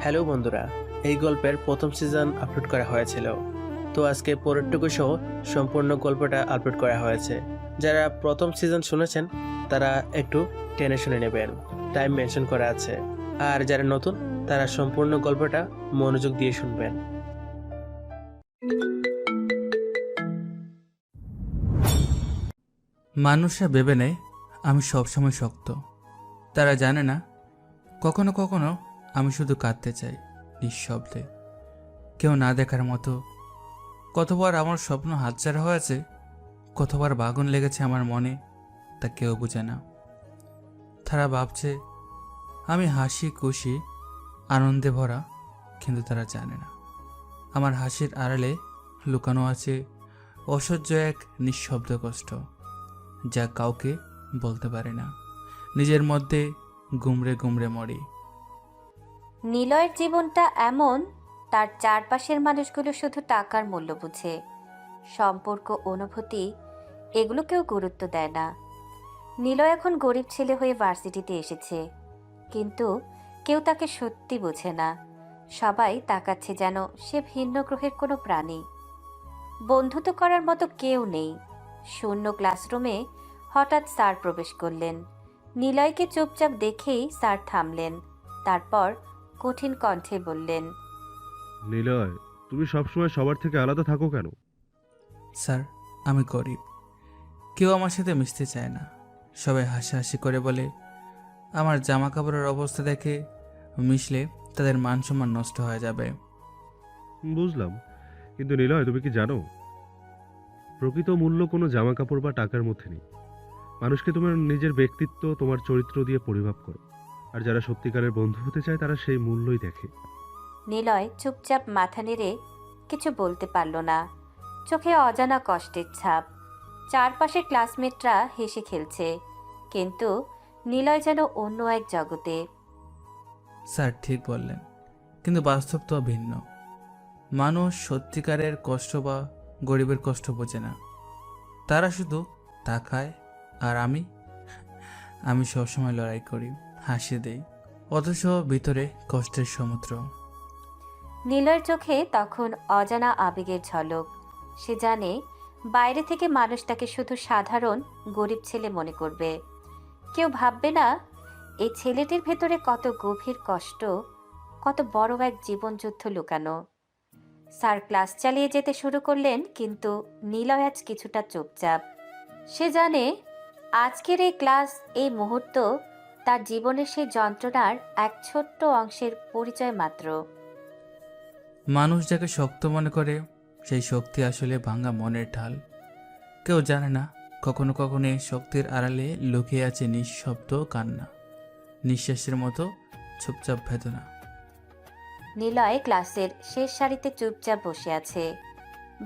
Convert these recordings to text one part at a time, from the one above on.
Hello বন্ধুরা, এই গল্পের প্রথম সিজন আপলোড করা হয়েছিল। তো আজকে পরেরটুকু সহ সম্পূর্ণ গল্পটা আপলোড করা হয়েছে। যারা প্রথম সিজন শুনেছেন তারা একটু টেনে শুনে নেবেন, টাইম মেনশন করা আছে। আর যারা নতুন তারা সম্পূর্ণ গল্পটা মনোযোগ দিয়ে শুনবেন। মানুষরা ভেবে নেয় আমি সবসময় শক্ত। তারা জানে না কখনো কখনো আমি শুধু কাঁদতে চাই নিঃশব্দে, কেউ না দেখার মতো। কতবার আমার স্বপ্ন হাতছাড়া হয়েছে, কতবার বাগুন লেগেছে আমার মনে, তা কেউ বুঝে না। তারা ভাবছে আমি হাসি খুশি আনন্দে ভরা, কিন্তু তারা জানে না আমার হাসির আড়ালে লুকানো আছে অসহ্য এক নিঃশব্দ কষ্ট, যা কাউকে বলতে পারে না। নিজের মধ্যে গুমড়ে গুমড়ে মরি। নিলয়ের জীবনটা এমন, তার চারপাশের মানুষগুলো শুধু টাকার মূল্য বুঝে, সম্পর্ক, অনুভূতি এগুলো কেউ গুরুত্ব দেয় না। নিলয় এখন গরিব ছেলে হয়ে ভার্সিটিতে এসেছে, কিন্তু কেউ তাকে সত্যি বোঝে না। সবাই তাকাচ্ছে যেন সে ভিন্ন গ্রহের কোনো প্রাণী। বন্ধুত্ব করার মতো কেউ নেই। শূন্য ক্লাসরুমে হঠাৎ স্যার প্রবেশ করলেন। নিলয়কে চুপচাপ দেখেই স্যার থামলেন। তারপর কঠিন কণ্ঠে বললেন, নিলয়, তুমি সবসময় সবার থেকে আলাদা থাকো কেন? স্যার, আমি গরিব, কেউ আমার সাথে মিশতে চায় না। সবাই হাসাহাসি করে বলে আমার জামা কাপড়ের অবস্থা দেখে মিশলে তাদের মান সম্মান নষ্ট হয়ে যাবে। বুঝলাম, কিন্তু নিলয়, তুমি কি জানো প্রকৃত মূল্য কোনো জামা কাপড় বা টাকার মধ্যে নেই। মানুষকে তোমার নিজের ব্যক্তিত্ব, তোমার চরিত্র দিয়ে পরিমাপ করো। আর যারা সত্যিকারের বন্ধু হতে চায় তারা সেই মূল্যই দেখে। নিলয় চুপচাপ মাথা নেড়ে কিছু বলতে পারল না। চোখে অজানা কষ্টের ছাপ। চারপাশে ক্লাসমেটরা হেসে খেলছে, কিন্তু নিলয় যেন অন্য এক জগতে। স্যার ঠিক বললেন, কিন্তু বাস্তব তো ভিন্ন। মানুষ সত্যিকারের কষ্ট বা গরিবের কষ্ট বোঝে না। তারা শুধু তাকায়, আর আমি সবসময় লড়াই করি, হাসি দেই, অথচ ভিতরে কষ্টের সমুদ্র। নিলয়ের চোখে তখন অজানা আবেগের ঝলক। সে জানে বাইরে থেকে মানুষ তাকে শুধু সাধারণ গরিব ছেলে মনে করবে। কেউ ভাববে না এই ছেলেটির ভেতরে কত গভীর কষ্ট, কত বড় এক জীবনযুদ্ধ লুকানো। স্যার ক্লাস চালিয়ে যেতে শুরু করলেন, কিন্তু নিলয় আজ কিছুটা চুপচাপ। সে জানে আজকের এই ক্লাস, এই মুহূর্ত তার জীবনের সেই যন্ত্রণার এক ছোট্ট অংশের পরিচয় মাত্র। মানুষ যাকে শক্ত মনে করে সেই শক্তি আসলে ভাঙা মনের ঢাল। কেউ জানে না কখনো কখনো এই শক্তির আড়ালে লুকিয়ে আছে নিঃশব্দ কান্না, নিঃশ্বাসের মতো চুপচাপ বেদনা। নিলয় ক্লাসের শেষ সারিতে চুপচাপ বসে আছে।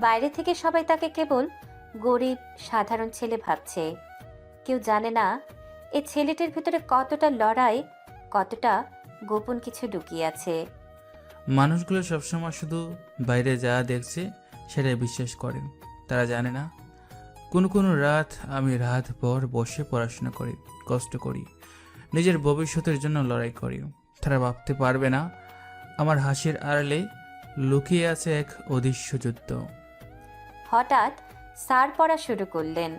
বাইরে থেকে সবাই তাকে কেবল গরিব সাধারণ ছেলে ভাবছে। কেউ জানে না এই ছেলেটির ভিতরে কতটা লড়াই, কতটা গোপন কিছু লুকিয়ে আছে। মানুষগুলো সবসময় শুধু বাইরে যা দেখছে সেটাই বিশ্বাস করে। তারা জানে না কোনো কোনো রাত আমি রাত ভর বসে পড়াশোনা করি, কষ্ট করি, নিজের ভবিষ্যতের জন্য লড়াই করি। তারা ভাবতে পারবে না আমার হাসির আড়ালে লুকিয়ে আছে এক অদৃশ্য যুদ্ধ। হঠাৎ স্যার পড়া শুরু করলেন।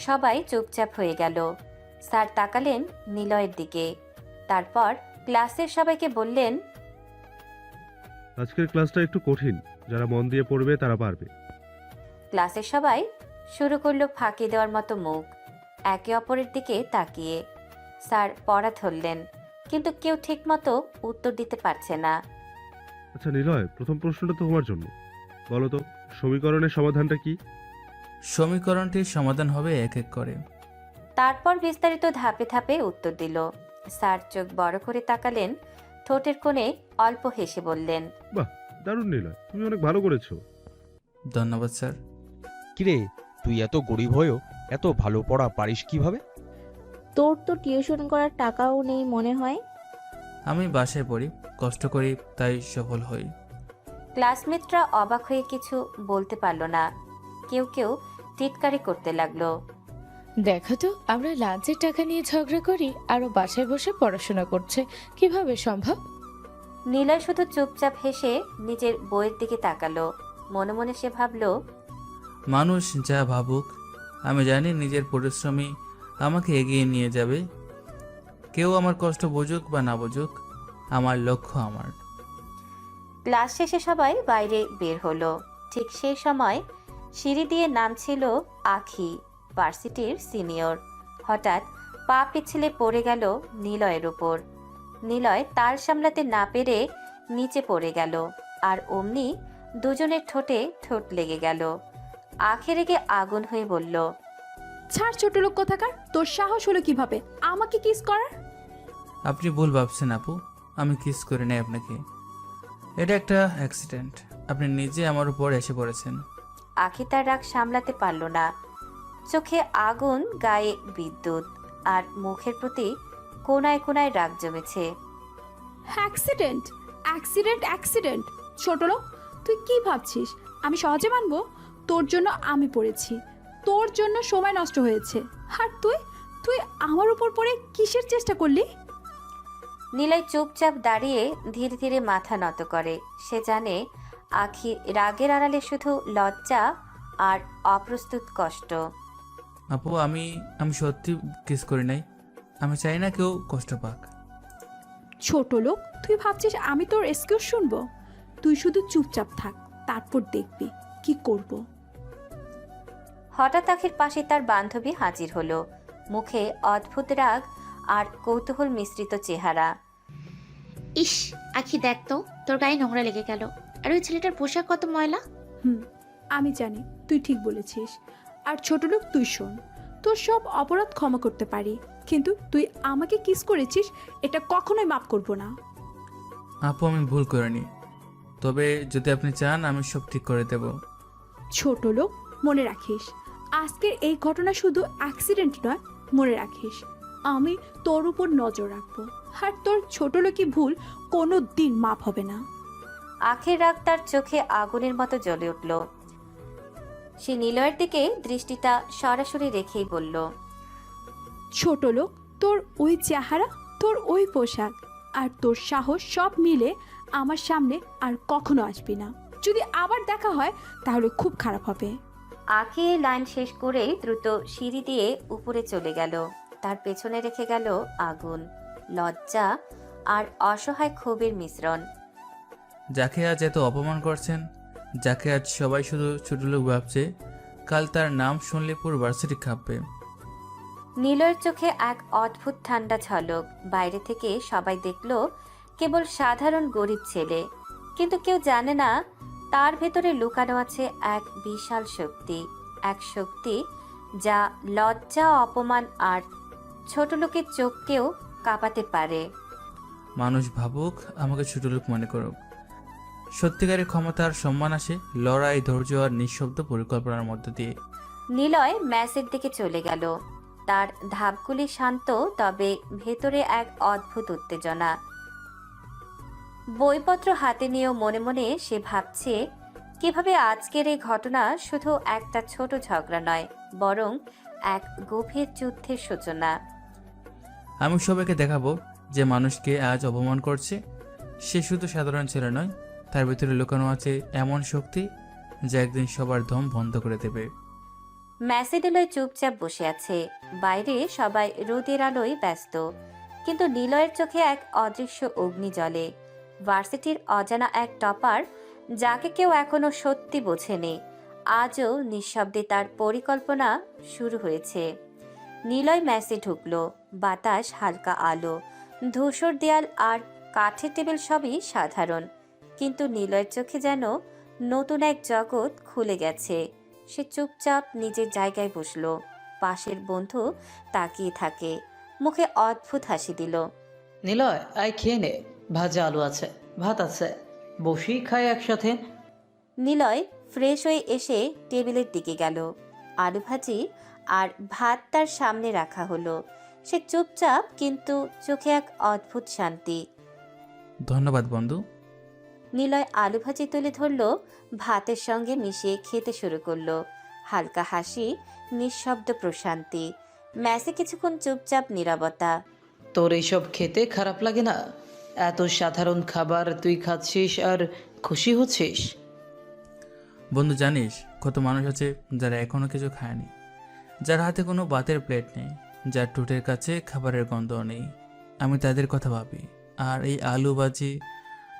সবাই চুপচাপ হয়ে গেল। স্যার তাকালেন নিলয়ের দিকে, তারপর ক্লাসের সবাইকে বললেন, আজকের ক্লাসটা একটু কঠিন, যারা মন দিয়ে পড়বে তারা পারবে। ক্লাসের সবাই শুরু করলো ফাঁকি দেওয়ার মতো মুখ, একে অপরের দিকে তাকিয়ে। স্যার পড়া ধরলেন, কিন্তু কেউ ঠিকমতো উত্তর দিতে পারছে না। আচ্ছা নিলয়, প্রথম প্রশ্নটা তো তোমার জন্য। বলো তো, সমীকরণের সমাধানটা কি? সমীকরণটির সমাধান হবে এক এক করে। তারপর বিস্তারিত ধাপে ধাপে উত্তর দিল। স্যার চোখ বড় করে তাকালেন, ঠোঁটের কোণে অল্প হেসে বললেন, বাহ, দারুণ নিলয়, তুমি অনেক ভালো করেছো। ধন্যবাদ স্যার। কিরে, তুই এত গরিব হয়েও এত ভালো পড়া পারিস কিভাবে? তোর তো টিউশন করার টাকাও নেই মনে হয়। আমি বাসায় পড়ি, কষ্ট করি, তাই সফল হই। ক্লাসমেটরা অবাক হয়ে কিছু বলতে পারল না। কেউ কেউ টিটকারি করতে লাগলো। দেখো তো, আমরা লাঞ্চের টাকা নিয়ে ঝগড়া করি আর ও বাসায় বসে পড়াশোনা করছে, কিভাবে সম্ভব? নিলয় শুধু চুপচাপ হেসে নিজের বইয়ের দিকে তাকালো। মনে মনে সে ভাবলো, মানুষ যা ভাবুক, আমি জানি নিজের পরিশ্রমই আমাকে এগিয়ে নিয়ে যাবে। কেউ আমার কষ্ট বুঝুক বা না বুঝুক, আমার লক্ষ্য আমার। ক্লাস শেষে সবাই বাইরে বের হলো। ঠিক সেই সময় সিঁড়ি দিয়ে নামছিল আখি, ভার্সিটির সিনিয়র। হঠাৎ পা পিছলে পড়ে গেল নিলয়ের উপর। নিলয় তাল সামলাতে না পেরে নিচে পড়ে গেল, আর অমনি দুজনের ঠোঁটে ঠোঁট লেগে গেল। আখি রেগে আগুন হয়ে বলল, ছাড় ছোট লোক কোথাকার, তোর সাহস হলো কিভাবে আমাকে কিস করার? আপনি ভুল ভাবছেন আপু, আমি কিস করে নাই আপনাকে। এটা একটা অ্যাক্সিডেন্ট। আপনি নিজে আমার উপর এসে পড়েছেন। আখি তার রাগ সামলাতে পারল না। চোখে আগুন, গায়ে বিদ্যুৎ, আর মুখের প্রতি কোনায় কোনায় রাগ জমেছে। Accident accident accident! ছোট লোক, তুই কি ভাবছিস আমি সহজে মানবো? তোর জন্য আমি পড়েছি, তোর জন্য সময় নষ্ট হয়েছে, আর তুই তুই আমার উপর পড়ে কিসের চেষ্টা করলি? নিলয় চুপচাপ দাঁড়িয়ে ধীরে ধীরে মাথা নত করে। সে জানে আখি রাগের আড়ালে শুধু লজ্জা আর অপ্রস্তুত কষ্ট। আপু, আমি আমি সত্যি কিস করি নাই। আমি চাই না কেউ কষ্ট পাক। ছোট লোক, তুই ভাবছিস আমি তোর এক্সকিউজ শুনবো? তুই শুধু চুপচাপ থাক, তারপর দেখবি কি করব। হঠাৎ আখির পাশে তার বান্ধবী হাজির হলো। মুখে অদ্ভুত রাগ আর কৌতূহল মিশ্রিত চেহারা। ইস, আখি দেখ তো, তোর গায়ে নোংরা লেগে গেল। আর ওই ছেলেটার পোশাক কত ময়লা। আমি জানি তুই ঠিক বলেছিস। আর ছোট লোক, তুই শোন, তোর সব অপরাধ ক্ষমা করতে পারি, কিন্তু তুই আমাকে কিস করেছিস, এটা কখনোই মাফ করব না। আপু, আমি ভুল করিনি। তবে যদি আপনি চান আমি সব ঠিক করে দেব। ছোট লোক, মনে রাখিস, আজকের এই ঘটনা শুধু অ্যাক্সিডেন্ট নয়। মনে রাখিস, আমি তোর উপর নজর রাখবো, আর তোর ছোট লোকই ভুল কোনো দিন মাপ হবে না। আখির রাগ তার চোখে আগুনের মতো জ্বলে উঠল। সে নিলয়ের দিকে দৃষ্টিটা সরাসরি রেখেই বলল, ছোট লোক, তোর ওই চেহারা, তোর ওই পোশাক আর তোর সাহস সব মিলে আমার সামনে আর কখনো আসবি না। যদি আবার দেখা হয় তাহলে খুব খারাপ হবে। আখি এই লাইন শেষ করেই দ্রুত সিঁড়ি দিয়ে উপরে চলে গেল। তার পেছনে রেখে গেল আগুন, লজ্জা আর অসহায় ক্ষোভের মিশ্রণ। যাকে আজ এত অপমান করছেন, যাকে আজ সবাই শুধু ছোট লোক ভাবছে, কাল তার নাম শুনলে পুরো ভার্সিটি কাঁপবে। নিলয়ের চোখে এক অদ্ভুত ঠান্ডা ঝলক। বাইরে থেকে সবাই দেখল কেবল সাধারণ গরিব ছেলে, কিন্তু কেউ জানে না তার ভেতরে লুকানো আছে এক বিশাল শক্তি। এক শক্তি যা লজ্জা, অপমান আর ছোট লোকের চোখকেও কাঁপাতে পারে। মানুষ ভাবুক, আমাকে ছোট লোক মনে করুক, সত্যিকারের ক্ষমতা আর সম্মান আসে লড়াই, ধৈর্য আর নিঃশব্দ পরিকল্পনার মধ্য দিয়ে। নিলয় ম্যাচের দিকে চলে গেল। তার ধাপগুলি শান্ত, তবে ভেতরে এক অদ্ভুত উত্তেজনা। বইপত্র হাতে নিয়েও মনে মনে সে ভাবছে কিভাবে আজকের এই ঘটনা শুধু একটা ছোট ঝগড়া নয়, বরং এক গভীর যুদ্ধের সূচনা। আমি সবাইকে দেখাবো যে মানুষকে আজ অপমান করছে সে শুধু সাধারণ ছেলে নয়, তার ভিতরে লুকানো আছে এমন শক্তি যা একদিন সবার দম বন্ধ করে দেবে। ম্যাসিডেলয় চুপচাপ বসে আছে। বাইরে সবাই রোদের আলোয় ব্যস্ত, কিন্তু নিলয়ের চোখে এক অদৃশ্য অগ্নি জ্বলে। ভার্সিটির অজানা এক টপার, যাকে কেউ এখনো সত্যি বোঝেনি, আজও নিঃশব্দে তার পরিকল্পনা শুরু হয়েছে। নিলয় ম্যাসে ঢুকলো। বাতাস, হালকা আলো, ধূসর দেয়াল আর কাঠের টেবিল সবই সাধারণ, কিন্তু নিলয়ের চোখে যেন নতুন এক জগৎ খুলে গেছে। সে চুপচাপ নিজের জায়গায় বসলো। পাশের বন্ধু তাকিয়ে থাকে, মুখে অদ্ভুত হাসি দিল। নিলয়, আয় খেয়ে নে, ভাজা আলু আছে, ভাত আছে, বসেই খাই একসাথে। নিলয় ফ্রেশ হয়ে এসে টেবিলের দিকে গেল। আলু ভাজি আর ভাত তার সামনে রাখা হলো। সে চুপচাপ, কিন্তু চোখে এক অদ্ভুত শান্তি। ধন্যবাদ বন্ধু। নিলয় আলু ভাজি তুলে ধরলো, ভাতের সঙ্গে মিশিয়ে খেতে শুরু করলো। হালকা হাসি, নিঃশব্দ প্রশান্তি। ম্যাসে কিছুক্ষণ চুপচাপ নীরবতা। তোর এইসব খেতে খারাপ লাগে না? এত সাধারণ খাবার তুই খাচ্ছিস আর খুশি হচ্ছিস? বন্ধু জানিস কত মানুষ আছে যারা এখনো কিছু খায়নি, যার হাতে কোনো ভাতের প্লেট নেই, যার টুটের কাছে খাবারের গন্ধ নেই। আমি তাদের কথা ভাবি, আর এই আলু ভাজি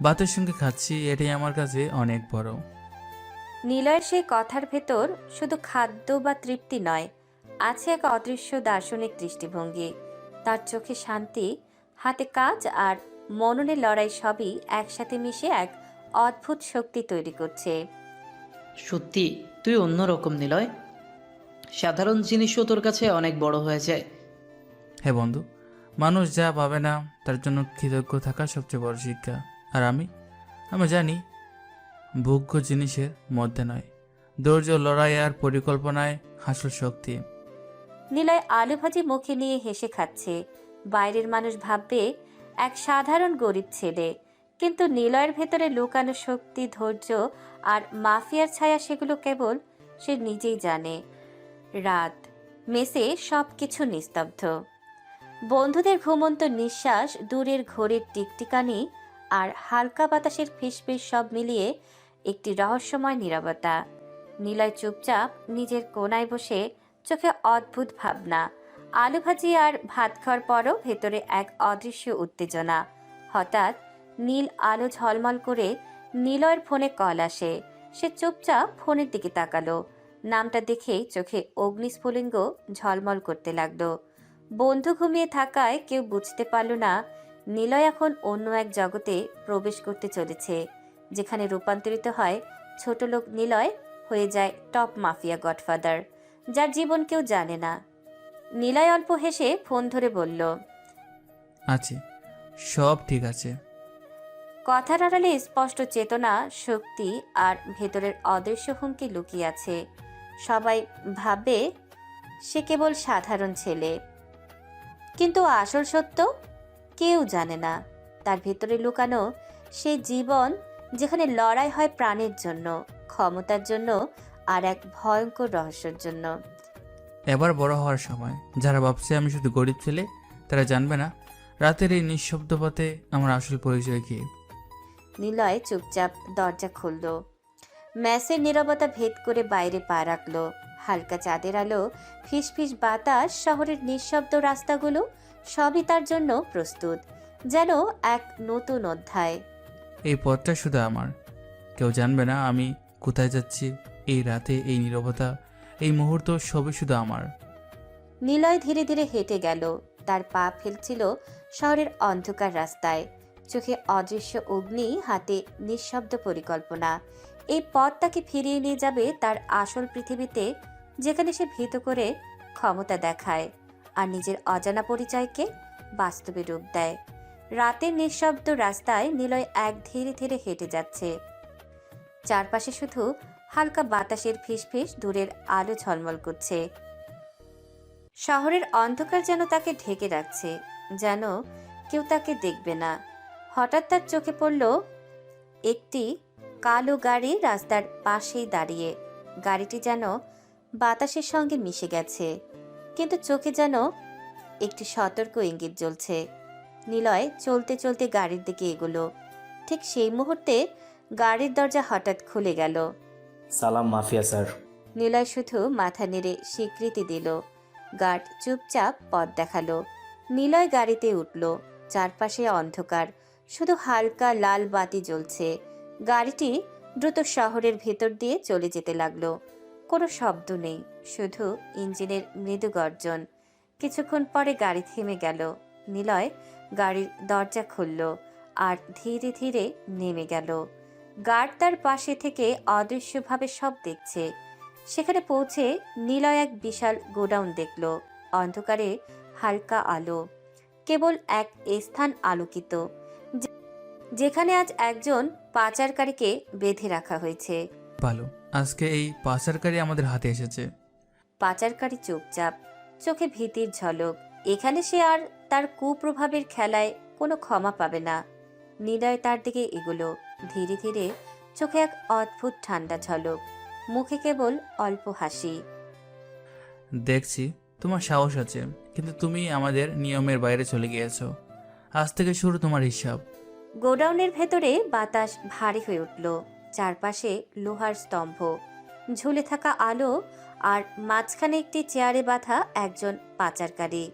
ভাতের সঙ্গে খাচ্ছি, এটাই আমার কাছে অনেক বড়। নিলয়ের সেই কথার ভেতর শুধু খাদ্য বা তৃপ্তি নয়, আছে এক অদৃশ্য দার্শনিক দৃষ্টিভঙ্গি। তার চোখে শান্তি, হাতে কাজ আর মননের লড়াই সবই একসাথে মিশে এক অদ্ভুত শক্তি তৈরি করছে। সত্যি তুই অন্যরকম নিলয়। সাধারণ জিনিসও তোর কাছে অনেক বড় হয়ে যায়। হ্যাঁ বন্ধু, মানুষ যা পাবে না তার জন্য কৃতজ্ঞ থাকা সবচেয়ে বড় শিক্ষা। আর আমি জানি ভোগ্য জিনিসের মধ্যে নয়, ধৈর্য, লড়াই আর পরিকল্পনায় আসল শক্তি। নিলয় আলু ভাজি মুখে নিয়ে হেসে খাচ্ছে। বাইরের মানুষ ভাববে এক সাধারণ গরিব ছেলে, কিন্তু নিলয়ের ভেতরে লুকানো শক্তি, ধৈর্য আর মাফিয়ার ছায়া, সেগুলো কেবল সে নিজেই জানে। রাত, মেসে সবকিছু নিস্তব্ধ। বন্ধুদের ঘুমন্ত নিঃশ্বাস, দূরের ঘড়ির টিকটিকানি আর হালকা বাতাসের ফিসফিস সব মিলিয়ে একটি রহস্যময় নীরবতা। নিলয় চুপচাপ নিজের কোণায় বসে, চোখে অদ্ভুত ভাবনা। আলু ভাজি আর ভাত খাওয়ার পরও ভেতরে এক অদৃশ্য উত্তেজনা। হঠাৎ নীল আলো ঝলমল করে নিলয়ের ফোনে কল আসে। সে চুপচাপ ফোনের দিকে তাকালো। নামটা দেখেই চোখে অগ্নিস্ফুলিঙ্গ ঝলমল করতে লাগলো। বন্ধু ঘুমিয়ে থাকায় কেউ বুঝতে পারল না নিলয় এখন অন্য এক জগতে প্রবেশ করতে চলেছে, যেখানে রূপান্তরিত হয় ছোট লোক নিলয় হয়ে যায় টপ মাফিয়া গডফাদার, যার জীবন কেউ জানে না। নিলয় অল্প হেসে ফোন ধরে বলল, আছে, সব ঠিক আছে। কথার আড়ালে স্পষ্ট চেতনা, শক্তি আর ভেতরের অদৃশ্য হুমকি লুকিয়ে আছে। সবাই ভাবে সে কেবল সাধারণ ছেলে, কিন্তু আসল সত্য কেউ জানে না। তার ভেতরে লুকানো সে জীবন, যেখানে লড়াই হয় প্রাণের জন্য, ক্ষমতার জন্য আর এক ভয়ঙ্কর রহস্যের জন্য। এবার বড় হওয়ার সময়। যারা ভাবছে আমি শুধু গরিব ছেলে, তারা জানবে না রাতের এই নিঃশব্দ পথে আমার আসল পরিচয় কি। নিলয় চুপচাপ দরজা খুলল। ম্যাসের নীরবতা ভেদ করে বাইরে পা রাখল। হালকা চাঁদের আলো, ফিসফিস বাতাস, শহরের নিঃশব্দ রাস্তাগুলো সবই তার জন্য প্রস্তুত, যেন এক নতুন অধ্যায়। এই পথটা শুধু আমার, কেউ জানবে না আমি কোথায় যাচ্ছি। এই রাতে, এই নীরবতা, এই মুহূর্ত সবই শুধু আমার। নিলয় ধীরে ধীরে হেঁটে গেল। তার পা ফেলছিল শহরের অন্ধকার রাস্তায়, চোখে অদৃশ্য অগ্নি, হাতে নিঃশব্দ পরিকল্পনা। এই পথ তাকে ফিরিয়ে নিয়ে যাবে তার আসল পৃথিবীতে, যেখানে সে ভীত করে ক্ষমতা দেখায় আর নিজের অজানা পরিচয়কে বাস্তবে রূপ দেয়। রাতের নিঃশব্দ রাস্তায় নিলয় এক ধীরে ধীরে হেঁটে যাচ্ছে। চারপাশে শুধু হালকা বাতাসের ফিসফিস, দূরের আলো ঝলমল করছে। শহরের অন্ধকার যেন তাকে ঢেকে রাখছে, যেন কেউ তাকে দেখবে না। হঠাৎ তার চোখে পড়ল একটি কালো গাড়ি রাস্তার পাশেই দাঁড়িয়ে। গাড়িটি যেন বাতাসের সঙ্গে মিশে গেছে, কিন্তু চোখে যেন একটি সতর্ক ইঙ্গিত জ্বলছে। নিলয় চলতে চলতে গাড়ির দিকে এগোলো। ঠিক সেই মুহূর্তে গাড়ির দরজা হঠাৎ খুলে গেল। সালাম মাফিয়া স্যার। নিলয় শুধু মাথা নেড়ে স্বীকৃতি দিল। গার্ড চুপচাপ পথ দেখালো। নিলয় গাড়িতে উঠল। চারপাশে অন্ধকার, শুধু হালকা লাল বাতি জ্বলছে। গাড়িটি দ্রুত শহরের ভেতর দিয়ে চলে যেতে লাগলো। কোনো শব্দ নেই, শুধু ইঞ্জিনের মৃদু গর্জন। কিছুক্ষণ পরে গাড়ি থেমে গেল। নিলয় গাড়ির দরজা খুলল আর ধীরে ধীরে নেমে গেল। গার্ড তার পাশে থেকে অদৃশ্যভাবে সব দেখছে। সেখানে পৌঁছে নিলয় এক বিশাল গোডাউন দেখল। অন্ধকারে হালকা আলো, কেবল এক স্থান আলোকিত, যেখানে আজ একজন পাচারকারীকে বেঁধে রাখা হয়েছে। ভালো, আজকে এই পাচারকারী আমাদের হাতে এসেছে। পাচারকারী চুপচাপ, চোখে ভীতির ঝলক। এখানে সে আর তার কুপ্রভাবের খেলায় কোনো ক্ষমা পাবে না। নিলয় তার দিকে এগুলো ধীরে ধীরে, চোখে এক অদ্ভুত ঠান্ডা ঝলক, মুখে কেবল অল্প হাসি। দেখছি তোমার সাহস আছে, কিন্তু তুমি আমাদের নিয়মের বাইরে চলে গিয়েছো। আজ থেকে শুরু তোমার হিসাব। গোডাউনের ভেতরে বাতাস ভারী হয়ে উঠল। চারপাশে লোহার স্তম্ভ, ঝুলে থাকা আলো, আর মাঝখানে একটি চেয়ারে বাঁধা একজন পাচারকারী।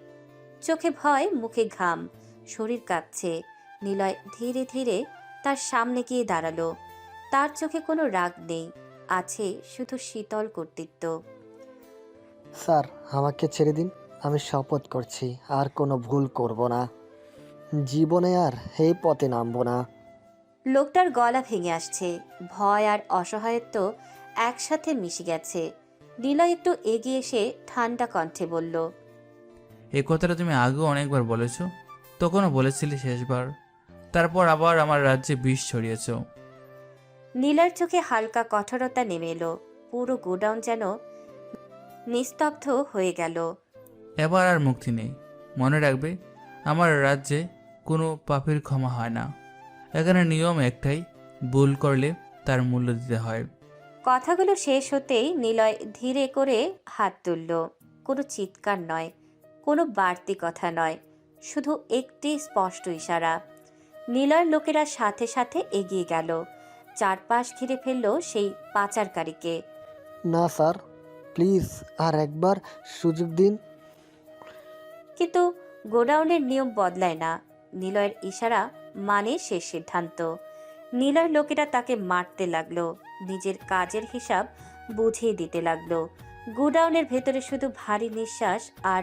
চোখে ভয়, মুখে ঘাম, শরীর কাঁপছে। নিলয় ধীরে ধীরে তার সামনে গিয়ে দাঁড়ালো। তার চোখে কোনো রাগ নেই, আছে শুধু শীতল কর্তৃত্ব। স্যার, আমাকে ছেড়ে দিন। আমি শপথ করছি আর কোনো ভুল করব না। জীবনে আর এই পথে নামবো না। লোকটার গলা ভেঙে আসছে, ভয় আর অসহায়ত্ব একসাথে মিশে গেছে। নিলয় একটু এগিয়ে এসে ঠান্ডা কণ্ঠে বলল, এই কথাটা তুমি আগেও অনেকবার বলেছো, তখনও বলেছিলে শেষবার। তারপর আবার আমার রাজ্যে বিষ ছড়িয়েছ। নীলার চোখে হালকা কঠোরতা নেমে এলো। পুরো গোডাউন যেন নিস্তব্ধ হয়ে গেল। এবার আর মুক্তি নেই। মনে রাখবে, আমার রাজ্যে কোনো পাপের ক্ষমা হয় না। এখানে নিয়ম একটাই, ভুল করলে তার মূল্য দিতে হয়। কথাগুলো শেষ হতেই নিলয় ধীরে করে হাত তুলল। কোনো চিৎকার নয়, কোনো বাড়তি কথা নয়, শুধু একটি স্পষ্ট ইশারা। নিলয়ের লোকেরা সাথে সাথে এগিয়ে গেল, চারপাশ ঘিরে ফেলল সেই পাচারকারীকে। না স্যার, প্লিজ আর একবার সুযোগ দিন। কিন্তু গোডাউনের নিয়ম বদলায় না। নিলয়ের ইশারা মানে শেষ সিদ্ধান্ত। নিলয়ের লোকেরা তাকে মারতে লাগলো, নিজের কাজের হিসাব বুঝিয়ে দিতে লাগলো। গোডাউনের ভেতরে শুধু ভারী নিঃশ্বাস আর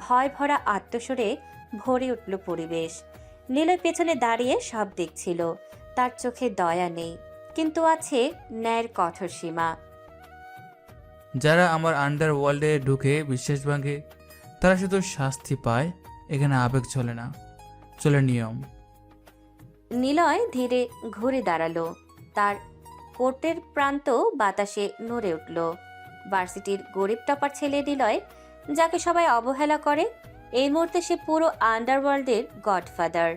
ভয় ভরা আত্মস্বরে ভরে উঠল পরিবেশ। নিলয় পেছনে দাঁড়িয়ে সব দেখছিল। তার চোখে দয়া নেই, কিন্তু আছে ন্যায়ের কঠোর সীমা। যারা আমার আন্ডারওয়ার্ল্ডে ঢুকে বিশ্বাস ভাঙে, তারা শুধু শাস্তি পায়। এখানে আবেগ চলে না, চলে নিয়ম। নিলয় ধীরে ঘুরে দাঁড়ালো। তার কোটের প্রান্ত বাতাসে নড়ে উঠল। ভার্সিটির গরিব টপার ছেলে নিলয়, যাকে সবাই অবহেলা করে, এই মুহূর্তে সে পুরো আন্ডারওয়ার্ল্ডের গডফাদার,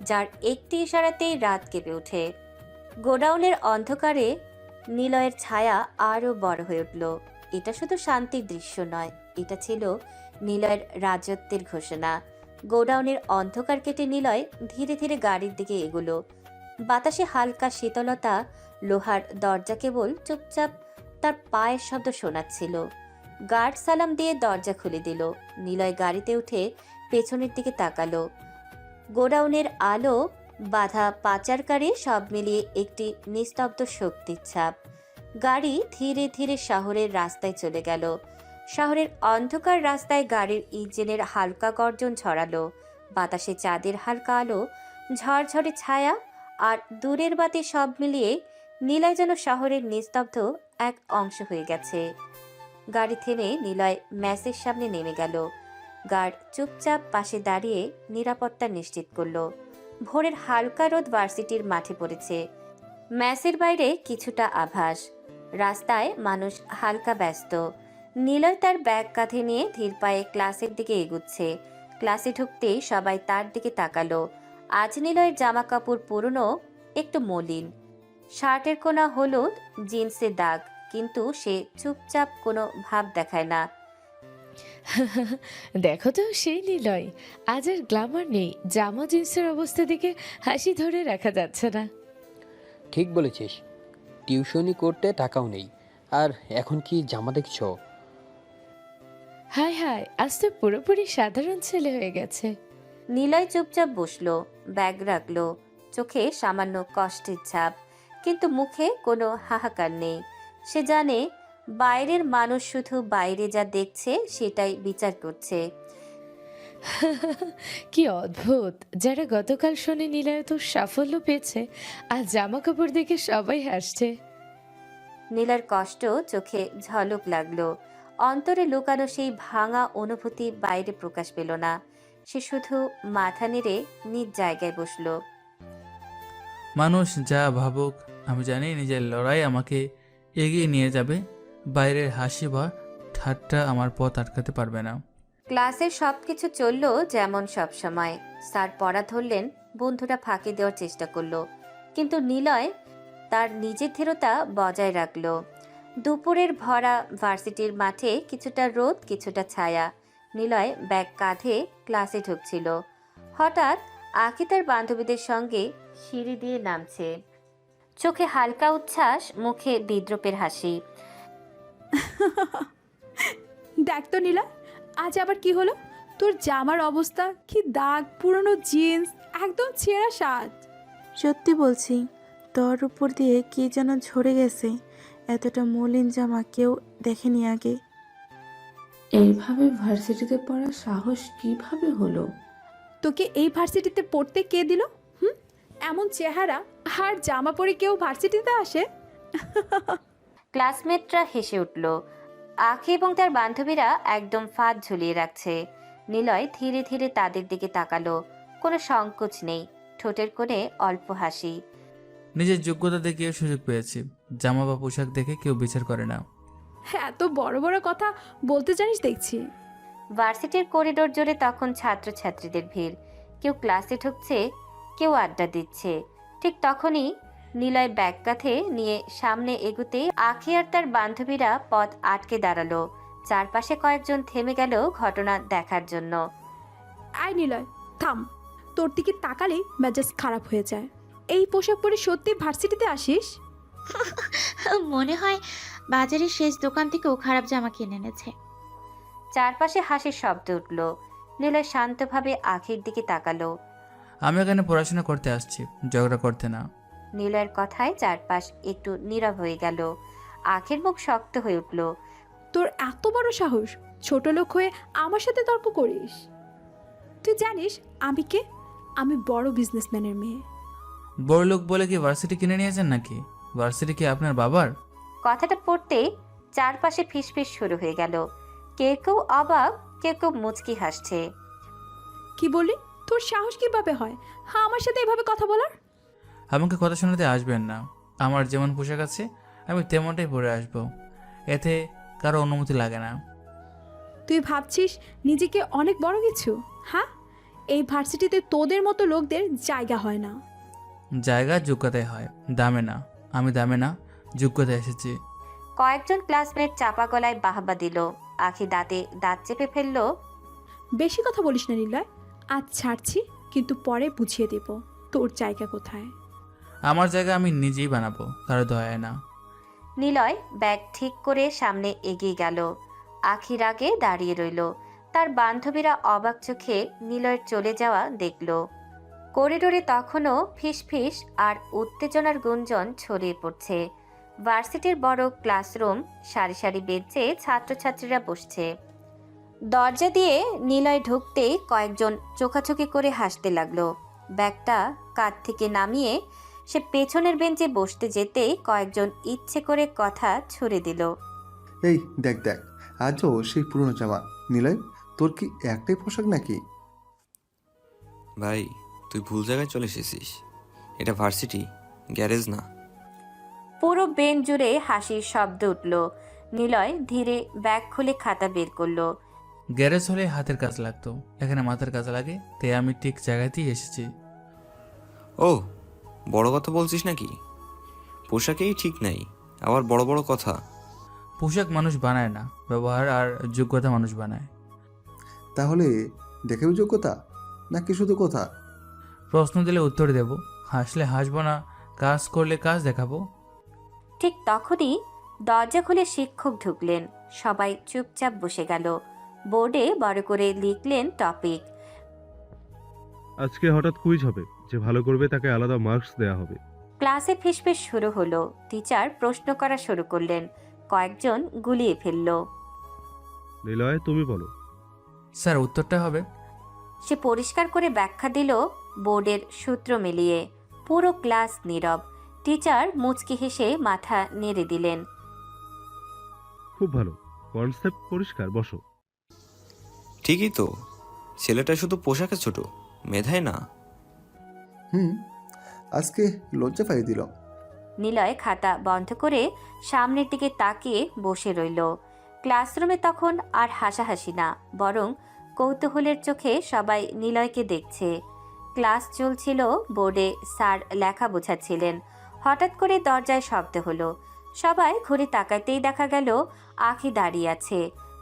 যার একটি ইশারাতেই রাত কেঁপে ওঠে। গোডাউনের অন্ধকারে নিলয়ের ছায়া আরও বড় হয়ে উঠল। এটা শুধু শান্তির দৃশ্য নয়, এটা ছিল নিলয়ের রাজত্বের ঘোষণা। গোডাউনের অন্ধকার কেটে নিলয় ধীরে ধীরে গাড়ির দিকে এগোলো। বাতাসে হালকা শীতলতা, লোহার দরজা কেবল চুপচাপ তার পায়ের শব্দ শোনাচ্ছিল। গার্ড সালাম দিয়ে দরজা খুলে দিল। নিলয় গাড়িতে উঠে পেছনের দিকে তাকালো। গোডাউনের আলো, বাধা পাচারকারী, সব মিলিয়ে একটি নিস্তব্ধ শক্তির ছাপ। গাড়ি ধীরে ধীরে শহরের রাস্তায় চলে গেল। শহরের অন্ধকার রাস্তায় গাড়ির ইঞ্জিনের হালকা গর্জন ছড়ালো। বাতাসে চাঁদের হালকা আলো, ঝড়ঝড়ে ছায়া আর দূরের বাতি, সব মিলিয়ে নিলয় যেন শহরের নিস্তব্ধ এক অংশ হয়ে গেছে। গাড়ি থেমে নিলয় ম্যাসের সামনে নেমে গেল। গার্ড চুপচাপ পাশে দাঁড়িয়ে নিরাপত্তা নিশ্চিত করল। ভোরের হালকা রোদ ভার্সিটির মাঠে পড়েছে। ম্যাসের বাইরে কিছুটা আভাস। রাস্তায় মানুষ হালকা ব্যস্ত। নিলয় তার ব্যাগ কাঁধে নিয়ে ধীর পায়ে ক্লাসের দিকে এগুচ্ছে। ক্লাসে ঢুকতেই সবাই তার দিকে তাকালো। আজ নিলয়ের জামা কাপড় পুরনো, একটু মলিন, শার্টের কোনা হলুদ, জিন্সের দাগ, কিন্তু সে চুপচাপ, কোনো ভাব দেখায় না। দেখো তো, সেই নিলয়। আজ আর গ্ল্যামার নেই, জামা জিন্সের অবস্থা দেখে হাসি ধরে রাখা যাচ্ছে না। ঠিক বলেছিস, টিউশনি করতে টাকাও নেই, আর এখন কি জামা দেখছো? হায় হায়, আজ তো পুরোপুরি সাধারণ ছেলে হয়ে গেছে। নিলয় চুপচাপ বসলো, ব্যাগ রাখলো, চোখে সামান্য কষ্টের ছাপ, কিন্তু মুখে কোনো হাহাকার নেই। সে জানে বাইরের মানুষ শুধু বাইরে যা দেখছে সেটাই বিচার করছে। কি অদ্ভুত, যারা গতকাল শুনে নিলয় তো সাফল্য পেয়েছে, আর জামা কাপড় দেখে সবাই হাসছে। নীলার কষ্ট চোখে ঝলক লাগলো। অন্তরে লুকানো সেই ভাঙা অনুভূতি বাইরে প্রকাশ পেল না। সে শুধু মাথা নেড়ে নিজ জায়গায় বসলো। মানুষ যা ভাবুক, আমি জানি নিজের লড়াই আমাকে এগিয়ে নিয়ে যাবে। বাইরের হাসি বা ঠাট্টা আমার পথ আটকাতে পারবে না। ক্লাসের সবকিছু চলল যেমন সব সময়। স্যার পড়া ধরলেন, বন্ধুরা ফাঁকি দেওয়ার চেষ্টা করলো, কিন্তু নিলয় তার নিজের ধীরতা বজায় রাখলো। দুপুরের ভরা ভার্সিটির মাঠে কিছুটা রোদ, কিছুটা ছায়া। নিলয় ব্যাগ কাঁধে ক্লাসে ঢুকছিল। হঠাৎ আঁখি তার বান্ধবীদের সঙ্গে সিঁড়ি দিয়ে নামছে, চোখে হালকা উচ্ছ্বাস, মুখে বিদ্রুপের হাসি। দেখ তো নীলা, আজ আবার কি হলো? তোর জামার অবস্থা কি, দাগ, পুরনো জিন্স, একদম ছেঁড়া সাজ। সত্যি বলছি, তোর উপর দিয়ে কি যেন ঝরে গেছে। এতটা মলিন জামা কেউ দেখেনি আগে। এইভাবে ভার্সিটিতে পড়ার সাহস কিভাবে হলো? তোকে এই ভার্সিটিতে পড়তে কে দিল? হুম, এমন চেহারা আর জামা পরে কেউ ভার্সিটিতে আসে? ক্লাসমেটরা হেসে উঠল। আখি এবং তার বান্ধবীরা একদম ফাঁদ ঝুলিয়ে রাখছে। নিলয় ধীরে ধীরে তাদের দিকে তাকালো। কোনো সংকোচ নেই, ঠোঁটের কোণে অল্প হাসি। নিজের যোগ্যতা দেখিয়ে সুযোগ পেয়েছি, জামা বা পোশাক দেখে কেউ বিচার করে না। এত বড় বড় কথা বলতে জানিস দেখছি। ভার্সিটির করিডোর জুড়ে তখন ছাত্রছাত্রীদের ভিড়। কেউ ক্লাসে ঢুকছে, কেউ আড্ডা দিচ্ছে। ঠিক তখনই নিলয় ব্যাগ কাঁধে নিয়ে সামনে এগুতেই আখি আর তার বান্ধবীরা পথ আটকে দাঁড়ালো। চারপাশে কয়েকজন থেমে গেল ঘটনা দেখার জন্য। আয় নিলয়, থাম। তোর দিকে তাকালেই মেজাজ খারাপ হয়ে যায়। এই পোশাক পরে সত্যি ভার্সিটিতে আসিস? মনে হয় বাজারের শেষ দোকান থেকেও খারাপ জামা কিনে এনেছে। চারপাশে হাসির শব্দ উঠল। নিলয় শান্তভাবে আখির দিকে তাকালো। আমি এখানে পড়াশোনা করতে আসছি, ঝগড়া করতে না। নিলয়ের কথায় চারপাশ একটু নীরব হয়ে গেল। আখির মুখ শক্ত হয়ে উঠল। তোর এত বড় সাহস, ছোট লোক হয়ে আমার সাথে তর্ক করিস? তুই জানিস আমি কে? আমি বড় বিজনেসম্যানের মেয়ে। বড় লোক বলে কি ভার্সিটি কিনে নিয়েছেন নাকি? ভার্সিটি কি আপনার বাবার? কথাটা পড়তে চারপাশে ফিসফিস শুরু হয়ে গেল। কেউ কেউ অবাক, কেউ কেউ মুচকি হাসছে। কি বলি? তোর সাহস কিভাবে হয় হ্যাঁ আমার সাথে এভাবে কথা বলার? আমাকে কথা শোনাতে আসবেন না। আমার যেমন পোশাক আছে আমি তেমনটাই পরে আসবো, এতে কারো অনুমতি লাগে না। তুই ভাবছিস নিজেকে অনেক বড় কিছু? হ্যাঁ, এই ভার্সিটিতে তোদের মতো লোকদের জায়গা হয় না। জায়গা যোগ্যতায় হয়, দামে না। আমি দামে না, যোগ্যতায় এসেছি। কয়েকজন ক্লাসমেট চাপা গলায় বাহবা দিল। আখি দাঁতে দাঁত চেপে ফেলল। বেশি কথা বলিস না নিলয়, আজ ছাড়ছি কিন্তু পরে বুঝিয়ে দেব তোর জায়গা কোথায়। আমার জায়গা আমি নিজেই বানাবো, কারো দয়ায় না। নিলয় ব্যাগ ঠিক করে সামনে এগিয়ে গেল। আখির আগে দাঁড়িয়ে রইল। তার বান্ধবীরা অবাক চোখে নিলয়ের চলে যাওয়া দেখল। করিডোরে তখনও ফিসফিস আর উত্তেজনার গুঞ্জন ছড়িয়ে পড়ছে। ভার্সিটির বড় ক্লাসরুম, সারি সারি বেঞ্চে ছাত্রছাত্রীরা বসছে। দরজা দিয়ে নিলয় ঢুকতেই কয়েকজন চোখাচোখি করে হাসতে লাগলো। ব্যাগটা কাঁধ থেকে নামিয়ে সে পেছনের বেঞ্চে বসতে যেতেই কয়েকজন ইচ্ছে করে কথা ছুড়ে দিল। এই দেখ দেখ, আজও সেই পুরনো জামা। নিলয়, তোর কি একটাই পোশাক নাকি? ভাই, তুই ভুল জায়গায় চলে এসেছিস। এটা ভার্সিটি, গ্যারেজ না। পুরো বেঞ্চ জুড়ে হাসির শব্দ উঠল। নিলয় ধীরে ব্যাগ খুলে খাতা বের করলো। গ্যারেজ হলে হাতের কাজ লাগতো, এখানে মাথার কাজ লাগে, তাই আমি ঠিক জায়গাতেই এসেছি। ও, বড় কথা বলছিস নাকি? পোশাকেই ঠিক নাই, আবার বড় বড় কথা। পোশাক মানুষ বানায় না, ব্যবহার আর যোগ্যতা মানুষ বানায়। তাহলে দেখেও যোগ্যতা নাকি শুধু কথা? প্রশ্ন দিলে উত্তর দেব, হাসলে হাসবো না, কাজ করলে কাজ দেখাবো। ঠিক তখনই দরজা খুলে শিক্ষক ঢুকলেন। সবাই চুপচাপ বসে গেল। বোর্ডে বড় করে লিখলেন টপিক। আজকে হঠাৎ কুইজ হবে, যে ভালো করবে তাকে আলাদা মার্কস দেয়া হবে। ক্লাসে ফিসফিস শুরু হলো। টিচার প্রশ্ন করা শুরু করলেন। কয়েকজন গুলিয়ে ফেলল। নিলয়, তুমি বলো। স্যার, উত্তরটা হবে। সে পরিষ্কার করে ব্যাখ্যা দিল বোর্ডের সূত্র মিলিয়ে। পুরো ক্লাস নীরব। টিচার মুচকি হেসে মাথা নেড়ে দিলেন। খুব ভালো, কনসেপ্ট পরিষ্কার, বসো। ঠিকই তো, ছেলেটা শুধু পোশাকে ছোট, মেধায় না। আজকে লজ্জা পাই দিল। নিলয় খাতা বন্ধ করে সামনের দিকে তাকিয়ে বসে রইল। ক্লাসরুমে তখন আর হাসাহাসি না, বরং কৌতূহলের চোখে সবাই নিলয়কে দেখছে। ক্লাস চলছিল, বোর্ডে স্যার লেখা বোঝাচ্ছিলেন। হঠাৎ করে দরজায় শব্দ হলো। সবাই ঘুরে তাকাতেই দেখা গেল আখি দাঁড়িয়ে আছে,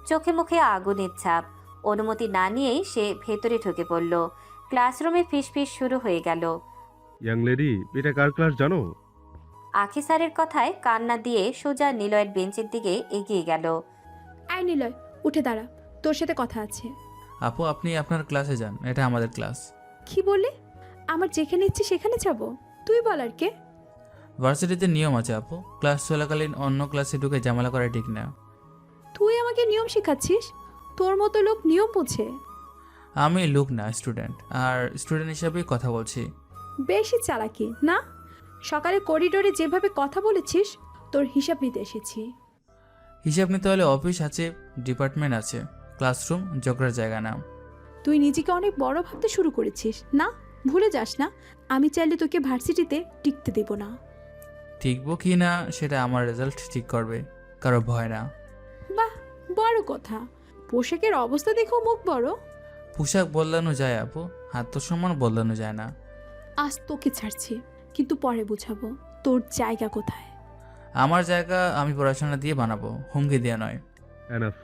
চোখে মুখে আগুনের ছাপ। অনুমতি না নিয়েই সে ভেতরে ঢুকে পড়ল। ক্লাসরুমে ফিসফিস শুরু হয়ে গেল। ইয়াং লেডি, এটা কার ক্লাস জানো? আখি স্যারের কথায় কান্না দিয়ে সোজা নিলয়ের বেঞ্চের দিকে এগিয়ে গেল। আয় নিলয়, উঠে দাঁড়া, তোর সাথে কথা আছে। আপু আপনি আপনার ক্লাসে যান, এটা আমাদের ক্লাস। কি বললি? আমার যেখানে ইচ্ছে সেখানে যাব? তুই বল আর কে? ভার্সিটিতে নিয়ম আছে আপু, ক্লাস চলাকালীন অন্য ক্লাসে ঢুকে ঝামেলা করা ঠিক না। তুই আমাকে নিয়ম শেখাচ্ছিস? তোর মতো লোক নিয়ম বোঝে? আমি লোক না, স্টুডেন্ট, আর স্টুডেন্ট হিসাবেই কথা বলছি। বেশি চালাকি না? সকালে করিডোরে যেভাবে কথা বলেছিস, তোর হিসাব নিতে এসেছি। হিসাব নিতে হলে অফিস আছে, ডিপার্টমেন্ট আছে, ক্লাসরুম ঝগড়ার জায়গা না। তুই নিজেকে অনেক বড় ভাবতে শুরু করেছিস না? ভুলে যাস না, আমি চাইলে তোকে ভার্সিটিতে টিকতে দেব না। ঠিকবো কি না সেটা আমার রেজাল্ট ঠিক করবে, কারো ভয় না। বাহ, বড় কথা। পোশাকের অবস্থা দেখেও মুখ বড়। পোশাক বদলানো যায় আপু, আত্মসম্মান বদলানো যায় না। আজ তোকে ছাড়ছি, কিন্তু পরে বুঝাবো তোর জায়গা কোথায়। আমার জায়গা আমি পড়াশোনা দিয়ে বানাবো, হুমকি দিয়ে নয়। এনাফ।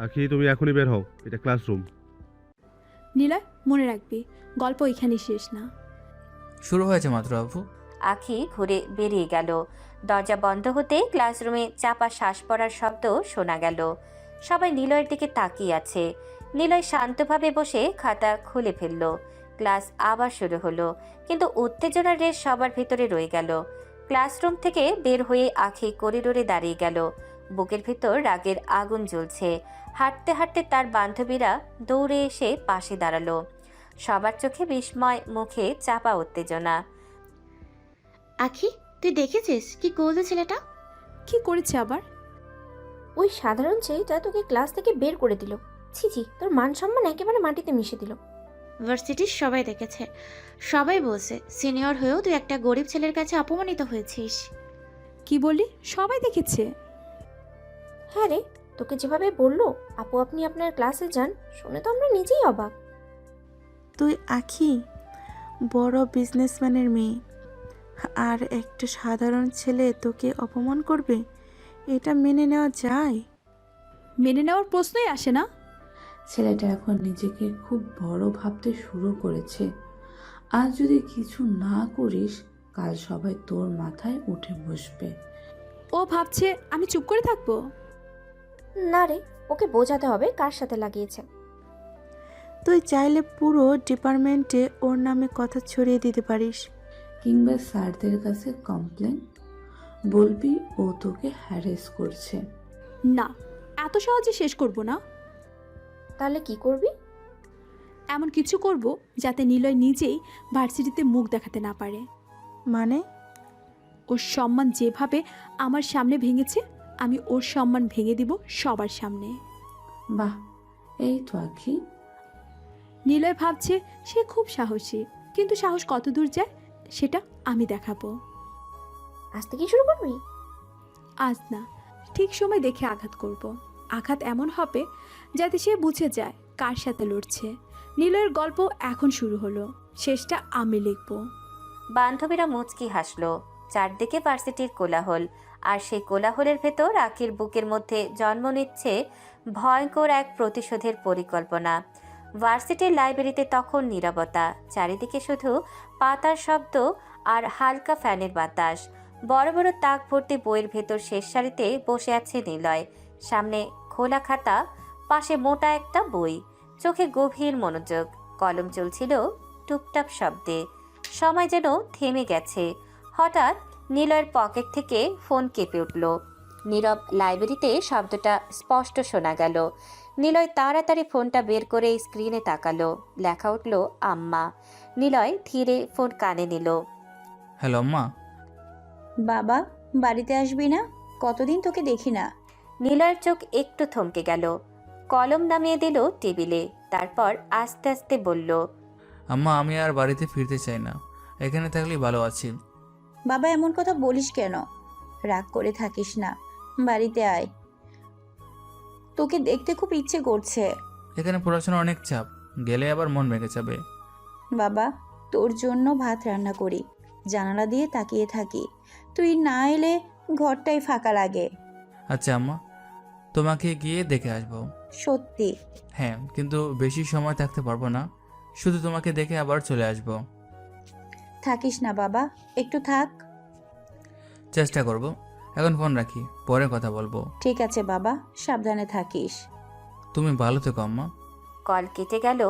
আখি, তুমি এখনই বের হও, এটা ক্লাসরুম। নিলয়, মনে রাখবি, গল্প এখানেই শেষ না। শুরু হয়েছে মাত্র আপু। আখি ঘুরে বেরিয়ে গেল। দরজা বন্ধ হতে ক্লাসরুমে চাপা শ্বাস পড়ার শব্দ শোনা গেল। সবাই নিলয়ের দিকে তাকিয়ে আছে। নিলয় শান্তভাবে বসে খাতা খুলে ফেলল। ক্লাস আবার শুরু হলো, কিন্তু উত্তেজনার রেশ সবার ভিতরে রয়ে গেল। ক্লাসরুম থেকে বের হয়ে আখি করিডোরে দাঁড়িয়ে গেল। বুকের ভিতর রাগের আগুন জ্বলছে। হাঁটতে হাঁটতে তার বান্ধবীরা দৌড়ে এসে পাশে দাঁড়ালো। সবার চোখে বিস্ময়, মুখে চাপা উত্তেজনা। আখি, তুই দেখেছিস কি করলো ছেলেটা? কি করেছে আবার? ওই সাধারণ ছেলেটা তোকে ক্লাস থেকে বের করে দিল। ছি ছি, তোর মান সম্মান একেবারে মাটিতে মিশে দিল। ভার্সিটির সবাই দেখেছে, সবাই বলছে সিনিয়র হয়েও তুই একটা গরিব ছেলের কাছে অপমানিত হয়েছিস। কি বলি? সবাই দেখেছে? হ্যাঁ রে, তোকে যেভাবে বললো আপু আপনি আপনার ক্লাসে যান, শুনে তো আমরা নিজেই অবাক। তুই আখি বড় বিজনেসম্যানের মেয়ে, আর একটা সাধারণ ছেলে তোকে অপমান করবে, এটা মেনে নেওয়া যায়? মেনে নেওয়ার প্রশ্নই আসে না। ছেলেটা এখন নিজেকে খুব বড় ভাবতে শুরু করেছে। আজ যদি কিছু না করিস, কাল সবাই তোর মাথায় উঠে বসবে। ও ভাবছে আমি চুপ করে থাকবো? না রে, ওকে বোঝাতে হবে কার সাথে লাগিয়েছে। তুই চাইলে পুরো ডিপার্টমেন্টে ওর নামে কথা ছড়িয়ে দিতে পারিস। কিংবা স্যারদের কাছে কমপ্লেন বলবি ও তোকে হ্যারেস করছে। না, এত সহজে শেষ করব না। তাহলে কি করবি? এমন কিছু করব যাতে নিলয় নিজেই ভার্সিটিতে মুখ দেখাতে না পারে। মানে? ওর সম্মান যেভাবে আমার সামনে ভেঙেছে, আমি ওর সম্মান ভেঙে দিব সবার সামনে। বাহ, এই তো আখি। নিলয় ভাবছে সে খুব সাহসী, কিন্তু সাহস কত দূর যায় সেটা আমি দেখাবো। আজ থেকে শুরু করবি? আজ না, ঠিক সময় দেখে আঘাত করব। আঘাত এমন হবে যাতে সে বুঝে যায় কার সাথে লড়ছে। নিলয়ের গল্প এখন শুরু হলো, শেষটা আমি লিখব। বান্ধবীরা মুচকি হাসলো। চারদিকে ভার্সিটির কোলাহল, আর সেই কোলাহলের ভেতর আখির বুকের মধ্যে জন্ম নিচ্ছে ভয়ঙ্কর এক প্রতিশোধের পরিকল্পনা। ভার্সিটির লাইব্রেরিতে তখন নীরবতা, চারিদিকে শুধু পাতার শব্দ আর হালকা ফ্যানের বাতাস। বড় বড় তাক ভর্তি বইয়ের ভেতর শেষ সারিতে বসে আছে নিলয়। সামনে খোলা খাতা, পাশে মোটা একটা বই, চোখে গভীর মনোযোগ। কলম চলছিল টুপটাপ শব্দে। সময় যেন থেমে গেছে। হঠাৎ নিলয়ের পকেট থেকে ফোন কেঁপে উঠল। নীরব লাইব্রেরিতে শব্দটা স্পষ্ট শোনা গেল। নিলয় তাড়াতাড়ি ফোনটা বের করে স্ক্রিনে তাকালো। লেখা উঠল আম্মা। নিলয় ধীরে ফোন কানে নিল। হ্যালো আম্মা। বাবা, বাড়িতে আসবি না? কতদিন তোকে দেখি না। নিলয়ের চোখ একটু থমকে গেল। কলম নামিয়ে দিল টেবিলে, তারপর আস্তে আস্তে বলল, আম্মা আমি আর বাড়িতে ফিরতে চাই না, এখানে থাকলেই ভালো আছি। বাবা, এমন কথা বলিস কেন? রাগ করে থাকিস না, বাড়িতে আয়, তোকে দেখতে খুব ইচ্ছে করছে। এখানে পড়াশোনা অনেক চাপ, গেলে আবার মন ভেঙে যাবে। বাবা, তোর জন্য ভাত রান্না করি, জানালা দিয়ে তাকিয়ে থাকি, তুই না এলে ঘরটাই ফাঁকা লাগে। আচ্ছা আম্মা, তোমাকে গিয়ে দেখে আসবো। সত্যি? হ্যাঁ, কিন্তু বেশি সময় থাকতে পারবো না, শুধু তোমাকে দেখে আবার চলে আসবো। থাকিস না বাবা, একটু থাক। চেষ্টা করব। এখন ফোন রাখি, পরে কথা বলবো। ঠিক আছে বাবা, সাবধানে থাকিস। তুমি ভালো থেকো আম্মা। কল কেটে গেল।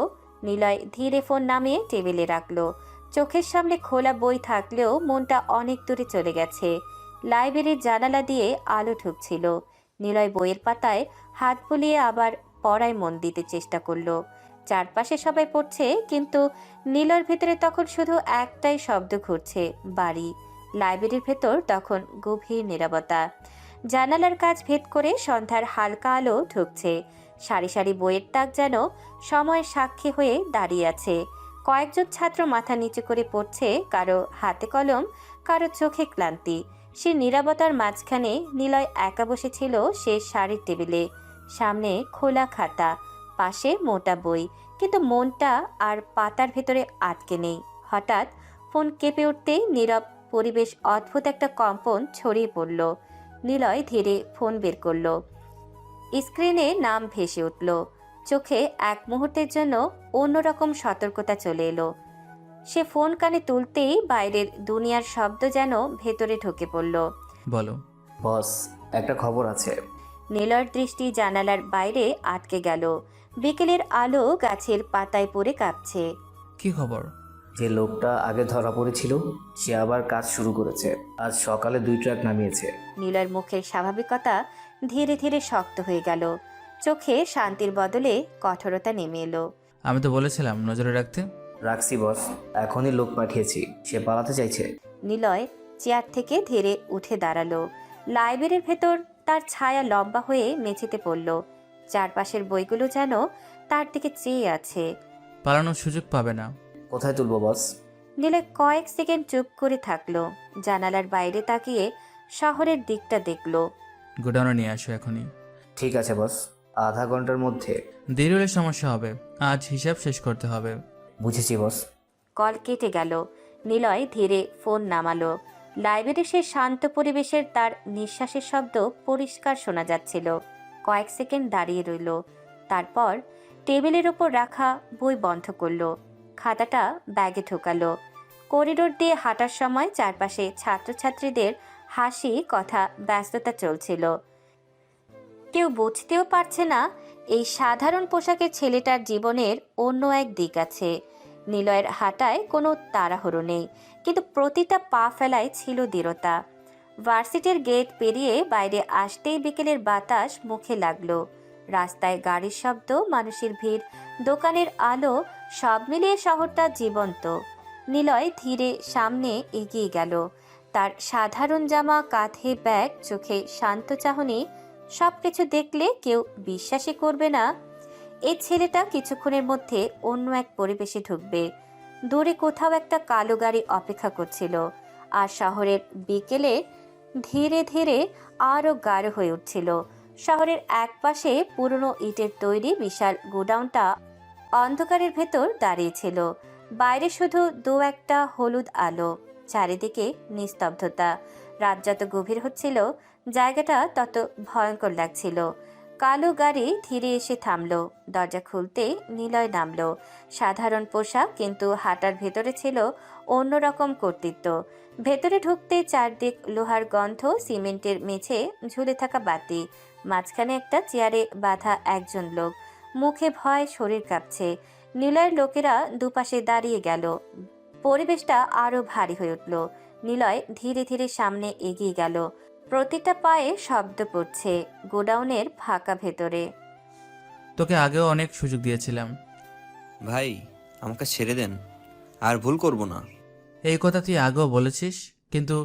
নিলয় ধীরে ফোন নামিয়ে টেবিলে রাখলো। চোখের সামনে খোলা বই থাকলেও মনটা অনেক দূরে চলে গেছে। লাইব্রেরির জানালা দিয়ে আলো ঢুকছিল। নিলয় বইয়ের পাতায় হাত বুলিয়ে আবার পড়ায় মন দিতে চেষ্টা করলো। চারপাশে সবাই পড়ছে, কিন্তু নিলয়ের ভেতরে তখন শুধু একটাই শব্দ ঘুরছে, বাড়ি। লাইব্রেরির ভেতর তখন গভীর নীরবতা। জানালার কাছ ভেদ করে সন্ধ্যার হালকা আলো ঢুকছে। সারি সারি বইয়ের তাক যেন সময়ের সাক্ষী হয়ে দাঁড়িয়ে আছে। কয়েকজন ছাত্র মাথা নিচু করে পড়ছে, কারো হাতে কলম, কারো চোখে ক্লান্তি। সে নীরবতার মাঝখানে নিলয় একা বসেছিল সে শাড়ির টেবিলে। সামনে খোলা খাতা, পাশে মোটা বই, কিন্তু মনটা আর পাতার ভেতরে আটকে নেই। হঠাৎ ফোন কেঁপে উঠতেই নীরব পরিবেশ অদ্ভুত একটা কম্পন ছড়িয়ে পড়ল। নিলয় ধীরে ফোন বের করলো। স্ক্রিনে নাম ভেসে উঠল। চোখে এক মুহূর্তের জন্য অন্যরকম সতর্কতা চলে এলো। সে ফোন কানে তুলতেই বাইরের দুনিয়ার শব্দ যেন ভেতরে ঢুকে পড়ল। বলো। বস, একটা খবর আছে। নিলয়ের দৃষ্টি জানালার বাইরে আটকে গেল। বিকেলের আলো গাছের পাতায় পড়ে কাঁপছে। কি খবর? যে লোকটা আগে ধরা পড়েছিল সে আবার কাজ শুরু করেছে। আজ সকালে 2 ট্রাক নামিয়েছে। নিলয়ের মুখের স্বাভাবিকতা ধীরে ধীরে শক্ত হয়ে গেল। চোখে শান্তির বদলে কঠোরতা নেমে এলো। আমি তো বলেছিলাম নজরে রাখতে। রাখছি বস, এখনই লোক পাঠিয়েছি। সে পালাতে চাইছে। নিলয় চেয়ার থেকে ধীরে উঠে দাঁড়ালো। লাইব্রেরির ভেতর তার ছায়া লম্বা হয়ে মেঝেতে পড়ল। চারপাশের বইগুলো যেন তার দিকে চেয়ে আছে। পালানোর সুযোগ পাবে না। কোথায় তুলবো বস? নিলয় কয়েক সেকেন্ড চুপ করে থাকলো। জানালার বাইরে তাকিয়ে শহরের দিকটা দেখলো। গোডাউনে নিয়ে আসো এখনই। ঠিক আছে বস, আধা ঘন্টার মধ্যে। দেরি হলে সমস্যা হবে, আজ হিসাব শেষ করতে হবে। বুঝেছি বস। কল কেটে গেল। নিলয় ধীরে ফোন নামালো। লাইব্রেরির সে শান্ত পরিবেশের তার নিঃশ্বাসের শব্দ পরিষ্কার শোনা যাচ্ছিল। কয়েক সেকেন্ড দাঁড়িয়ে রইল, তারপর টেবিলের ওপর রাখা বই বন্ধ করলো। খাতাটা ব্যাগে ঢোকালো। করিডোর দিয়ে হাঁটার সময় চারপাশে ছাত্রছাত্রীদের হাসি, কথা, ব্যস্ততা চলছিল। কেউ বুঝতেও পারছে না এই সাধারণ পোশাকের ছেলেটার জীবনের অন্য এক দিক আছে। নিলয়ের হাঁটায় কোনো তাড়াহুড়ো নেই, কিন্তু প্রতিটা পা ফেলায় ছিল দৃঢ়তা। ভার্সিটির গেট পেরিয়ে বাইরে আসতেই বিকেলের বাতাস মুখে লাগলো। রাস্তায় গাড়ির শব্দ, মানুষের ভিড়, দোকানের আলো, সব মিলিয়ে শহরটা জীবন্ত। নিলয় ধীরে সামনে এগিয়ে গেল। তার সাধারণ জামা, কাঁধে ব্যাগ, চোখে শান্ত চাহনি, সব কিছু দেখলে কেউ বিশ্বাসই করবে না এই ছেলেটা কিছুক্ষণের মধ্যে অন্য এক পরিবেশে ঢুকবে। দূরে কোথাও একটা কালো গাড়ি অপেক্ষা করছিল, আর শহরের বিকেলে ধীরে ধীরে আরও গাঢ় হয়ে উঠছিল। শহরের একপাশে পুরনো ইটের তৈরি বিশাল গোডাউনটা অন্ধকারের ভেতর দাঁড়িয়েছিল। বাইরে শুধু দু একটা হলুদ আলো, চারিদিকে নিস্তব্ধতা। রাত যত গভীর হচ্ছিল জায়গাটা তত ভয়ঙ্কর লাগছিল। কালো গাড়ি ধীরে এসে থামলো। দরজা খুলতে নিলয় নামলো। সাধারণ পোশাক, কিন্তু হাঁটার ভেতরে ছিল অন্যরকম কর্তৃত্ব। ভেতরে ঢুকতে চারদিক লোহার গন্ধ, সিমেন্টের মেঝে ঝুলে থাকা বাতি, মাঝখানে একটা চেয়ারে বাঁধা একজন লোক, মুখে ভয়, শরীর কাঁপছে। নিলয়ের লোকেরা দুপাশে দাঁড়িয়ে গেল। পরিবেশটা আরো ভারী হয়ে উঠল। নিলয় ধীরে ধীরে সামনে এগিয়ে গেল। প্রতিটা পায়ে শব্দ পড়ছে গোডাউনের ফাঁকা ভেতরে। তোকে আগেও অনেক সুযোগ দিয়েছিলাম। ভাই, আমাকে ছেড়ে দেন, আর ভুল করব না। এই কথা তুই আগেও বলেছিস, কিন্তু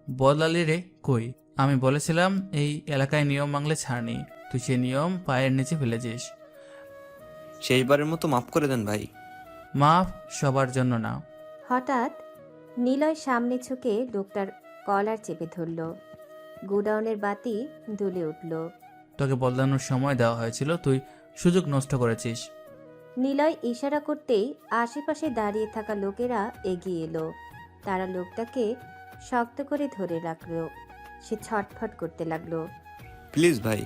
বদলালি রে কই? আমি বলেছিলাম এই এলাকায় নিয়ম মাংলে ছাড় নেই, তুই সে নিয়ম পায়ের নিচে ফেলেছিস। শেষবারের মতো মাফ করে দেন ভাই। মাফ সবার জন্য না। হঠাৎ নিলয় সামনে ঝুঁকে লোকটার কলার চেপে ধরল। গোডাউনের বাতি দুলে উঠল। তোকে বদলানোর সময় দেওয়া হয়েছিল, তুই সুযোগ নষ্ট করেছিস। নিলয় ইশারা করতেই আশেপাশে দাঁড়িয়ে থাকা লোকেরা এগিয়ে এলো। তারা লোকটাকে শক্ত করে ধরে রাখলো। সে ছটফট করতে লাগলো। প্লিজ ভাই।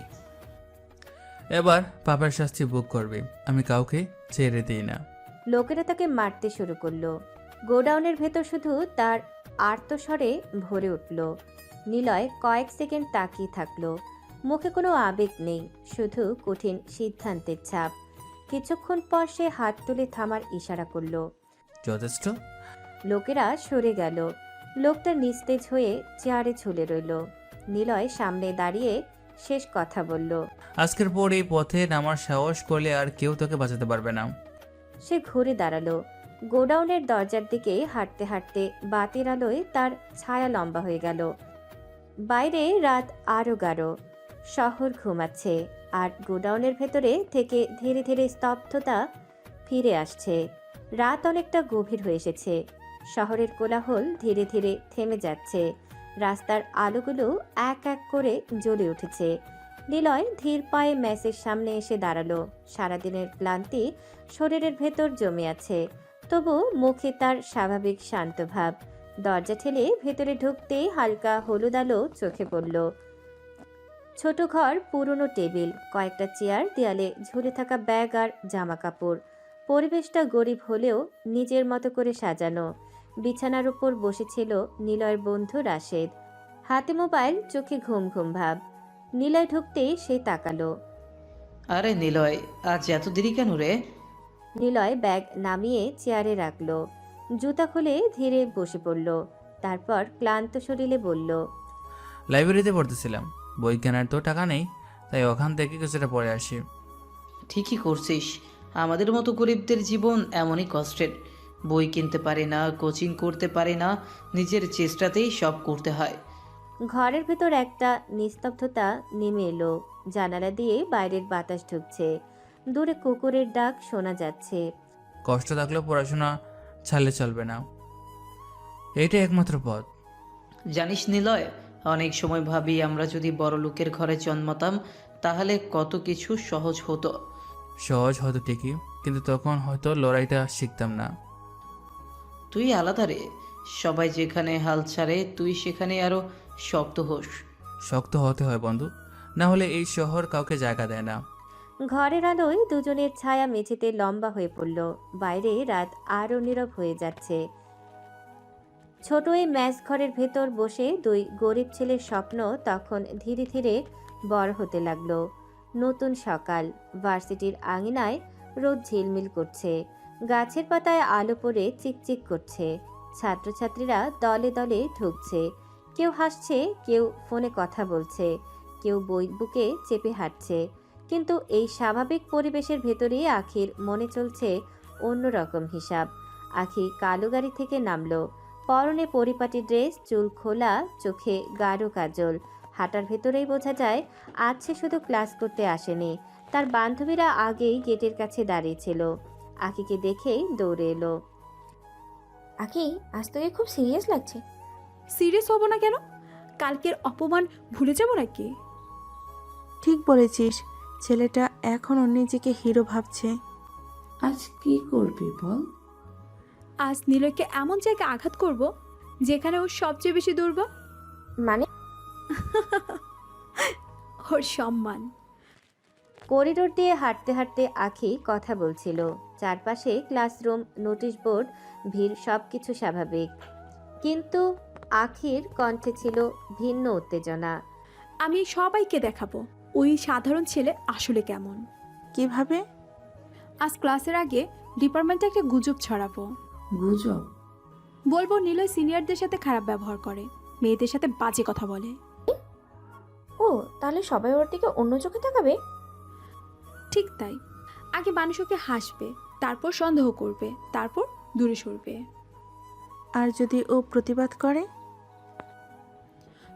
এবার পাপের শাস্তি ভোগ করবে, আমি কাউকে ছেড়ে দিই না। লোকেরা তাকে মারতে শুরু করলো। গোডাউনের ভেতর শুধু তার আর্তস্বরে ভরে উঠল। নিলয় কয়েক সেকেন্ড তাকিয়ে থাকলো। মুখে কোনো আবেগ নেই, শুধু কঠিন সিদ্ধান্তের ছাপ। কিছুক্ষণ পর সে হাত তুলে থামার ইশারা করলো। যথেষ্ট। লোকেরা সরে গেল। লোকটা নিস্তেজ হয়ে চেয়ারে ঝুলে রইল। নিলয় সামনে দাঁড়িয়ে শেষ কথা বলল। আজকের পর এই পথে নামার সাহস করলে আর কেউ তোকে বাঁচাতে পারবে না। সে ঘুরে দাঁড়ালো। গোডাউনের দরজার দিকে হাঁটতে হাঁটতে বাতির আলোয় তার ছায়া লম্বা হয়ে গেল। বাইরে রাত আরো গাঢ়, শহর ঘুমাচ্ছে, আর গোডাউনের ভেতরে থেকে ধীরে ধীরে স্তব্ধতা ফিরে আসছে। রাত অনেকটা গভীর হয়ে এসেছে। শহরের কোলাহল ধীরে ধীরে থেমে যাচ্ছে। রাস্তার আলোগুলো এক এক করে জ্বলে উঠেছে। নিলয় ধীর পায়ে মেসের সামনে এসে দাঁড়ালো। সারাদিনের ক্লান্তি শরীরের ভেতর জমে আছে, তবু মুখে তার স্বাভাবিক শান্ত ভাব। দরজা ঠেলে ভেতরে ঢুকতেই হালকা হলুদ আলো চোখে পড়ল। ছোট ঘর, পুরনো টেবিল, কয়েকটা চেয়ার, দেয়ালে ঝুলে থাকা ব্যাগ আর জামা কাপড়। পরিবেশটা গরিব হলেও নিজের মতো করে সাজানো। বিছানার উপর বসেছিল নিলয়ের বন্ধু রাশেদ, হাতে মোবাইল, চোখে ঘুম ঘুম ভাব। নিলয় ঢুকতেই সে তাকালো। আরে নিলয়, আজ এত দেরি কেন রে? নিলয় ব্যাগ নামিয়ে চেয়ারে রাখলো, জুতা খুলে ধীরে বসে পড়ল। তারপর ক্লান্ত শরীরে বলল, লাইব্রেরিতে পড়তেছিলাম, বই কেনার তো টাকা নেই, তাই ওখান থেকে কিছুটা পড়ে আসি। ঠিকই করছিস, আমাদের মতো গরিবদের জীবন এমনই কষ্টের। বই কিনতে পারে না, কোচিং করতে পারে না, নিজের চেষ্টাতেই সব করতে হয়। ঘরের ভেতর একটা নিস্তব্ধতা নেমে এলো। জানালা দিয়ে বাইরের বাতাস ঢুকছে, দূরে কুকুরের ডাক শোনা যাচ্ছে। কষ্ট থাকলেও পড়াশোনা ছাড়লে চলবে না, এইটাই একমাত্র পথ। জানিস নিলয়, অনেক সময় ভাবি আমরা যদি বড় লোকের ঘরে জন্মাতাম তাহলে কত কিছু সহজ হতো। সহজ হতো ঠিকই, কিন্তু তখন হয়তো লড়াইটা শিখতাম না। তুই আলাদা রে, সবাই যেখানে হাল ছাড়ে তুই সেখানে আরো শক্ত হোস। শক্ত হতে হয় বন্ধু, না হলে এই শহর কাউকে জায়গা দেয় না। ঘরের আলোয় দুজনের ছায়া মেঝেতে লম্বা হয়ে পড়ল। বাইরে রাত আরো নীরব হয়ে যাচ্ছে। ছোট এই ম্যাচ ঘরের ভেতর বসে দুই গরিব ছেলের স্বপ্ন তখন ধীরে ধীরে বড় হতে লাগলো। নতুন সকাল, ভার্সিটির আঙিনায় রোদ ঝিলমিল করছে, গাছের পাতায় আলো পড়ে চিকচিক করছে। ছাত্রছাত্রীরা দলে দলে ঢুকছে, কেউ হাসছে, কেউ ফোনে কথা বলছে, কেউ বই বুকে চেপে হাঁটছে। কিন্তু এই স্বাভাবিক পরিবেশের ভেতরেই আখির মনে চলছে অন্যরকম হিসাব। আখি কালো গাড়ি থেকে নামলো, পরনে পরিপাটি ড্রেস, চুল খোলা, চোখে গাঢ় কাজল। হাঁটার ভেতরেই বোঝা যায় আজ সে শুধু ক্লাস করতে আসেনি। তার বান্ধবীরা আগেই গেটের কাছে দাঁড়িয়েছিল। আখিকে দেখেই দৌড়ে এলো। আখি, আজ তোকে খুব সিরিয়াস লাগছে। সিরিয়াস হব না কেন? কালকের অপমান ভুলে যাব নাকি? ঠিক বলেছিস, ছেলেটা এখনও নিজেকে হিরো ভাবছে। আজ কি করবি বল? আজ নিলয়কে এমন জায়গায় আঘাত করব যেখানে ও সবচেয়ে বেশি দুর্বল, মানে ওর সম্মান। করিডোর দিয়ে হাঁটতে হাঁটতে আখি কথা বলছিল। চারপাশে ক্লাসরুম, নোটিশ বোর্ড, ভিড়, সবকিছু স্বাভাবিক, কিন্তু আখির কণ্ঠে ছিল ভিন্ন উত্তেজনা। আমি সবাইকে দেখাবো ওই সাধারণ ছেলে আসলে কেমন। কিভাবে? আজ ক্লাসের আগে ডিপার্টমেন্টে একটা গুজব ছড়াবো। গুজব? বলবো নিলয় সিনিয়রদের সাথে খারাপ ব্যবহার করে, মেয়েদের সাথে বাজে কথা বলে। ও, তাহলে সবাই ওর দিকে অন্য চোখে তাকাবে? ঠিক তাই। আগে মানুষ ওকে হাসবে, তারপর সন্দেহ করবে, তারপর দূরে সরবে। আর যদি ও প্রতিবাদ করে?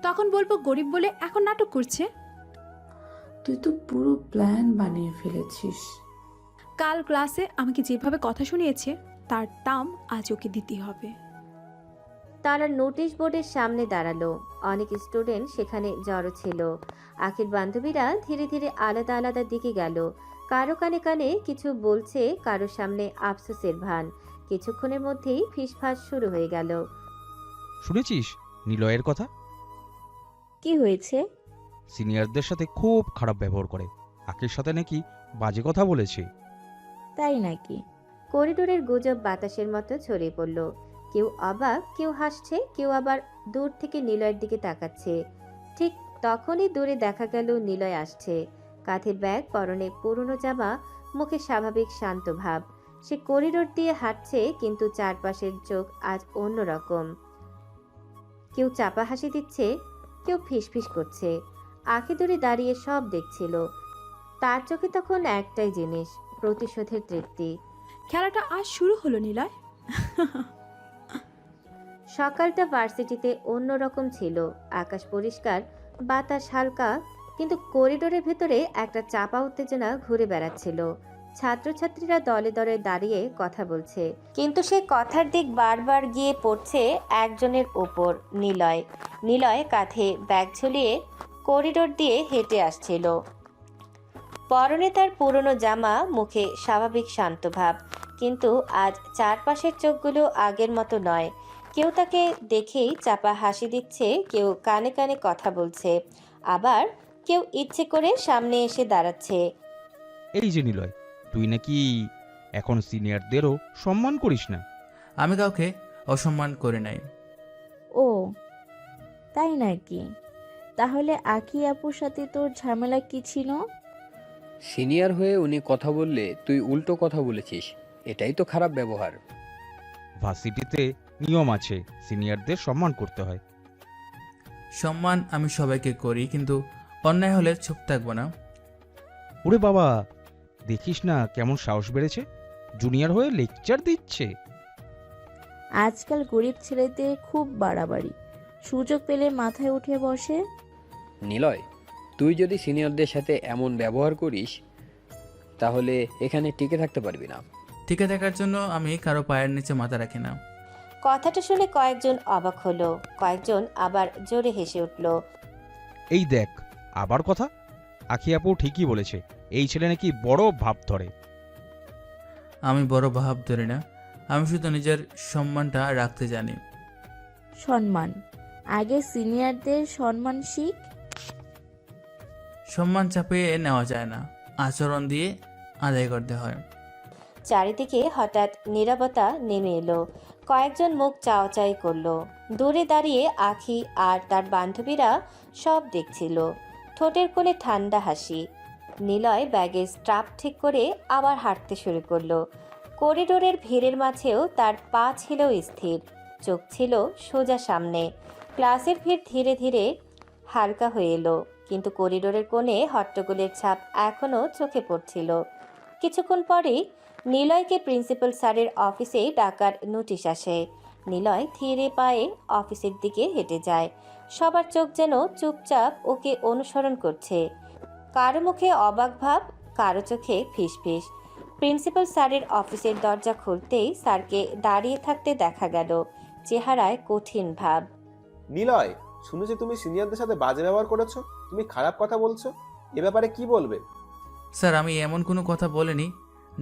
তখন বলবো গরিব বলে এখন নাটক করছে। তুই তো পুরো প্ল্যান বানিয়ে ফেলেছিস। কাল ক্লাসে আমাকে যেভাবে কথা শুনিয়েছে তার দাম আজ ওকে দিতে হবে। তারা নোটিশ বোর্ডের সামনে দাঁড়ালো। অনেক স্টুডেন্ট সেখানে জড়ো ছিল। আখির বান্ধবীরা ধীরে ধীরে আলাদা আলাদা দিকে গেল। কারো কানে কানে কিছু বলছে, কারো সামনে আফসোসের ভান। কিছুক্ষণের মধ্যেই ফিসফাস শুরু হয়ে গেল। শুনেছিস নিলয়ের কথা? কি হয়েছে? সিনিয়রদের সাথে খুব খারাপ ব্যবহার করে, আখির সাথে নাকি বাজে কথা বলেছে। তাই নাকি? করিডোরের গুজব বাতাসের মতো ছড়িয়ে পড়ল। কেউ অবাক, কেউ হাসছে, কেউ আবার দূর থেকে নিলয়ের দিকে তাকাচ্ছে। ঠিক তখনই দূরে দেখা গেল নিলয় আসছে, কাঁধে ব্যাগ, পরনে পুরনো জামা, মুখে স্বাভাবিক শান্ত ভাব। সে করিডোর দিয়ে হাঁটছে, কিন্তু চারপাশের চোখ আজ অন্যরকম। কেউ চাপা হাসি দিচ্ছে, কেউ ফিসফিস করছে। আঁখি দূরে দাঁড়িয়ে সব দেখছিল। তার চোখে তখন একটাই জিনিস, প্রতিশোধের তৃপ্তি। খেলাটা আজ শুরু হলো নিলয়। সকালটা ভার্সিটিতে অন্যরকম ছিল। আকাশ পরিষ্কার, বাতাস হালকা, কিন্তু করিডোরের ভেতরে একটা চাপা উত্তেজনা ঘুরে বেড়াচ্ছিল। ছাত্রছাত্রীরা দলে দলে দাঁড়িয়ে কথা বলছে, কিন্তু সে কথার দিক বারবার গিয়ে পড়ছে একজনের ওপর, নিলয়। নিলয় কাঁধে ব্যাগ ঝুলিয়ে করিডোর দিয়ে হেঁটে আসছিল। পরনে তার পুরনো জামা, মুখে স্বাভাবিক শান্ত ভাব, কিন্তু আজ চারপাশের চোখগুলো আগের মতো নয়। কেউ তাকে দেখেই চাপা হাসি দিচ্ছে, কেউ কানে কানে কথা বলছে, আবার কেউ ইচ্ছে করে সামনে এসে দাঁড়াচ্ছে। এই যে নিলয়, তুই নাকি এখন সিনিয়রদেরও সম্মান করিস না? আমি কাউকে অসম্মান করে নাই। ও তাই নাকি? তাহলে আঁখি আপুর সাথে তোর ঝামেলা কি ছিল? সিনিয়র হয়ে উনি কথা বললে তুই উল্টো কথা বলেছিস, এটাই তো খারাপ ব্যবহার। ভার্সিটিতে নিয়ম আছে, সিনিয়রদের সম্মান করতে হয়। সম্মান আমি সবাইকে করি, কিন্তু অন্যায় হলে চুপ থাকবো না। ওরে বাবা, দেখিস না কেমন সাহস বেড়েছে, জুনিয়র হয়ে লেকচার দিচ্ছে। আজকাল গরিব ছেলেদের খুব বাড়াবাড়ি, সুযোগ পেলে মাথায় উঠে বসে। নিলয়, তুই যদি সিনিয়রদের সাথে এমন ব্যবহার করিস তাহলে এখানে টিকে থাকতে পারবি না। টিকে থাকার জন্য আমি কারো পায়ের নিচে মাথা রাখি না। কথাটা শুনে কয়েকজন অবাক হলো, কয়েকজন আবার জোরে হেসে উঠল। এই দেখ আবার কথা, আখি আপু ঠিকই বলেছে, এই ছেলে নাকি বড় ভাব ধরে। আমি বড় ভাব ধরি না, আমি শুধু নিজের সম্মানটা রাখতে জানি। সম্মান আগে সিনিয়রদের সম্মান শিখ। সম্মান চাপিয়ে নেওয়া যায় না, আচরণ দিয়ে আদায় করতে হয়। চারিদিকে হঠাৎ নীরবতা নেমে এলো। কয়েকজন মুখ চাওয়াচাই করলো। দূরে দাঁড়িয়ে আঁখি আর তার বান্ধবীরা সব দেখছিল। ঠোঁটের কোণে ঠান্ডা হাসি। নিলয় ব্যাগের স্ট্রাপ ঠিক করে আবার হাঁটতে শুরু করলো। করিডোরের ভিড়ের মাঝেও তার পা ছিল স্থির, চোখ ছিল সোজা সামনে। ক্লাসের ভিড় ধীরে ধীরে হালকা হয়ে এলো, কিন্তু করিডোরের কোণে হট্টগোলের ছাপ এখনও চোখে পড়ছিল। কিছুক্ষণ পরেই নিলয়কে প্রিন্সিপাল স্যারের অফিসে ডাকার নোটিশ আসে। নিলয় ধীরে পায়ে অফিসের দিকে হেঁটে যায়। সবার চোখ যেন চুপচাপ ওকে অনুসরণ করছে। কারো মুখে অবাক ভাব, কারো চোখে ফিসফিস। প্রিন্সিপাল স্যারের অফিসের দরজা খুলতেই স্যারকে দাঁড়িয়ে থাকতে দেখা গেল, চেহারায় কঠিন ভাব। নিলয়, শুনেছি তুমি সিনিয়রদের সাথে বাজে ব্যবহার করেছো, তুমি খারাপ কথা বলছো, এ ব্যাপারে কি বলবে? স্যার, আমি এমন কোনো কথা বলিনি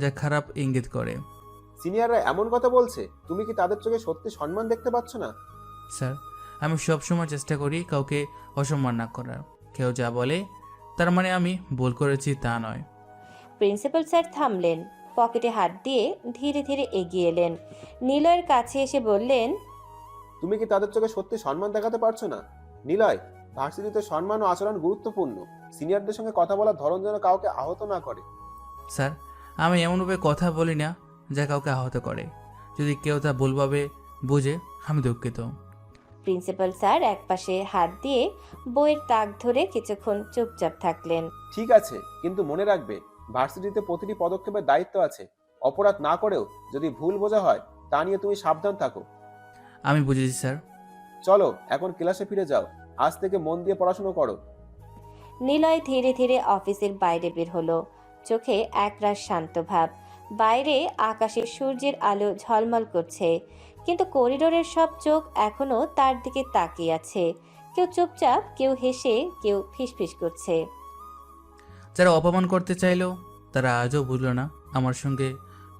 যা খারাপ ইঙ্গিত করে। সিনিয়ররা এমন কথা বলছে, তুমি কি তাদের চোখে সত্যি সম্মান দেখতে পাচ্ছ না? স্যার, আমি সবসময় চেষ্টা করি কাউকে অসম্মান না করার। কেউ যা বলে তার মানে আমি ভুল করেছি তা নয়। প্রিন্সিপাল স্যার থামলেন, পকেটে হাত দিয়ে ধীরে ধীরে এগিয়ে এলেন। নিলয়ের কাছে এসে বললেন, তুমি কি তাদের চোখে সত্যি সম্মান দেখাতে পারছো না? নিলয়, ভার্সিটিতে সম্মান ও আচরণ গুরুত্বপূর্ণ। সিনিয়রদের সঙ্গে কথা বলার ধরন যেন কাউকে আহত না করে। স্যার, আমি এমনভাবে কথা বলি না যা কাউকে আহত করে। যদি কেউ তা ভুলভাবে বুঝে, আমি দুঃখিত। প্রিন্সিপাল স্যার একপাশে হাত দিয়ে বইয়ের তাক ধরে কিছুক্ষণ চুপচাপ থাকলেন। ঠিক আছে, কিন্তু মনে রাখবে, ভার্সিটিতে প্রতিটি পদক্ষেপের দায়িত্ব আছে। অপরাধ না করেও যদি ভুল বোঝা হয়, তা নিয়ে তুমি সাবধান থাকো। আমি বুঝেছি স্যার। চলো এখন ক্লাসে ফিরে যাও, আজ থেকে মন দিয়ে পড়াশোনা করো। নিলয় ধীরে ধীরে অফিসের বাইরে বের হলো, চোখে একরাশ শান্ত ভাব। বাইরে আকাশে সূর্যের আলো ঝলমল করছে, কিন্তু করিডোরের সব চোখ এখনো তার দিকে তাকিয়ে আছে। কেউ চুপচাপ, কেউ হেসে, কেউ ফিসফিস করছে। যারা অপমান করতে চাইলো তারা আজও বুঝলো না আমার সঙ্গে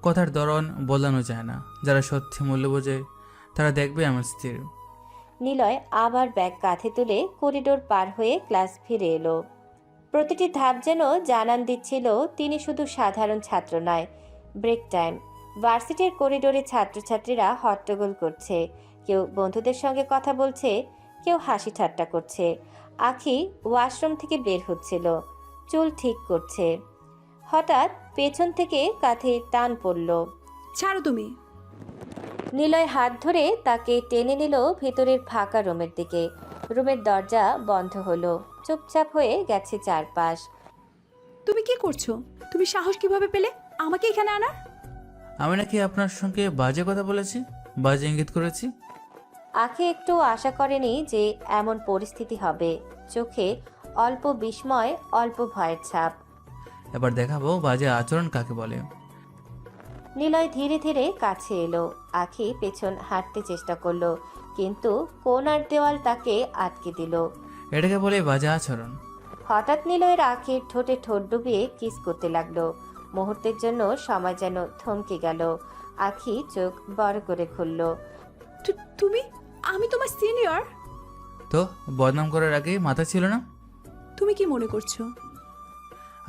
কথার ধরন বদলানো যায় না। যারা সত্যি মূল্য বোঝে তারা দেখবে আমার স্থির। নিলয় আবার ব্যাগ কাঁধে তুলে করিডোর পার হয়ে ক্লাস ফিরে এলো। প্রতিটি ধাপ যেন জানান দিচ্ছিল তিনি শুধু সাধারণ ছাত্র নয়। Break time. ভার্সিটির করিডোরে ছাত্রছাত্রীরা হট্টগোল করছে, কেউ বন্ধুদের সঙ্গে কথা বলছে, কেউ হাসি ঠাট্টা করছে। আখি ওয়াশরুম থেকে বের হচ্ছিল, চুল ঠিক করছে। হঠাৎ পেছন থেকে কাঁধে টান পড়ল। ছাড়ো তুমি। নিলয় হাত ধরে তাকে টেনে নিল ভেতরের ফাঁকা রুমের দিকে। রুমের দরজা বন্ধ হলো, চুপচাপ হয়ে গেছে চারপাশ। তুমি কি করছো? তুমি সাহস কিভাবে পেলে আমাকে এখানে আনার? আমি নাকি আপনার সঙ্গে বাজে কথা বলেছি, বাজে ইঙ্গিত করেছি? আখি একটু আশা করেনি যে এমন পরিস্থিতি হবে। চোখে অল্প বিস্ময়, অল্প ভয়ের ছাপ। এবার দেখাবো বাজে আচরণ কাকে বলে। নিলয় ধীরে ধীরে কাছে এলো। আখি পেছন হাঁটতে চেষ্টা করলো, কিন্তু কোণার দেওয়াল তাকে আটকে দিল। এটাকে বলে বাজে আচরণ? হঠাৎ নিলয়ের আখির ঠোঁটে ঠোঁট ডুবিয়ে কিস করতে লাগলো। মুহূর্তের জন্য সময় যেন থমকে গেল। আখি চোখ বড় করে খুলল। তুমি? আমি তোমার সিনিয়র? তো বদনাম করার আগে মাথা ছিল না? তুমি কি মনে করছো?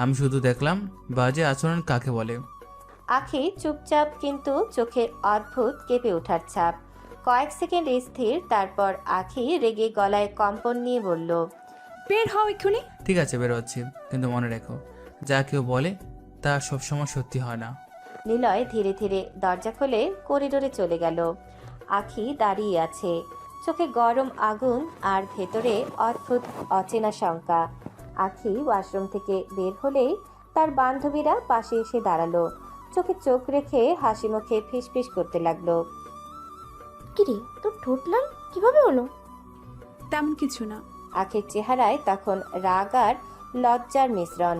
আমি শুধু দেখলাম বাজে আচরণ কাকে বলে। আখি চুপচাপ, কিন্তু চোখে অদ্ভুত কেঁপে ওঠার ছাপ। কয়েক সেকেন্ড স্থির, তারপর আখি রেগে গলায় কম্পন নিয়ে বলল, বের হও এক্ষুনি। ঠিক আছে, বেরোচ্ছি, কিন্তু মনে রেখো যা কেউ বলে তা সবসময় সত্যি হয় না। নিলয় ধীরে ধীরে দরজা খুলে করিডোরে চলে গেল। আখি দাঁড়িয়ে আছে, চোখে গরম আগুন আর ভেতরে অদ্ভুত অচেনা শঙ্কা। আখি ওয়াশরুম থেকে বের হলেই তার বান্ধবীরা পাশে এসে দাঁড়ালো। চোখে চোখ রেখে হাসি মুখে ফিসফিস করতে লাগলো। কিরে, তোর ঠোঁট লাল কিভাবে হলো? তেমন কিছু না। আখির চেহারায় তখন রাগ আর লজ্জার মিশ্রণ।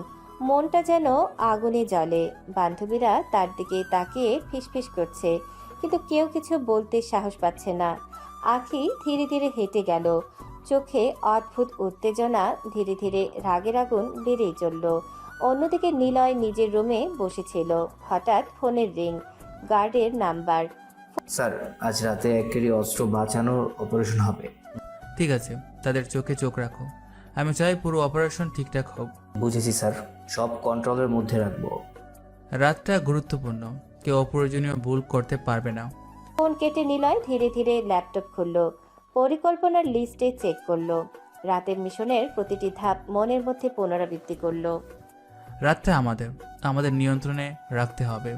মনটা যেন আগুনে জ্বলে। বান্ধবীরা তার দিকে তাকিয়ে ফিসফিস করছে, কিন্তু কেউ কিছু বলতে সাহস পাচ্ছে না। আখি ধীরে ধীরে হেঁটে গেল, চোখে অদ্ভুত উত্তেজনা। ধীরে ধীরে রাগের আগুন বেড়েই চলল। অন্যদিকে নিলয় নিজের রুমে বসেছিল। হঠাৎ ফোনের রিং, গার্ডের নাম্বার। স্যার, আজ রাতে একেরই অস্ত্র বাঁচানোর অপারেশন হবে। ঠিক আছে, তাদের চোখে চোখ রাখো। আমি চাই পুরো অপারেশন ঠিকঠাক হোক। বুঝেছি স্যার, সব কন্ট্রোলের মধ্যে রাখবো। রাতটা গুরুত্বপূর্ণ, কেউ অপ্রয়োজনীয় ভুল করতে পারবে না। ফোন কেটে নিলয় ধীরে ধীরে ল্যাপটপ খুলল, পরিকল্পনার লিস্টে চেক করলো। রাতের মিশনের প্রতিটি ধাপ মনের মধ্যে পুনরাবৃত্তি করলো। রাতটা আমাদের নিয়ন্ত্রণে রাখতে হবে।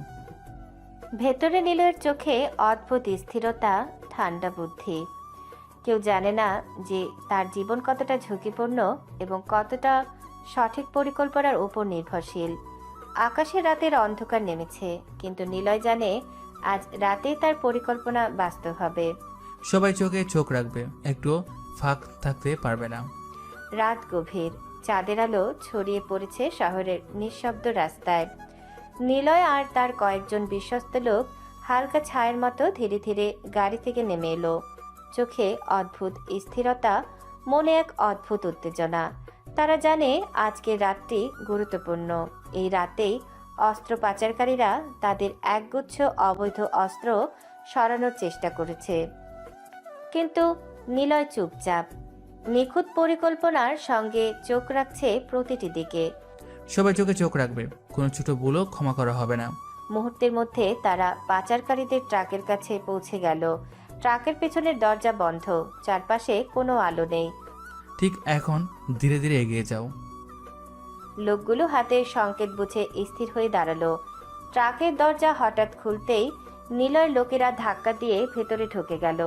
ভেতরে নিলয়ের চোখে অদ্ভুত স্থিরতা, ঠান্ডা বুদ্ধি। কেউ জানে না যে তার জীবন কতটা ঝুঁকিপূর্ণ এবং কতটা সঠিক পরিকল্পনার উপর নির্ভরশীল। আকাশে রাতের অন্ধকার নেমেছে, কিন্তু নিলয় জানে আজ রাতে তার পরিকল্পনা বাস্তব হবে। সবাই চোখে চোখ রাখবে, একটু ফাঁক থাকতে পারবে না। রাত গভীর, চাঁদের আলো ছড়িয়ে পড়েছে শহরের নিঃশব্দ রাস্তায়। নিলয় আর তার কয়েকজন বিশ্বস্ত লোক হালকা ছায়ের মতো ধীরে ধীরে গাড়ি থেকে নেমে এলো। চোখে অদ্ভুত স্থিরতা, মনে এক অদ্ভুত উত্তেজনা। তারা জানে আজকের রাতটি গুরুত্বপূর্ণ। এই রাতেই অস্ত্র পাচারকারীরা তাদের একগুচ্ছ অবৈধ অস্ত্র সরানোর চেষ্টা করেছে। কিন্তু নিলয় চুপচাপ, নিখুঁত পরিকল্পনার সঙ্গে চোখ রাখছে প্রতিটি দিকে। সবাই চোখে চোখ রাখবে, কোনো ছোট ভুলও ক্ষমা করা হবে না। মুহূর্তের মধ্যে তারা পাচারকারীদের ট্রাকের কাছে পৌঁছে গেল। ট্রাকের পেছনের দরজা বন্ধ, চারপাশে কোনো আলো নেই। ঠিক এখন ধীরে ধীরে এগিয়ে যাও। লোকগুলো হাতের সংকেত বুঝে স্থির হয়ে দাঁড়ালো। ট্রাকের দরজা হঠাৎ খুলতেই নিলয়ের লোকেরা ধাক্কা দিয়ে ভেতরে ঢুকে গেল।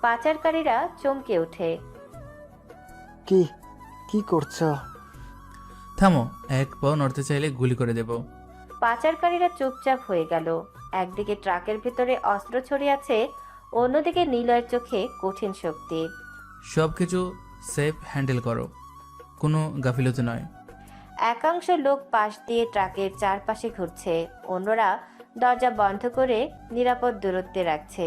পাচারকারীরা চমকে ওঠে। কি করছো? থামো, এক পাও নড়তে চাইলে গুলি করে দেব। পাচারকারীরা চুপচাপ হয়ে গেল। একদিকে ট্রাকের ভেতরে অস্ত্র ছড়িয়ে আছে, অন্যদিকে নিলয়ের চোখে কঠিন শক্তি। সবকিছু সেফ হ্যান্ডেল করো, কোনো গাফিলতি নয়। একাংশ লোক পাশ দিয়ে ট্রাকের চারপাশে ঘুরছে, অন্যরা দরজা বন্ধ করে নিরাপদ দূরত্বে রাখছে।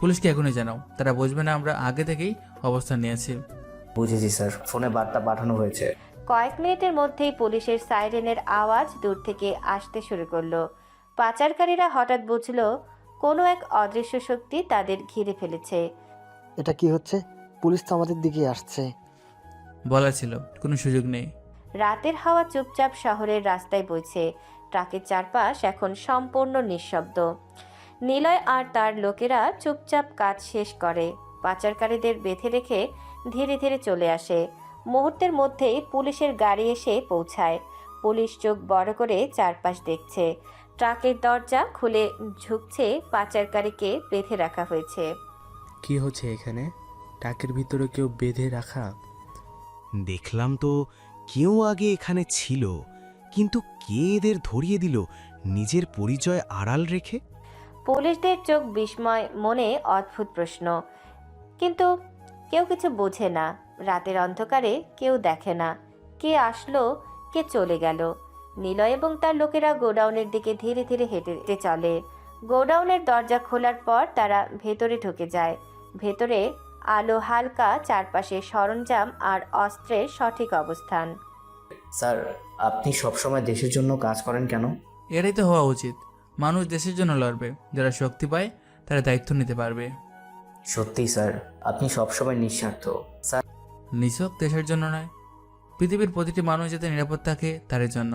পুলিশকে এখনই জানাও, তারা বুঝবে না আমরা আগে থেকেই অবস্থান নিয়েছি। বুঝেছি স্যার, ফোনে বার্তা পাঠানো হয়েছে। কয়েক মিনিটের মধ্যেই পুলিশের সাইরেনের আওয়াজ দূর থেকে আসতে শুরু করলো। পাচারকারীরা হঠাৎ বুঝলো কোনো এক অদৃশ্য শক্তি তাদের ঘিরে ফেলেছে। এটা কি হচ্ছে? পুলিশ তো আমাদের দিকে আসছে। বলা ছিল, কোনো সুযোগ নেই। রাতের হাওয়া চুপচাপ শহরের রাস্তায় বইছে। ট্রাকের চারপাশ এখন সম্পূর্ণ নিঃশব্দ। নিলয় আর তার লোকেরা চুপচাপ কাজ শেষ করে, পাচারকারীদের বেঁধে রেখে ধীরে ধীরে চলে আসে। মুহূর্তের মধ্যেই পুলিশের গাড়ি এসে পৌঁছায়। পুলিশ চোখ বড় করে চারপাশ দেখছে। ট্রাকের দরজা খুলে ঝুঁকছে, পাচারকারীকে বেঁধে রাখা হয়েছে। কি হচ্ছে এখানে? ট্রাকের ভিতরে কেউ বেঁধে রাখা? দেখলাম তো কেউ আগে এখানে ছিল, কিন্তু কে এদের ধরিয়ে দিল নিজের পরিচয় আড়াল রেখে? পুলিশদের চোখ বিস্ময়, মনে অদ্ভুত প্রশ্ন, কিন্তু কেউ কিছু বোঝে না। রাতের অন্ধকারে কেউ দেখে না কে আসলো, কে চলে গেল। নিলয় এবং তার লোকেরা গোডাউনের দিকে ধীরে ধীরে হেঁটে চলে। গোডাউনের দরজা খোলার পর তারা ভেতরে ঢুকে যায়। ভেতরে আলো হালকা, চারপাশে সরঞ্জাম আর অস্ত্রের সঠিক অবস্থান। স্যার, আপনি সবসময় দেশের জন্য কাজ করেন কেন? এটাই তো হওয়া উচিত। মানুষ দেশের জন্য লড়বে, যারা শক্তি পায় তারা দায়িত্ব নিতে পারবে। সত্যি স্যার, আপনি সবসময় নিঃস্বার্থ। স্যার, নিছক দেশের জন্য নয়, পৃথিবীর প্রতিটি মানুষ যাতে নিরাপদ থাকে তার জন্য।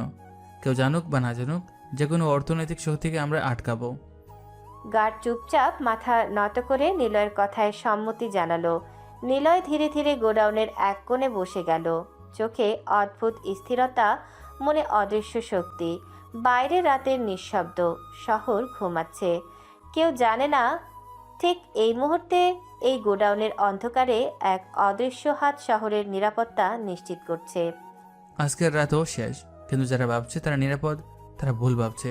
কেউ জানুক বা না জানুক, যে কোনো অর্থনৈতিক শক্তিকে আমরা আটকাবো। গার্ড চুপচাপ মাথা নত করে নিলয়ের কথায় সম্মতি জানালো। নিলয় ধীরে ধীরে গোডাউনের এক কোণে বসে গেল। চোখে অদ্ভুত স্থিরতা, মনে অদৃশ্য শক্তি। বাইরে রাতের নিঃশব্দ, শহর ঘুমাচ্ছে। কেউ জানে না ঠিক এই মুহূর্তে এই গোডাউনের অন্ধকারে এক অদৃশ্য হাত শহরের নিরাপত্তা নিশ্চিত করছে। আজকের রাতও শেষ, কিন্তু যারা ভাবছে তারা নিরাপদ, তারা ভুল ভাবছে।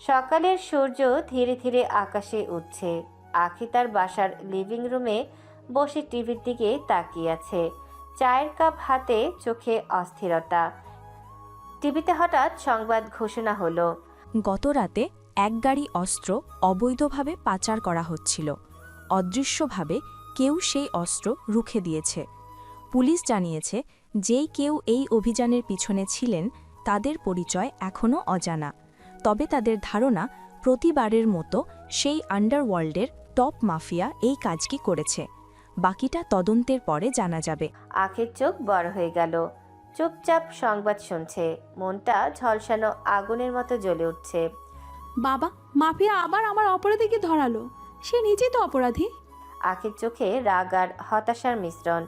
সকালের সূর্য ধীরে ধীরে আকাশে উঠছে। আখি তার বাসার লিভিং রুমে বসে টিভির দিকে তাকিয়ে আছে, চায়ের কাপ হাতে, চোখে অস্থিরতা। টিভিতে হঠাৎ সংবাদ ঘোষণা হলো, গত রাতে এক গাড়ি অস্ত্র অবৈধভাবে পাচার করা হচ্ছিল। অদৃশ্যভাবে কেউ সেই অস্ত্র রুখে দিয়েছে। পুলিশ জানিয়েছে যেই কেউ এই অভিযানের পিছনে ছিলেন তাদের পরিচয় এখনও অজানা। তবে তাদের ধারণা প্রতিবারের মতো সেই আন্ডারওয়ার্ল্ডের টপ মাফিয়া এই কাজটি করেছে। বাকিটা তদন্তের পরে জানা যাবে। আখির চোখ বড় হয়ে গেল। চুপচাপ সংবাদ শুনছে, মনটা ঝলসানো আগুনের মতো জ্বলে উঠছে। বাবা, মাফিয়া আবার আমার অপরাধীকে ধরালো। সে নিজেই তো অপরাধী। আখির চোখে রাগ আর হতাশার মিশ্রণ।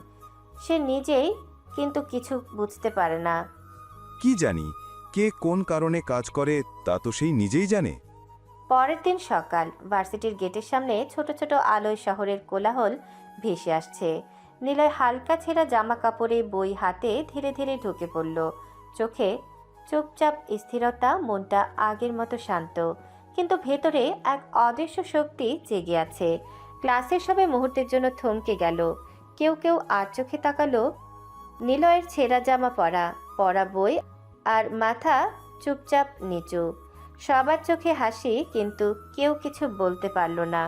সে নিজেই কিন্তু কিছু বুঝতে পারে না। কি জানি কে কোন কারণে কাজ করে, তা তো সেই নিজেই জানে। পরের দিন সকাল, ভার্সিটির গেটের সামনে ছোট ছোট আলোয় শহরের কোলাহল ভেসে আসছে। নিলয় হালকা ছেঁড়া জামা কাপড়ে, বই হাতে ধীরে ধীরে ঢুকে পড়ল। চোখে চুপচাপ স্থিরতা, মনটা আগের মতো শান্ত, কিন্তু ভেতরে এক অদৃশ্য শক্তি জেগে আছে। ক্লাসের সবাই মুহূর্তের জন্য থমকে গেল। কেউ কেউ আর চোখে তাকালো। নিলয়ের ছেঁড়া জামা পরা বই আর মাথা চুপচাপ নিচু। সবার চোখে হাসি, কিন্তু কেউ কিছু বলতে পারল না।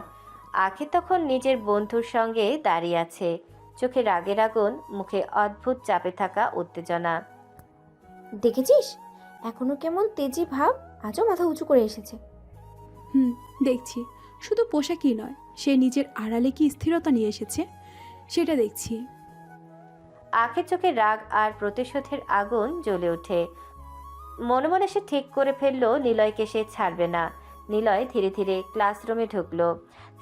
আখি তখন নিজের বন্ধুর সঙ্গে দাঁড়িয়ে আছে, চোখে রাগের আগুন, মুখে অদ্ভুত চাপে থাকা উত্তেজনা। দেখেছিস, এখনো কেমন তেজি ভাব, আজও মাথা উঁচু করে এসেছে। দেখছি। শুধু পোশাকই নয়, সে নিজের আড়ালে কি স্থিরতা নিয়ে এসেছে সেটা দেখছি। আখির চোখে রাগ আর প্রতিশোধের আগুন জ্বলে ওঠে। মনে মনে সে ঠিক করে ফেলল নিলয়কে সে ছাড়বে না। নিলয় ধীরে ধীরে ক্লাসরুমে ঢুকলো।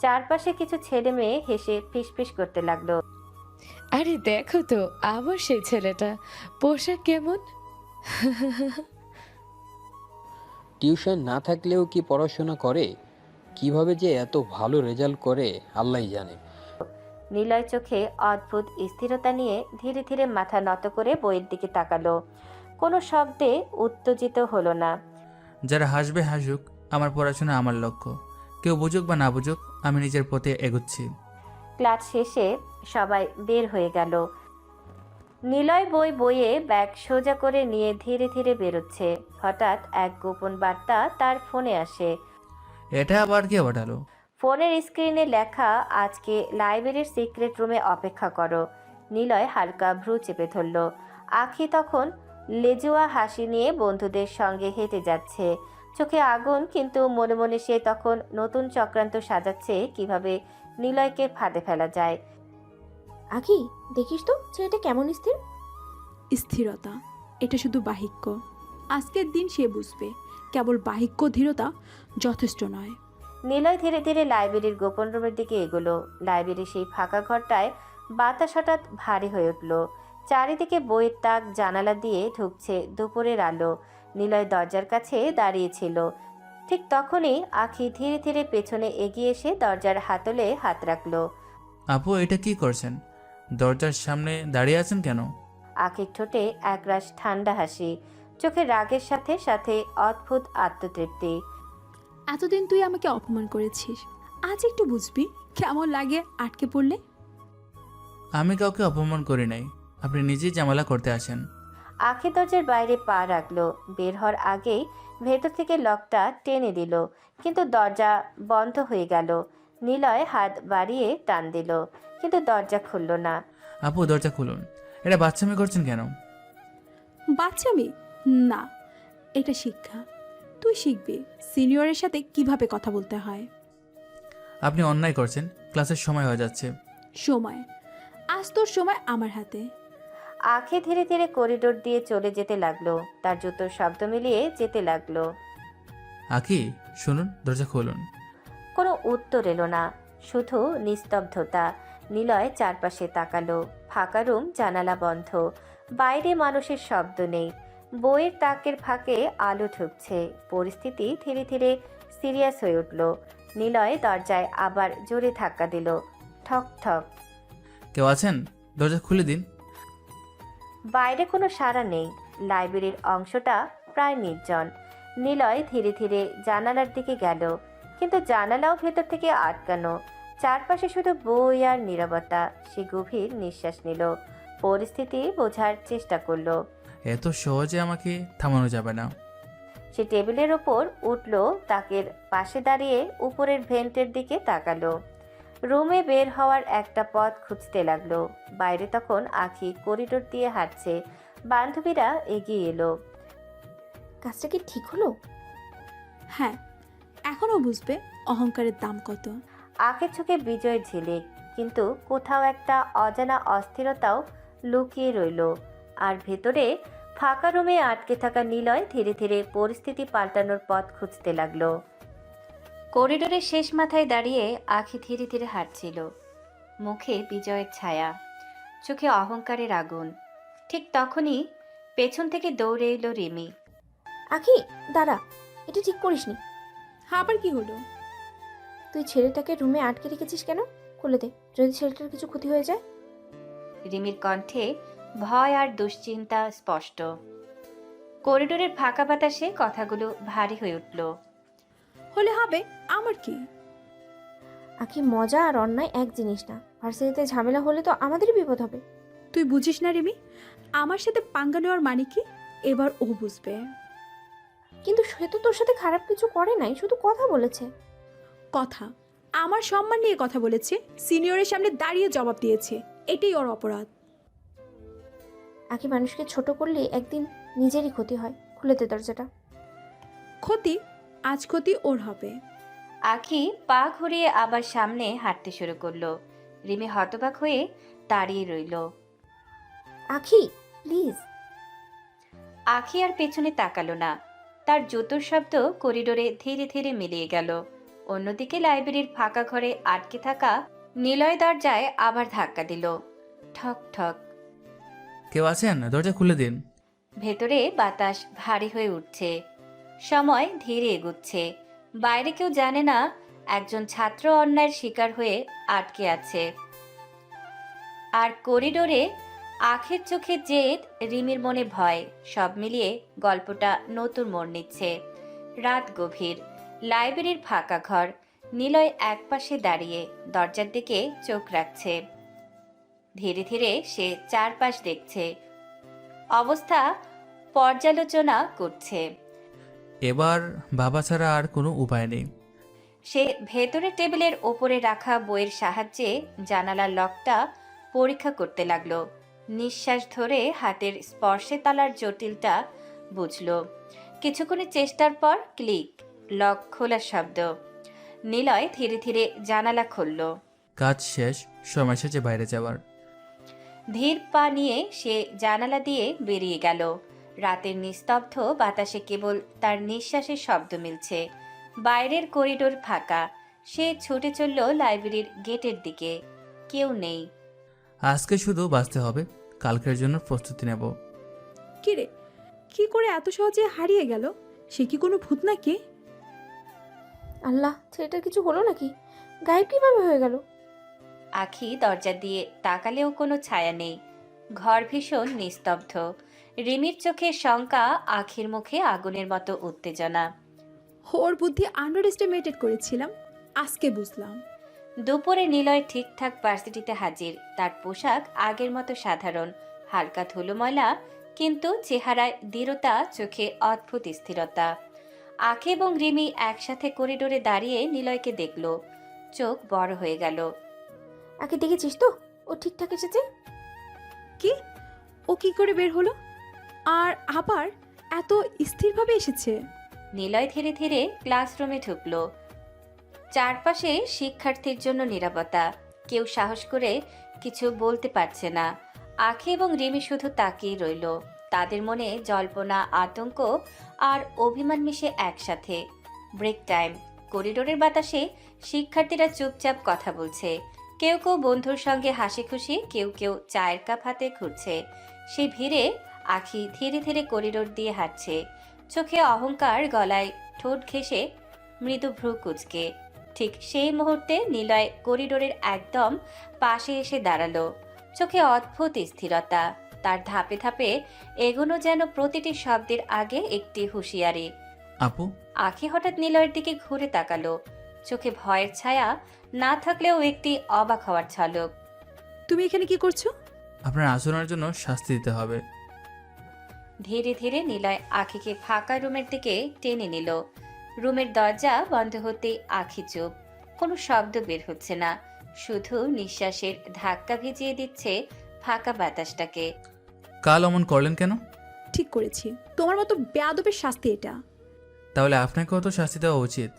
চারপাশে কিছু ছেলে মেয়ে হেসে ফিসফিস করতে লাগলো। আরে দেখো তো, আবার সেই ছেলেটা। পোশাক কেমন? টিউশন না থাকলেও কি পড়াশোনা করে? কিভাবে যে এত ভালো রেজাল্ট করে আল্লাহই জানে। নিলয় চোখে অদ্ভুত স্থিরতা নিয়ে ধীরে ধীরে মাথা নত করে বইয়ের দিকে তাকালো। কোনো শব্দে উত্তেজিত হলো না। যারা হাসবে হাসুক, আমার পড়াশোনা আমার লক্ষ্য। কেউ বুঝুক বা না বুঝুক, আমি নিজের পথে এগোচ্ছি। ক্লাস শেষে সবাই বের হয়ে গেল। নিলয় বইয়ে ব্যাগ সোজা করে নিয়ে ধীরে ধীরে বেরোচ্ছে। হঠাৎ এক গোপন বার্তা তার ফোনে আসে। এটা আবার কে পাঠালো? ফোনের স্ক্রিনে লেখা, আজকে লাইব্রেরির সিক্রেট রুমে অপেক্ষা করো। নিলয় হালকা ভ্রু চেপে ধরল। আখি তখন লেজুয়া হাসি নিয়ে বন্ধুদের সঙ্গে হেঁটে যাচ্ছে, চোখে আগুন, কিন্তু মনে মনে সে তখন নতুন চক্রান্ত সাজাচ্ছে কিভাবে নিলয়কে ফাঁদে ফেলা যায়। আখি, দেখিস তো ছেলেটা কেমন স্থির। স্থিরতা এটা শুধু বাহিক্য। আজকের দিন সে বুঝবে কেবল বাহিক্য ধীরতা যথেষ্ট নয়। নিলয় ধীরে ধীরে লাইব্রেরির গোপন রুমের দিকে এগোলো। লাইব্রেরির সেই ফাঁকা ঘরটায় বাতাস হঠাৎ ভারী হয়ে উঠল। চারিদিকে বইয়ের তাক, জানালা দিয়ে ঢুকছে দুপুরের আলো। নিলয় দরজার কাছে দাঁড়িয়েছিল। ঠিক তখনই আখি ধীরে ধীরে পেছনে এগিয়ে এসে দরজার হাতলে হাত রাখলো। আপু, এটা কি করছেন? দরজার সামনে দাঁড়িয়ে আছেন কেন? আখির ঠোঁটে একরাশ ঠান্ডা হাসি, চোখে রাগের সাথে সাথে অদ্ভুত আত্মতৃপ্তি। এতদিন তুই আমাকে অপমান করেছিস, আজ একটু বুঝবি কেমন লাগে আটকে পড়লে। আমি কাউকে অপমান করি নাই, আপনি নিজেই ঝামেলা করতে আসেন। আখি দরজার বাইরে পা রাখলো। বের হওয়ার আগেই ভেতর থেকে লকটা টেনে দিল, কিন্তু দরজা বন্ধ হয়ে গেল। নিলয় হাত বাড়িয়ে টান দিল, কিন্তু দরজা খুলল না। আপু, দরজা খুলুন। এটা বাচ্চামি করছেন কেন? বাচ্চামি না, এটা শিক্ষা। তুই শিখবি সিনিয়রের সাথে কিভাবে কথা বলতে হয়। আপনি অন্যায় করছেন, ক্লাসের সময় হয়ে যাচ্ছে। সময়? আজ তোর সময় আমার হাতে। আখি ধীরে ধীরে করিডোর দিয়ে চলে যেতে লাগলো। তার জুতোর শব্দ মিলিয়ে যেতে লাগলো। আখি, শুনুন, দরজা খুলুন। কোনো উত্তর এলো না, শুধু নিস্তব্ধতা। নিলয় চারপাশে তাকালো। ফাঁকা রুম, জানালা বন্ধ, বাইরে মানুষের শব্দ নেই। বইয়ের তাকের ফাঁকে আলো ঢুকছে। পরিস্থিতি ধীরে ধীরে সিরিয়াস হয়ে উঠল। নিলয় দরজায় আবার জোরে ধাক্কা দিল। ঠক ঠক। কেউ আছেন? দরজা খুলে দিন। বাইরে কোনো সাড়া নেই। লাইব্রেরির অংশটা প্রায় নির্জন। নিলয় ধীরে ধীরে জানালার দিকে গেল, কিন্তু জানালাও ভেতর থেকে আটকানো। চারপাশে শুধু বই আর নীরবতা। সে গভীর নিঃশ্বাস নিল, পরিস্থিতি বোঝার চেষ্টা করলো। এত সহজে আমাকে থামানো যাবে না। সে টেবিলের ওপর উঠল, তাকের পাশে দাঁড়িয়ে উপরের ভেন্টের দিকে তাকালো। রুমে বের হওয়ার একটা পথ খুঁজতে লাগলো। বাইরে তখন আখি করিডোর দিয়ে হাঁটছে। বান্ধবীরা এগিয়ে এলো। কাজটা কি ঠিক হলো? হ্যাঁ, এখনো বুঝবে অহংকারের দাম কত। আখের চোখে বিজয়ের ঝিলিক, কিন্তু কোথাও একটা অজানা অস্থিরতাও লুকিয়ে রইল। আর ভেতরে ফাঁকা রুমে আটকে থাকা নিলয় ধীরে ধীরে পরিস্থিতি পাল্টানোর পথ খুঁজতে লাগলো। করিডোরের শেষ মাথায় দাঁড়িয়ে আখি ধীরে ধীরে হাঁটছিল। মুখে বিজয়ের ছায়া, চোখে অহংকারের আগুন। ঠিক তখনই পেছন থেকে দৌড়ে এলো রিমি। আখি দাঁড়া, এটা ঠিক করিসনি। আবার কি হলো? তুই ছেলেটাকে রুমে আটকে রেখেছিস কেন? খুলে দে, যদি ছেলেটার কিছু ক্ষতি হয়ে যায়। রিমির কণ্ঠে ভয় আর দুশ্চিন্তা স্পষ্ট। করিডোরের ফাঁকা বাতাসে কথাগুলো ভারী হয়ে উঠল। হলে হবে, আমার কি? আখি, মজা আর অন্যায় এক জিনিস না। ভার্সিটিতে ঝামেলা হলে তো আমাদেরই বিপদ হবে। তুই বুঝিস না রিমি, আমার সাথে পাঙ্গা নেওয়ার মানে কি? এবার ও বুঝবে। কিন্তু সে তো তোর সাথে খারাপ কিছু করে নাই, শুধু কথা বলেছে। কথা? আমার সম্মান নিয়ে কথা বলেছে, সিনিয়রের সামনে দাঁড়িয়ে জবাব দিয়েছে, এটাই ওর অপরাধ। আখি, মানুষকে ছোট করলে একদিন নিজেরই ক্ষতি হয়। খুলে দে দরজাটা। ক্ষতি? আজ ক্ষতি ওর হবে। আখি পা ঘুরিয়ে আবার সামনে হাঁটতে শুরু করলো। রিমি হতবাক হয়ে দাঁড়িয়ে রইল। আখি প্লিজ। আখি আর পেছনে তাকালো না। তার জুতোর শব্দ করিডোরে ধীরে ধীরে মিলিয়ে গেল। অন্যদিকে লাইব্রেরির ফাঁকা ঘরে আটকে থাকা নিলয় দরজায় আবার ধাক্কা দিল। ঠক ঠক। কেউ আছেন? দরজা খুলে দিন। ভেতরে বাতাস ভারী হয়ে উঠছে। সময় ধীরে এগুচ্ছে। বাইরে কেউ জানে না একজন ছাত্র অন্যায়ের শিকার হয়ে আটকে আছে। আর করিডোরে আখের চোখে জেদ, রিমির মনে ভয়, সব মিলিয়ে গল্পটা নতুন মোড় নিচ্ছে। রাত গভীর, লাইব্রেরির ফাঁকা ঘর। নিলয় একপাশে দাঁড়িয়ে দরজার দিকে চোখ রাখছে। ধীরে ধীরে সে চারপাশ দেখছে, অবস্থা পর্যালোচনা করছে। এবার বাবা ছাড়া আর কোনো উপায় নেই। সে ভেতরে টেবিলের ওপরে রাখা বইয়ের সাহায্যে জানালার লকটা পরীক্ষা করতে লাগলো। নিঃশ্বাস ধরে হাতের স্পর্শে তালার জটিলটা বুঝল। কিছুক্ষণের চেষ্টার পর ক্লিক, লক খোলার শব্দ। নিলয় ধীরে ধীরে জানালা খুলল। কাজ শেষ, সময় এসেছে বাইরে যাওয়ার। ধীর পা নিয়ে সে জানালা দিয়ে বেরিয়ে গেল। রাতের নিস্তব্ধ বাতাসে কেবল তার নিঃশ্বাসের শব্দ মিলছে। বাইরের করিডোর ফাঁকা। সে ছুটে চলল লাইব্রেরির গেটের দিকে। কেউ নেই। আজকে শুধু বাঁচতে হবে, কালকের জন্য প্রস্তুতি নেব। কি রে, কি করে এত সহজে হারিয়ে গেল? সে কি কোনো ভূত নাকি? আল্লাহ, ছেলেটার কিছু হলো নাকি? গায়েব কিভাবে হয়ে গেল? আখি দরজা দিয়ে তাকালেও কোনো ছায়া নেই। ঘর ভীষণ নিস্তব্ধ। রিমির চোখে শঙ্কা, আখির মুখে আগুনের মতো উত্তেজনা। ওর বুদ্ধি আন্ডার এস্টিমেটেড করেছিলাম, আজকে বুঝলাম। দুপুরে নিলয় ঠিকঠাক ভার্সিটিতে হাজির। তার পোশাক আগের মতো সাধারণ, হালকা ধুলো ময়লা, কিন্তু চেহারায় দৃঢ়তা, চোখে অদ্ভুত স্থিরতা। আখি এবং রিমি একসাথে করিডোরে দাঁড়িয়ে নিলয়কে দেখল। চোখ বড় হয়ে গেল। আগে দেখেছিস তো ও ঠিকঠাক এসেছে? কি, ও কি করে বের হলো? আর আবার এত স্থিরভাবে এসেছে? নিলয় ধীরে ধীরে ক্লাসরুমে ঢুকল। চারপাশে শিক্ষার্থীর জন্য নিরাপত্তা। কেউ সাহস করে কিছু বলতে পারছে না। আখি এবং রিমি শুধু তাকিয়ে রইল। তাদের মনে জল্পনা, আতঙ্ক আর অভিমান মিশে একসাথে। Break time. করিডোরের বাতাসে শিক্ষার্থীরা চুপচাপ কথা বলছে। কেউ কেউ বন্ধুর সঙ্গে হাসি খুশি, কেউ কেউ চায়ের কাপ হাতে ঘুরছে। সেই ভিড়ে আখি ধীরে ধীরে করিডোর দিয়ে হাঁটছে। চোখে অহংকার, গলায় ঠোঁট ঘেঁষে মৃদু ভ্রু কুঁচকে। ঠিক সেই মুহূর্তে নিলয় করিডোরের একদম পাশে এসে দাঁড়ালো। চোখে অদ্ভুত স্থিরতা। তার ধাপে ধাপে এগোনো যেন প্রতিটি শব্দের আগে একটি হুঁশিয়ারি। আপু, আখি হঠাৎ নিলয়ের দিকে ঘুরে তাকালো। চোখে ভয়ের ছায়া না থাকলেও একটি অবাক হওয়ার ঝলক। তুমি এখানে কি করছো? আপনার আচরণের জন্য শাস্তি দিতে হবে। ধীরে ধীরে নিলয় আখিকে ফাঁকা রুমের দিকে টেনে নিল। রুমের দরজা বন্ধ হতেই আখি চুপ। কোনো শব্দ বের হচ্ছে না, শুধু নিঃশ্বাসের ধাক্কা ভিজিয়ে দিচ্ছে ফাঁকা বাতাসটাকে। কাল অমন করলেন কেন? ঠিক করেছি, তোমার মতো বেয়াদবের শাস্তি এটা। তাহলে আপনাকেও তো শাস্তি দেওয়া উচিত।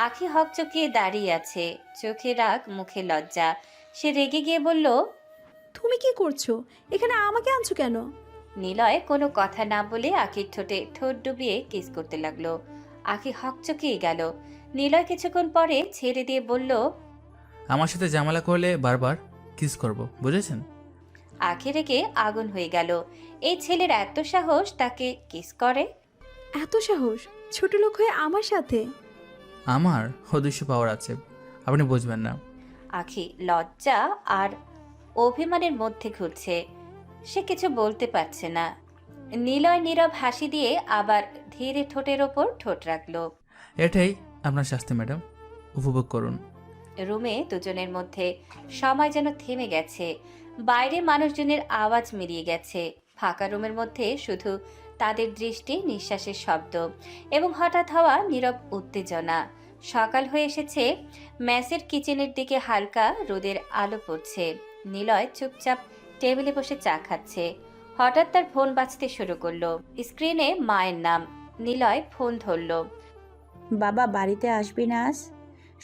আখি হকচকিয়ে দাঁড়িয়ে আছে, চোখে রাগ, মুখে লজ্জা। সে রেগে গিয়ে বলল, তুমি কি করছো এখানে? আমাকে আনছো কেন? নিলয় কোনো কথা না বলে আখির ঠোঁটে ঠোঁট ডুবিয়ে কিস করতে লাগলো। আখি হকচকিয়ে গেল। নিলয় কিছুক্ষণ পরে ছেড়ে দিয়ে বলল, আমার সাথে ঝামেলা করলে বারবার কিস করব, বুঝেছেন? আখি রেগে আগুন হয়ে গেল। এই ছেলের এত সাহস, তাকে কিস করে? এত সাহস? ছোট লোক হয়ে আমার সাথে? আমার অদৃশ্য পাওয়ার আছে, আপনি বুঝবেন না। আখি লজ্জা আর অভিমানের মধ্যে ঘুরছে। সে কিছু বলতে পারছে না। নিলয় নীরব হাসি দিয়ে আবার ধীরে ঠোঁটের ওপর ঠোঁট রাখলো। এটাই আপনার শাস্তি ম্যাডাম, উপভোগ করুন। রুমে দুজনের মধ্যে সময় যেন থেমে গেছে। বাইরে মানুষজনের আওয়াজ মিলিয়ে গেছে। ফাঁকা রুমের মধ্যে শুধু তাদের দৃষ্টি, নিঃশ্বাসের শব্দ এবং হঠাৎ হওয়া নীরব উত্তেজনা। সকাল হয়ে এসেছে। মেসের কিচেনের দিকে হালকা রোদের আলো পড়ছে। নিলয় চুপচাপ টেবিলে বসে চা খাচ্ছে। হঠাৎ তার ফোন বাজতে শুরু করলো। স্ক্রিনে মায়ের নাম। নিলয় ফোন ধরল। বাবা, বাড়িতে আসবি না আজ?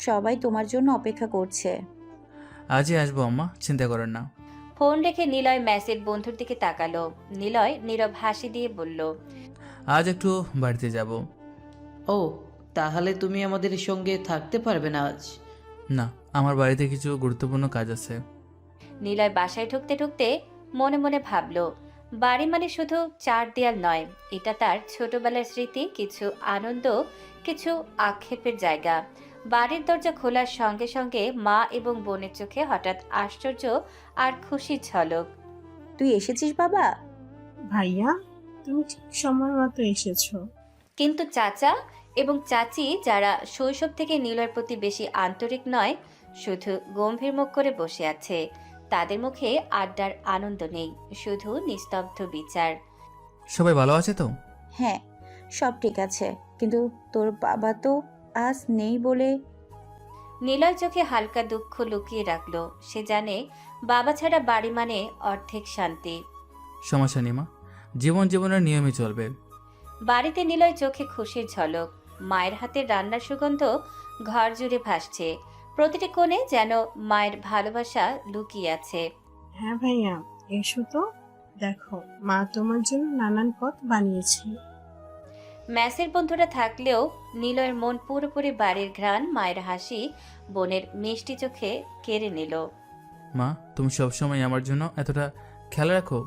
সবাই তোমার জন্য অপেক্ষা করছে। আজই আসবো আম্মা, চিন্তা করেন না। ফোন রেখে নিলয় মেসের বন্ধুর দিকে তাকালো। নিলয় নীরব হাসি দিয়ে বলল, আজ একটু বাড়িতে যাব। ও, তাহলে তুমি আমাদের সঙ্গে থাকতে পারবে না আজ? না, আমার বাড়িতে কিছু গুরুত্বপূর্ণ কাজ আছে। নিলয় বাসায় ঢুকতে ঢুকতে মনে মনে ভাবল, বাড়ি মানে শুধু চার দেয়াল নয়, এটা তার ছোটবেলার স্মৃতি, কিছু আনন্দ, কিছু আক্ষেপের জায়গা। বাড়ির দরজা খোলার সঙ্গে সঙ্গে মা এবং বোনের চোখে হঠাৎ আশ্চর্য আর খুশির ঝলক। তুই এসেছিস বাবা? ভাইয়া, তুমি ঠিক সময় মতো এসেছো। কিন্তু চাচা এবং চাচি, যারা শৈশব থেকে নিলয়ের প্রতি বেশি আন্তরিক নয়, শুধু গম্ভীর মুখ করে বসে আছে। তাদের মুখে আড্ডার আনন্দ নেই, শুধু নিস্তব্ধ বিচার। সবাই ভালো আছে তো? হ্যাঁ, সব ঠিক আছে, কিন্তু তোর বাবা তো আজ নেই বলে। নিলয় চোখে হালকা দুঃখ লুকিয়ে রাখলো। সে জানে বাবা ছাড়া বাড়ি মানে অর্ধেক শান্তি। সমস্যা নেই মা, জীবনের নিয়মে চলবে। বাড়িতে নিলয় চোখে খুশির ঝলক। মায়ের হাতের রান্নার সুগন্ধ ঘর জুড়ে ভাসছে। প্রতিটি কোণে যেন মায়ের ভালোবাসা লুকিয়ে আছে। হ্যাঁ ভাইয়া, এসো তো, দেখো মা তোমার জন্য নানান পদ বানিয়েছে। ম্যাসের বন্ধুরা থাকলেও নিলয়ের মন পুরোপুরি বাড়ির ঘ্রাণ, মায়ের হাসি, বোনের মিষ্টি চোখে কেড়ে নিল। মা, তুমি সবসময় আমার জন্য এতটা খেয়াল রাখো?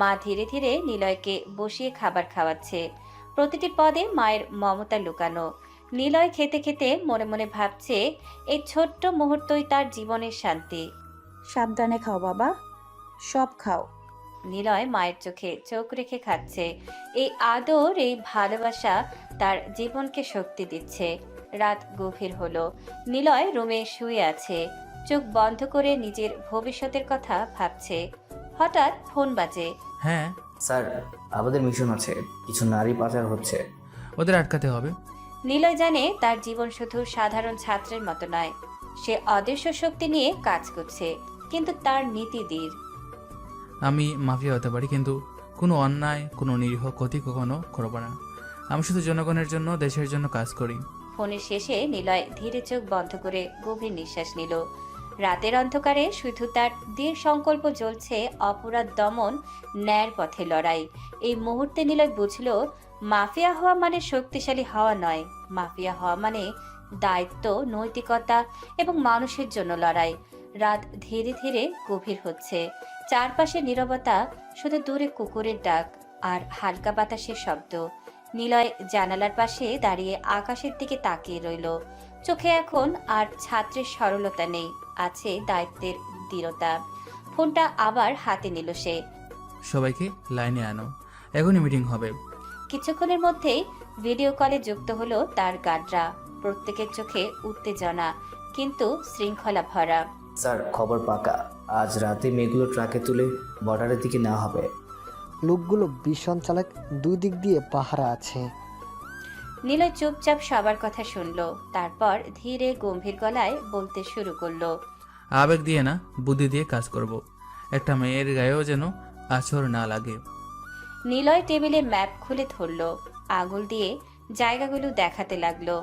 মা ধীরে ধীরে নিলয়কে বসিয়ে খাবার খাওয়াচ্ছে। প্রতিটি পদে মায়ের মমতা লুকানো। নিলয় খেতে খেতে মনে মনে ভাবছে, এই ছোট্ট মুহূর্তই তার জীবনের শান্তি। সাবধানে খাও বাবা, সব খাও। নিলয় মায়ের চোখে চোখ রেখে খাচ্ছে। এই আদর, এই ভালোবাসা তার জীবনকে শক্তি দিচ্ছে। রাত গভীর হলো। নিলয় রুমে শুয়ে আছে, চোখ বন্ধ করে নিজের ভবিষ্যতের কথা ভাবছে। হঠাৎ ফোন বাজে। হ্যাঁ স্যার, আমাদের মিশন আছে, কিছু নারী পাচার হচ্ছে। ওদের আটকাতে হবে। নিলয় জানে তার জীবন শুধু সাধারণ ছাত্রের মতো নয়। সে অদৃশ্য শক্তি নিয়ে কাজ করছে, কিন্তু তার নীতি দৃঢ়। আমি মাফিয়া হতে পারি, কিন্তু কোনো অন্যায়, কোনো নিরীহ ক্ষতি কখনো করব না। আমি শুধু জনগণের জন্য, দেশের জন্য কাজ করি। ফোনের শেষে নিলয় ধীরে চোখ বন্ধ করে গভীর নিঃশ্বাস নিল। রাতের অন্ধকারে শুধু তার দৃঢ় সংকল্প জ্বলছে, অপরাধ দমন, ন্যায়ের পথে লড়াই। এই মুহূর্তে নিলয় বুঝল, মাফিয়া হওয়া মানে শক্তিশালী হওয়া নয়। মাফিয়া হওয়া মানে দায়িত্ব, নৈতিকতা এবং মানুষের জন্য লড়াই। রাত ধীরে ধীরে গভীর হচ্ছে। চারপাশে নীরবতা, শুধু দূরে কুকুরের ডাক আর হালকা বাতাসের শব্দ। নিলয় জানালার পাশে দাঁড়িয়ে আকাশের দিকে তাকিয়ে রইল। চোখে এখন আর ছাত্রের সরলতা নেই, আছে দায়িত্বের দৃঢ়তা। ফোনটা আবার হাতে নিল সে। সবাইকে লাইনে আনো, এখনই মিটিং হবে। কিছুক্ষণের মধ্যেই ভিডিও কলে যুক্ত হলো তার গার্ডরা। প্রত্যেকের চোখে উত্তেজনা, কিন্তু শৃঙ্খলা ভরা। স্যার, খবর পাকা, আজ রাতে মেয়েগুলো ট্রাকে তুলে বর্ডারের দিকে নেওয়া হবে। লোকগুলো ভীষণ চালাক, দুই দিক দিয়ে পাহারা আছে। নিলয় চুপচাপ সবার কথা শুনল, তারপর ধীরে গম্ভীর গলায় বলতে শুরু করলো। আবেগ দিয়ে না, বুদ্ধি দিয়ে কাজ করব। একটা মেয়ের গায়েও যেন আঁচড় না লাগে। নিলয় টেবিলে ম্যাপ খুলে ধরল, আঙুল দিয়ে জায়গাগুলো দেখাতে লাগলো।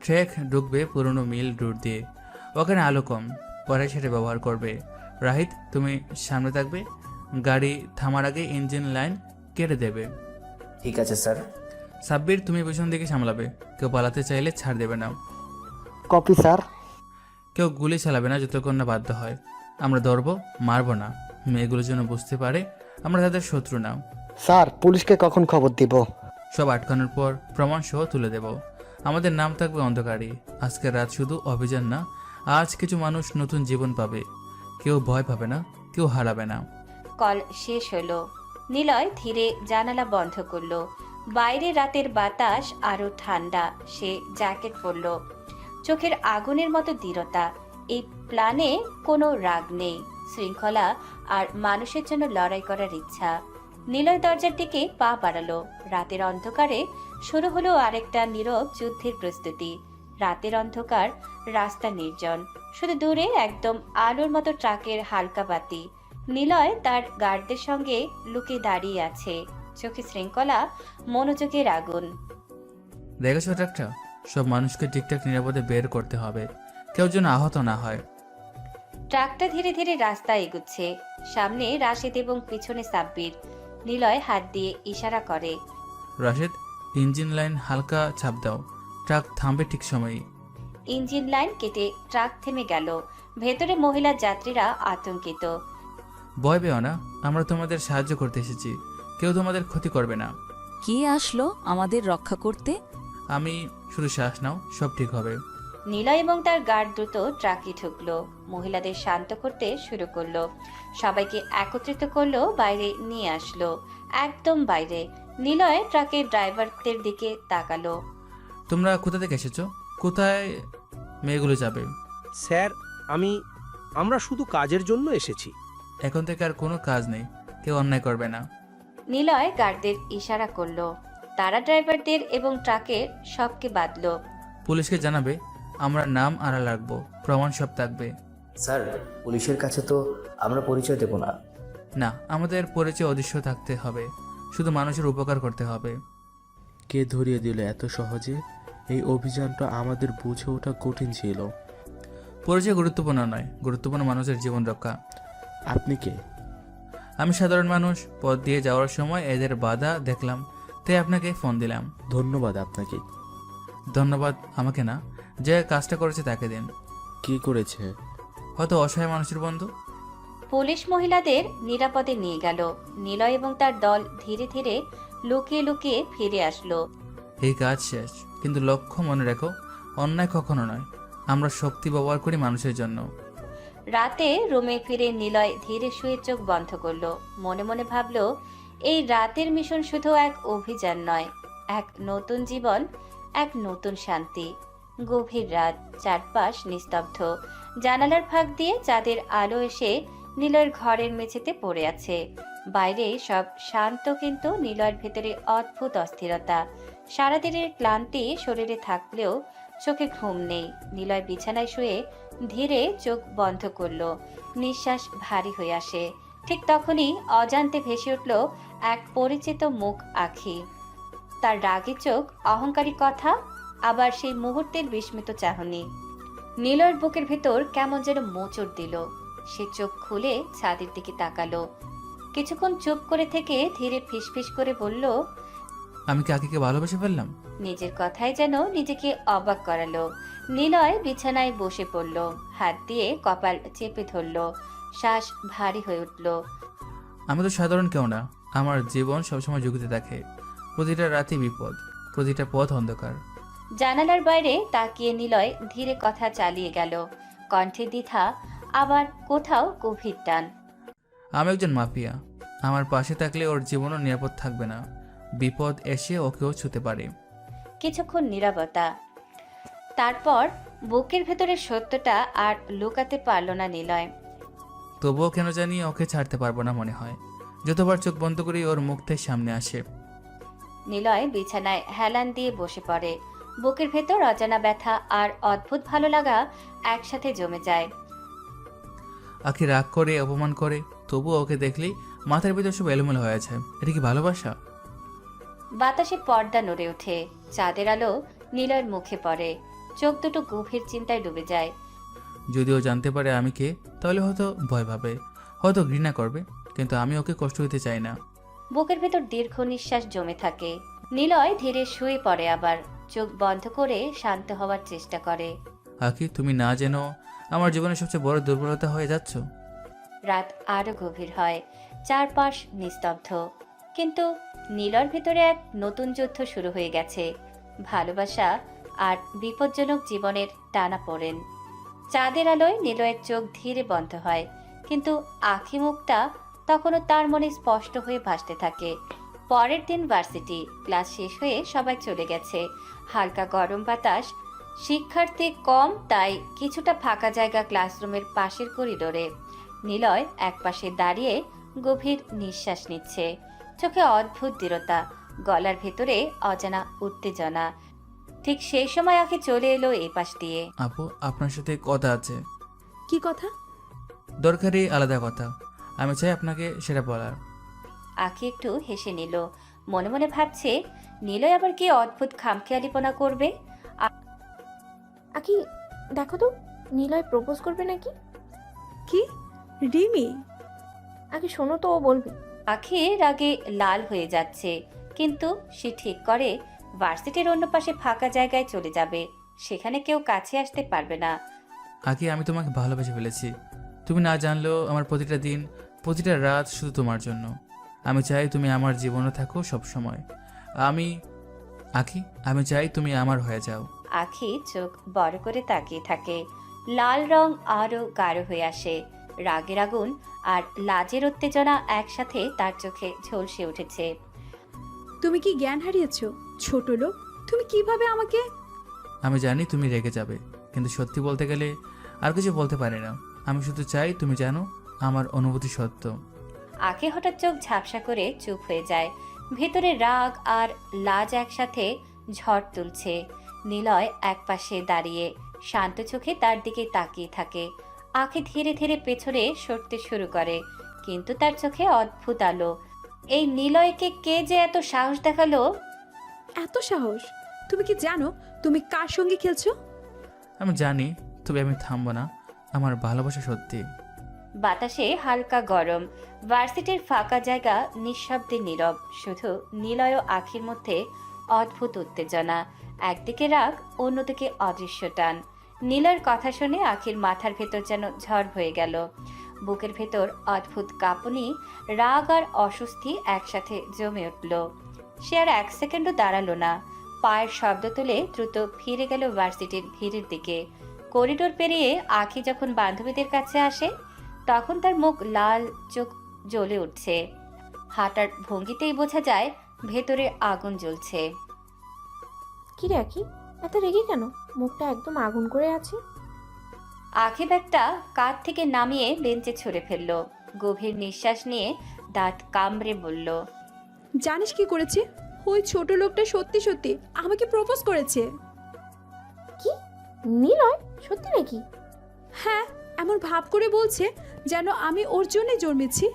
ট্রেক ঢুকবে পুরনো মিল রুট দিয়ে, ওখানে আলো কম, পরে সেটা ব্যবহার করবে। রাহিত, তুমি সামনে থাকবে, গাড়ি থামার আগে ইঞ্জিন লাইন কেটে দেবে। ঠিক আছে স্যার। সাব্বির, তুমি পেছন দিকে সামলাবে, কেউ পালাতে চাইলে ছাড় দেবে না। Copy sir. কেউ গুলি চালাবে না যতক্ষণ না বাধ্য হয়। আমরা ধরবো, মারবো না। মেয়েগুলো যেন বুঝতে পারে আমরা তাদের শত্রু না। স্যার, পুলিশকে কখন খবর দিব? সব আটকানোর পর প্রমাণ সহ তুলে দেব। আমাদের নাম থাকবে অন্ধকারী। আজকের রাত শুধু অভিযান না, আজ কিছু মানুষ নতুন জীবন পাবে। কেউ ভয় পাবে না, কেউ হারাবে না। কল শেষ হলো। নিলয় ধীরে জানালা বন্ধ করলো। বাইরে রাতের বাতাস আরো ঠান্ডা। সে জ্যাকেট পরল। চোখের আগুনের মতো দৃঢ়তা। এই প্ল্যানে কোনো রাগ নেই, শৃঙ্খলা আর মানুষের জন্য লড়াই করার ইচ্ছা। নিলয় দরজার দিকে পা বাড়ালো। রাতের অন্ধকারে শুরু হলো আরেকটা নীরব যুদ্ধের প্রস্তুতি। রাতের অন্ধকার, রাস্তা নির্জন, শুধু দূরে একদম আলোর মতো ট্রাকের হালকা বাতি। নিলয় তার গার্ডদের সঙ্গে লুকিয়ে দাঁড়িয়ে আছে, চোখে শৃঙ্খলা, মনোযোগের আগুন। দেখেছো ট্রাকটা? সব মানুষকে ঠিকঠাক নিরাপদে বের করতে হবে, কেউ যেন আহত না হয়। ট্রাকটা ধীরে ধীরে রাস্তায় এগুচ্ছে। সামনে রাশেদ এবং পিছনে সাব্বির। নিলয় হাত দিয়ে ইশারা করে। রাশেদ, ইঞ্জিন লাইন হালকা ছাপ দাও, ট্রাক থামবে ঠিক সময়ই। ইঞ্জিন লাইন কেটে ট্রাক থেমে গেল। ভেতরে মহিলা যাত্রীরা আতঙ্কিত। ভয় পেও না, আমরা তোমাদের সাহায্য করতে এসেছি, কেউ তোমাদের ক্ষতি করবে না। কে আসলো আমাদের রক্ষা করতে? আমি, শুধু শ্বাস নাও, সব ঠিক হবে। নিলয় এবং তার গার্ড দ্রুত ট্রাকে ঢুকলো। মহিলাদের শান্ত করতে শুরু করলো। সবাইকে একত্রিত করলো, বাইরে নিয়ে আসলো, একদম বাইরে। নিলয় ট্রাকের ড্রাইভারদের দিকে তাকালো। তোমরা কোথা থেকে এসেছো? কোথায় মেয়েগুলো যাবে? স্যার, আমরা শুধু কাজের জন্য এসেছি। এখন থেকে আর কোনো কাজ নেই, কেউ অন্যায় করবে না। নিলয় গার্ডদের ইশারা করলো। তারা ড্রাইভারদের এবং ট্রাকের সবকে বাঁধলো। পুলিশকে জানাবে আমরা নাম আড়াল রাখবো, প্রমাণ সব থাকবে। স্যার, পুলিশের কাছে তো আমরা পরিচয় দেব না। না, আমাদের পরিচয় অদৃশ্য থাকতে হবে, শুধু মানুষের উপকার করতে হবে। কে ধরিয়ে দিল এত সহজে? এই অভিযানটা আমাদের বুঝে ওঠা কঠিন ছিল। পরিচয় গুরুত্বপূর্ণ নয়, গুরুত্বপূর্ণ মানুষের জীবন রক্ষা। আপনি কে? আমি সাধারণ মানুষ, পথ দিয়ে যাওয়ার সময় এদের বাধা দেখলাম, তাই আপনাকে ফোন দিলাম। ধন্যবাদ আপনাকে। ধন্যবাদ আমাকে না, যে কাজটা করেছে তাকে দিন। কি করেছে? হয়তো অসহায় মানুষের বন্ধু। পুলিশ মহিলাদের নিরাপদে নিয়ে গেল। নিলয় এবং তার দল ধীরে ধীরে লুকিয়ে লুকিয়ে ফিরে আসলো। এই কাজ শেষ, কিন্তু লক্ষ্য মনে রেখো, অন্যায় কখনো নয়। আমরা শক্তি ব্যবহার করি মানুষের জন্য। রাতে রুমে ফিরে নিলয় ধীরে শুয়ে চোখ বন্ধ করলো। মনে মনে ভাবলো, এই রাতের মিশন শুধু এক অভিযান নয়, এক নতুন জীবন, এক নতুন শান্তি। গভীর রাত, চারপাশ নিস্তব্ধ। জানালার ফাঁক দিয়ে চাঁদের আলো এসে নিলয়ের ঘরের মেঝেতে পড়ে আছে। বাইরে সব শান্ত, কিন্তু নিলয়ের ভেতরে অদ্ভুত অস্থিরতা। সারাদিনের ক্লান্তি শরীরে থাকলেও চোখে ঘুম নেই। নিলয় বিছানায় শুয়ে ধীরে চোখ বন্ধ করলো। নিঃশ্বাস ভারী হয়ে আসে। ঠিক তখনই অজান্তে ভেসে উঠল এক পরিচিত মুখ আঁখি। তার রাগী চোখ, অহংকারী কথা, আবার সেই মুহূর্তের বিস্মিত চাহনি। নিলয়ের বুকের ভেতর কেমন যেন মোচড় দিল। সে চোখ খুলে ছাদের দিকে তাকালো। কিছুক্ষণ চুপ করে থেকে ধীরে ফিসফিস করে বলল, আমি কি আঁকিকে ভালোবেসে ফেললাম? নিজের কথাই যেন নিজেকে অবাক করালো। নিলয় বিছানায় বসে পড়ল, হাত দিয়ে কপাল চেপে ধরল। শ্বাস ভারী হয়ে উঠল। আমি তো সাধারণ কেউ না। আমার জীবন সবসময় ঝুঁকিতে থাকে। প্রতিটা রাতে বিপদ, প্রতিটা পথ অন্ধকার। জানালার বাইরে তাকিয়ে নিলয় ধীরে কথা চালিয়ে গেল। কণ্ঠে দ্বিধা, আবার কোথাও গভীর টান। আমি একজন মাফিয়া। আমার পাশে থাকলে ওর জীবনও নিরাপদ থাকবে না। বিপদ এসে ওকেও ছুতে পারে। কিছুক্ষণ নীরবতা। তারপর বুকের ভেতরের সত্যটা আর লুকাতে পারল না নিলয়। তবুও কেন জানি ওকে ছাড়তে পারবো না মনে হয়। যতবার চোখ বন্ধ করি ওর মুখটাই সামনে আসে। নিলয় বিছানায় হেলান দিয়ে বসে পড়ে। বুকের ভেতর অজানা ব্যথা আর অদ্ভুত ভালো লাগা একসাথে জমে যায়। আঁকি রাগ করে, অপমান করে, তবুও ওকে দেখলেই মাথার ভিতর সব এলোমেলো হয়ে যায়। এটা কি ভালোবাসা? বাতাসে পর্দা নড়ে ওঠে। চাঁদের আলো নিলয়ের মুখে পড়ে। চোখ দুটো গভীর চিন্তায় ডুবে যায়। যদিও জানতে পারে আমি কে, তাহলে হয়তো ভয় পাবে, হয়তো ঘৃণা করবে, কিন্তু আমি ওকে কষ্ট দিতে চাই না। বুকের ভেতর দীর্ঘ নিঃশ্বাস জমে থাকে। নিলয় ধীরে শুয়ে পড়ে, আবার চোখ বন্ধ করে শান্ত হওয়ার চেষ্টা করে। আঁকি, তুমি না যেন আমার জীবনের সবচেয়ে বড় দুর্বলতা হয়ে যাচ্ছ। রাত আরো গভীর হয়। চারপাশ নিস্তব্ধ, কিন্তু নীলর ভেতরে এক নতুন যুদ্ধ শুরু হয়ে গেছে। ভালোবাসা আর বিপজ্জনক জীবনের টানাপোড়েন। চাঁদের আলোয় নিলয়ের চোখ ধীরে বন্ধ হয়, কিন্তু আঁখি মুখটা তখনও তার মনে স্পষ্ট হয়ে ভাসতে থাকে। পরের দিন ভার্সিটি ক্লাস শেষ হয়ে সবাই চলে গেছে। হালকা গরম বাতাস, শিক্ষার্থী কম, তাই কিছুটা ফাঁকা জায়গা ক্লাসরুমের পাশের করিডোরে। নিলয় একপাশে দাঁড়িয়ে গভীর নিঃশ্বাস নিচ্ছে। চোখে অদ্ভুত দৃঢ়তা, গলার ভেতরে অজানা উত্তেজনা। ঠিক সেই সময় আঁখি চলে এলো এই পাশ দিয়ে। আপু, আপনার সাথে কথা আছে। কি কথা? দরকারি আলাদা কথা। আমি চাই আপনাকে সেটা বলার। আঁখি একটু হেসে নিল। মনে মনে ভাবছে, নিলয় আবার কি অদ্ভুত খামখেয়ালিপনা করবে। আঁকি, দেখো তো, নিলয় প্রপোজ করবে নাকি? কি? রিমি? আঁকি শোনো তো, ও বলবে। আঁখি রাগে লাল হয়ে যাচ্ছে, কিন্তু সে ঠিক করে ভার্সিটির অন্য পাশে ফাঁকা জায়গায় চলে যাবে। সেখানে কেউ কাছে আসতে পারবে না। আঁকি, আমি তোমাকে ভালোবেসে ফেলেছি। তুমি না জানলেও আমার প্রতিটা দিন, প্রতিটা রাত শুধু তোমার জন্য। আমি চাই তুমি আমার জীবনে থাকো সব সময়। আঁকি, আমি চাই তুমি আমার হয়ে যাও। আঁখি চোখ বড় করে তাকিয়ে থাকে। লাল রং আরো গাঢ় হয়ে আসে। রাগের আগুন আর লাজের উত্তেজনা একসাথে তার চোখে ঝলসে উঠেছে। তুমি কি জ্ঞান হারিয়েছো ছোট লোক? তুমি কিভাবে আমাকে? আমি জানি তুমি রেগে যাবে, কিন্তু সত্যি বলতে গেলে আর কিছু বলতে পারি না। আমি শুধু চাই তুমি জানো আমার অনুভূতি সত্য। আঁখি হঠাৎ চোখ ঝাপসা করে চুপ হয়ে যায়। ভেতরে রাগ আর লাজ একসাথে ঝড় তুলছে। নিলয় একপাশে দাঁড়িয়ে শান্ত চোখে তার দিকে তাকিয়ে থাকে। আঁখি ধীরে ধীরে পেছনে সরতে শুরু করে, কিন্তু তার চোখে অদ্ভুত আলো। এই নিলয়কে কে যে এত সাহস দেখালো? এত সাহস? তুমি কি জানো তুমি কার সঙ্গে খেলছো? আমি জানি, তবে আমি থামবো না। আমার ভালোবাসা সত্যি। বাতাসে হালকা গরম, ভার্সিটির ফাঁকা জায়গা নিঃশব্দে নীরব, শুধু নিলয় ও আখির মধ্যে অদ্ভুত উত্তেজনা, একদিকে রাগ, অন্যদিকে অদৃশ্য টান। নীলয়ের কথা শুনে আখির মাথার ভেতর যেন ঝড় হয়ে গেল। বুকের ভেতর অদ্ভুত কাঁপুনি, রাগ আর অস্বস্তি একসাথে জমে উঠল। সে আর এক সেকেন্ডও দাঁড়ালো না, পায়ের শব্দ তুলে দ্রুত ফিরে গেল ভার্সিটির ভিড়ের দিকে। করিডোর পেরিয়ে আখি যখন বান্ধবীদের কাছে আসে, তখন তার মুখ লাল, চোখ জ্বলে উঠছে। হাঁটার ভঙ্গিতেই বোঝা যায় ভেতরে আগুন জ্বলছে। কি রে আখি, এত রেগে কেন? মুখটা একদম আগুন করে আছে। আখি ব্যাগটা কাঁধ থেকে নামিয়ে বেঞ্চে ছুঁড়ে ফেলল। গভীর নিঃশ্বাস নিয়ে দাঁত কামড়ে বলল, জানিস কি করেছে? ওই ছোট লোকটা সত্যি সত্যি আমাকে প্রপোজ করেছে। কি? নিলয়, সত্যি নাকি? হ্যাঁ, এমন ভাব করে বলছে যেন আমি ওর জন্যই জন্মেছি।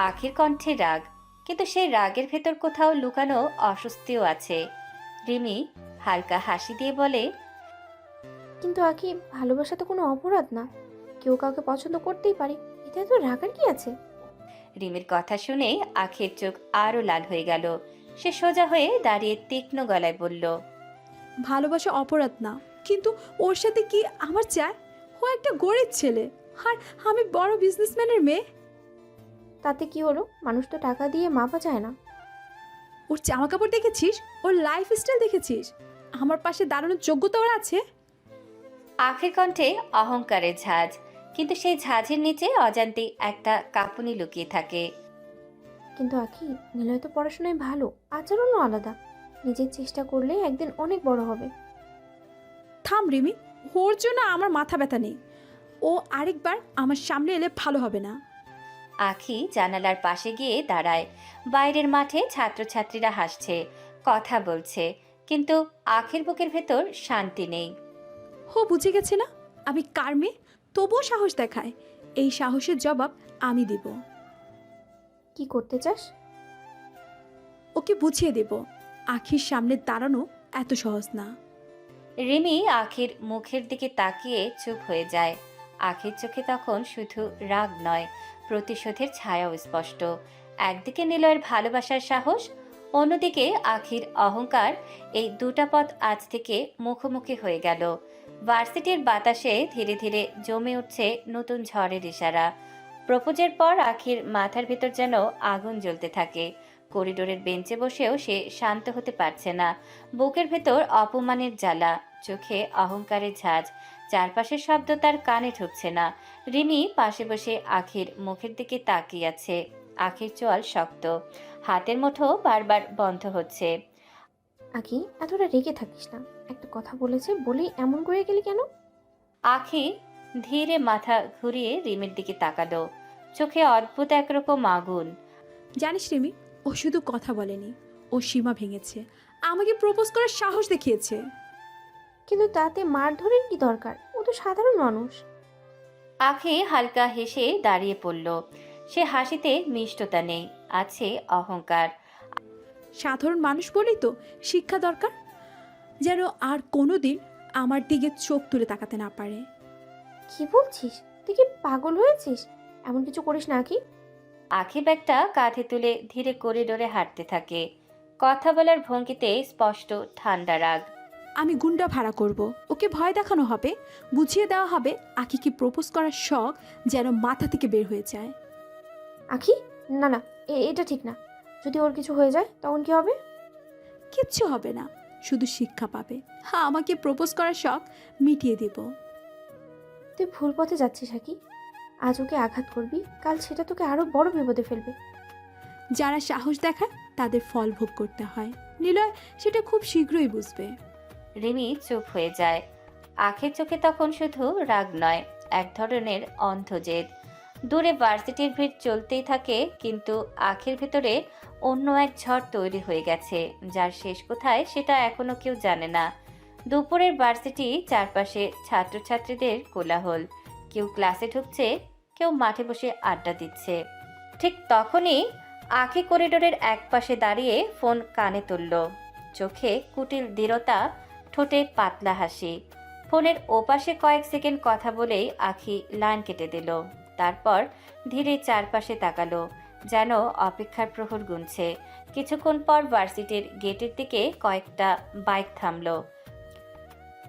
আখির কণ্ঠে রাগ, কিন্তু সেই রাগের ভেতর কোথাও লুকানো অস্বস্তিও আছে। রিমি হালকা হাসি দিয়ে বলে, কিন্তু আখি, ভালোবাসা তো কোনো অপরাধ না, কেউ কাউকে পছন্দ করতেই পারে, এতে তো রাগার কি আছে? রিমির কথা শুনে আখির চোখ আরো লাল হয়ে গেল। সে সোজা হয়ে দাঁড়িয়ে তীক্ষ্ণ গলায় বলল, ভালোবাসা অপরাধ না, কিন্তু ওর সাথে কি আমার চায়? ও একটা গরিব ছেলে, আর আমি বড় বিজনেসম্যানের মেয়ে। তাতে কি হলো? মানুষ তো টাকা দিয়ে মাপা যায় না। ওর জামা কাপড় দেখেছিস? ওর লাইফস্টাইল দেখেছিস? আমার পাশে দাঁড়ানোর যোগ্যতা ওর আছে? আখির কণ্ঠে অহংকারের ঝাঁজ, কিন্তু সেই ঝাঁঝের নিচে অজান্তে একটা কাঁপুনি লুকিয়ে থাকে। কিন্তু আখি, নিলয় তো পড়াশোনায় ভালো, আচরণও আলাদা। নিজের চেষ্টা করলে একদিন অনেক বড় হবে। থাম রিমি, ওর জন্য আমার মাথা ব্যথা নেই। ও আরেকবার আমার সামনে এলে ভালো হবে না। আখি জানালার পাশে গিয়ে দাঁড়ায়। বাইরের মাঠে ছাত্রছাত্রীরা হাসছে, কথা বলছে, কিন্তু আখির বুকের ভেতর শান্তি নেই। ও বুঝে গেছে না আমি কার মেয়ে, তবুও সাহস দেখায়। এই সাহসের জবাব আমি দেব। কি করতে চাস? ওকে বুঝিয়ে দেব আখির সামনে দাঁড়ানো এত সহজ না। রিমি আখির মুখের দিকে তাকিয়ে চুপ হয়ে যায়। আখির চোখে তখন শুধু রাগ নয়, প্রতিশোধের ছায়াও স্পষ্ট। একদিকে নিলয়ের ভালোবাসার সাহস, অন্যদিকে আখির অহংকার। এই দুটা পথ আজ থেকে মুখোমুখি হয়ে গেল। ভার্সিটির বাতাসে ধীরে ধীরে জমে উঠছে নতুন ঝড়ের ইশারা। প্রপোজের পর আখির মাথার ভেতর যেন আগুন জ্বলতে থাকে। করিডোরের বেঞ্চে বসেও সে শান্ত হতে পারছে না। বুকের ভেতর অপমানের জ্বালা, চোখে অহংকারের ঝাঁজ, চারপাশের শব্দ তার কানে ঢুকছে না। রিমি পাশে বসে আখির মুখের দিকে তাকিয়ে আছে। আখির চোয়াল শক্ত, হাতের মুঠো বারবার বন্ধ হচ্ছে। আখি, এতটা রেগে থাকিস না। একটা কথা বলেছে বলেই এমন করে গেলি কেন? আখি ধীরে মাথা ঘুরিয়ে রিমির দিকে তাকালো, চোখে অদ্ভুত একরকম আগুন। জানিস রিমি, ও শুধু কথা বলেনি, ও সীমা ভেঙেছে, আমাকে প্রপোজ করার সাহস দেখিয়েছে। কিন্তু তাতে মারধরের কি দরকার? ও তো সাধারণ মানুষ। আখি হালকা হেসে দাঁড়িয়ে পড়ল। সে হাসিতে মিষ্টতা নেই, আছে অহংকার। সাধারণ মানুষ বলেই তো শিক্ষা দরকার, যেন আর কোনোদিন আমার দিকে চোখ তুলে তাকাতে না পারে। কি বলছিস? তুই কি পাগল হয়েছিস? এমন কিছু করিস না আখি। আখি ব্যাগটা কাঁধে তুলে ধীরে করিডোরে হাঁটতে থাকে। কথা বলার ভঙ্গিতে স্পষ্ট ঠান্ডা রাগ। আমি গুন্ডা ভাড়া করব, ওকে ভয় দেখানো হবে, বুঝিয়ে দেওয়া হবে আখিকে প্রপোজ করার শখ যেন মাথা থেকে বের হয়ে যায়। আখি, না না, এটা ঠিক না। যদি ওর কিছু হয়ে যায় তখন কি হবে? কিচ্ছু হবে না, শুধু শিক্ষা পাবে। হ্যাঁ, আমাকে প্রপোজ করার শখ মিটিয়ে দেব। তুই ভুল পথে যাচ্ছিস আখি। আজ ওকে আঘাত করবি, কাল সেটা তোকে আরো বড় বিপদে ফেলবে। যারা সাহস দেখায় তাদের ফল ভোগ করতে হয়। নিলয় সেটা খুব শীঘ্রই বুঝবে। রিমি চুপ হয়ে যায়। আখির চোখে তখন শুধু রাগ নয়, এক ধরনের অন্ধ জেদ। দূরে ভার্সিটির ভিড় চলতেই থাকে, কিন্তু আখির ভেতরে অন্য এক ঝড় তৈরি হয়ে গেছে, যার শেষ কোথায় সেটা এখনো কেউ জানে না। দুপুরের ভার্সিটি, চারপাশে ছাত্রছাত্রীদের কোলাহল। কেউ ক্লাসে ঢুকছে, কেউ মাঠে বসে আড্ডা দিচ্ছে। ঠিক তখনই আখি করিডোরের এক পাশে দাঁড়িয়ে ফোন কানে তুলল। চোখে কুটিল দৃঢ়তা, ঠোঁটে পাতলা হাসি। ফোনের ওপাশে কয়েক সেকেন্ড কথা বলেই আখি লাইন কেটে দিল। তারপর ধীরে চারপাশে তাকালো, যেন অপেক্ষার প্রহর গুনছে। কিছুক্ষণ পর ভার্সিটির গেটের দিকে কয়েকটা বাইক থামলো।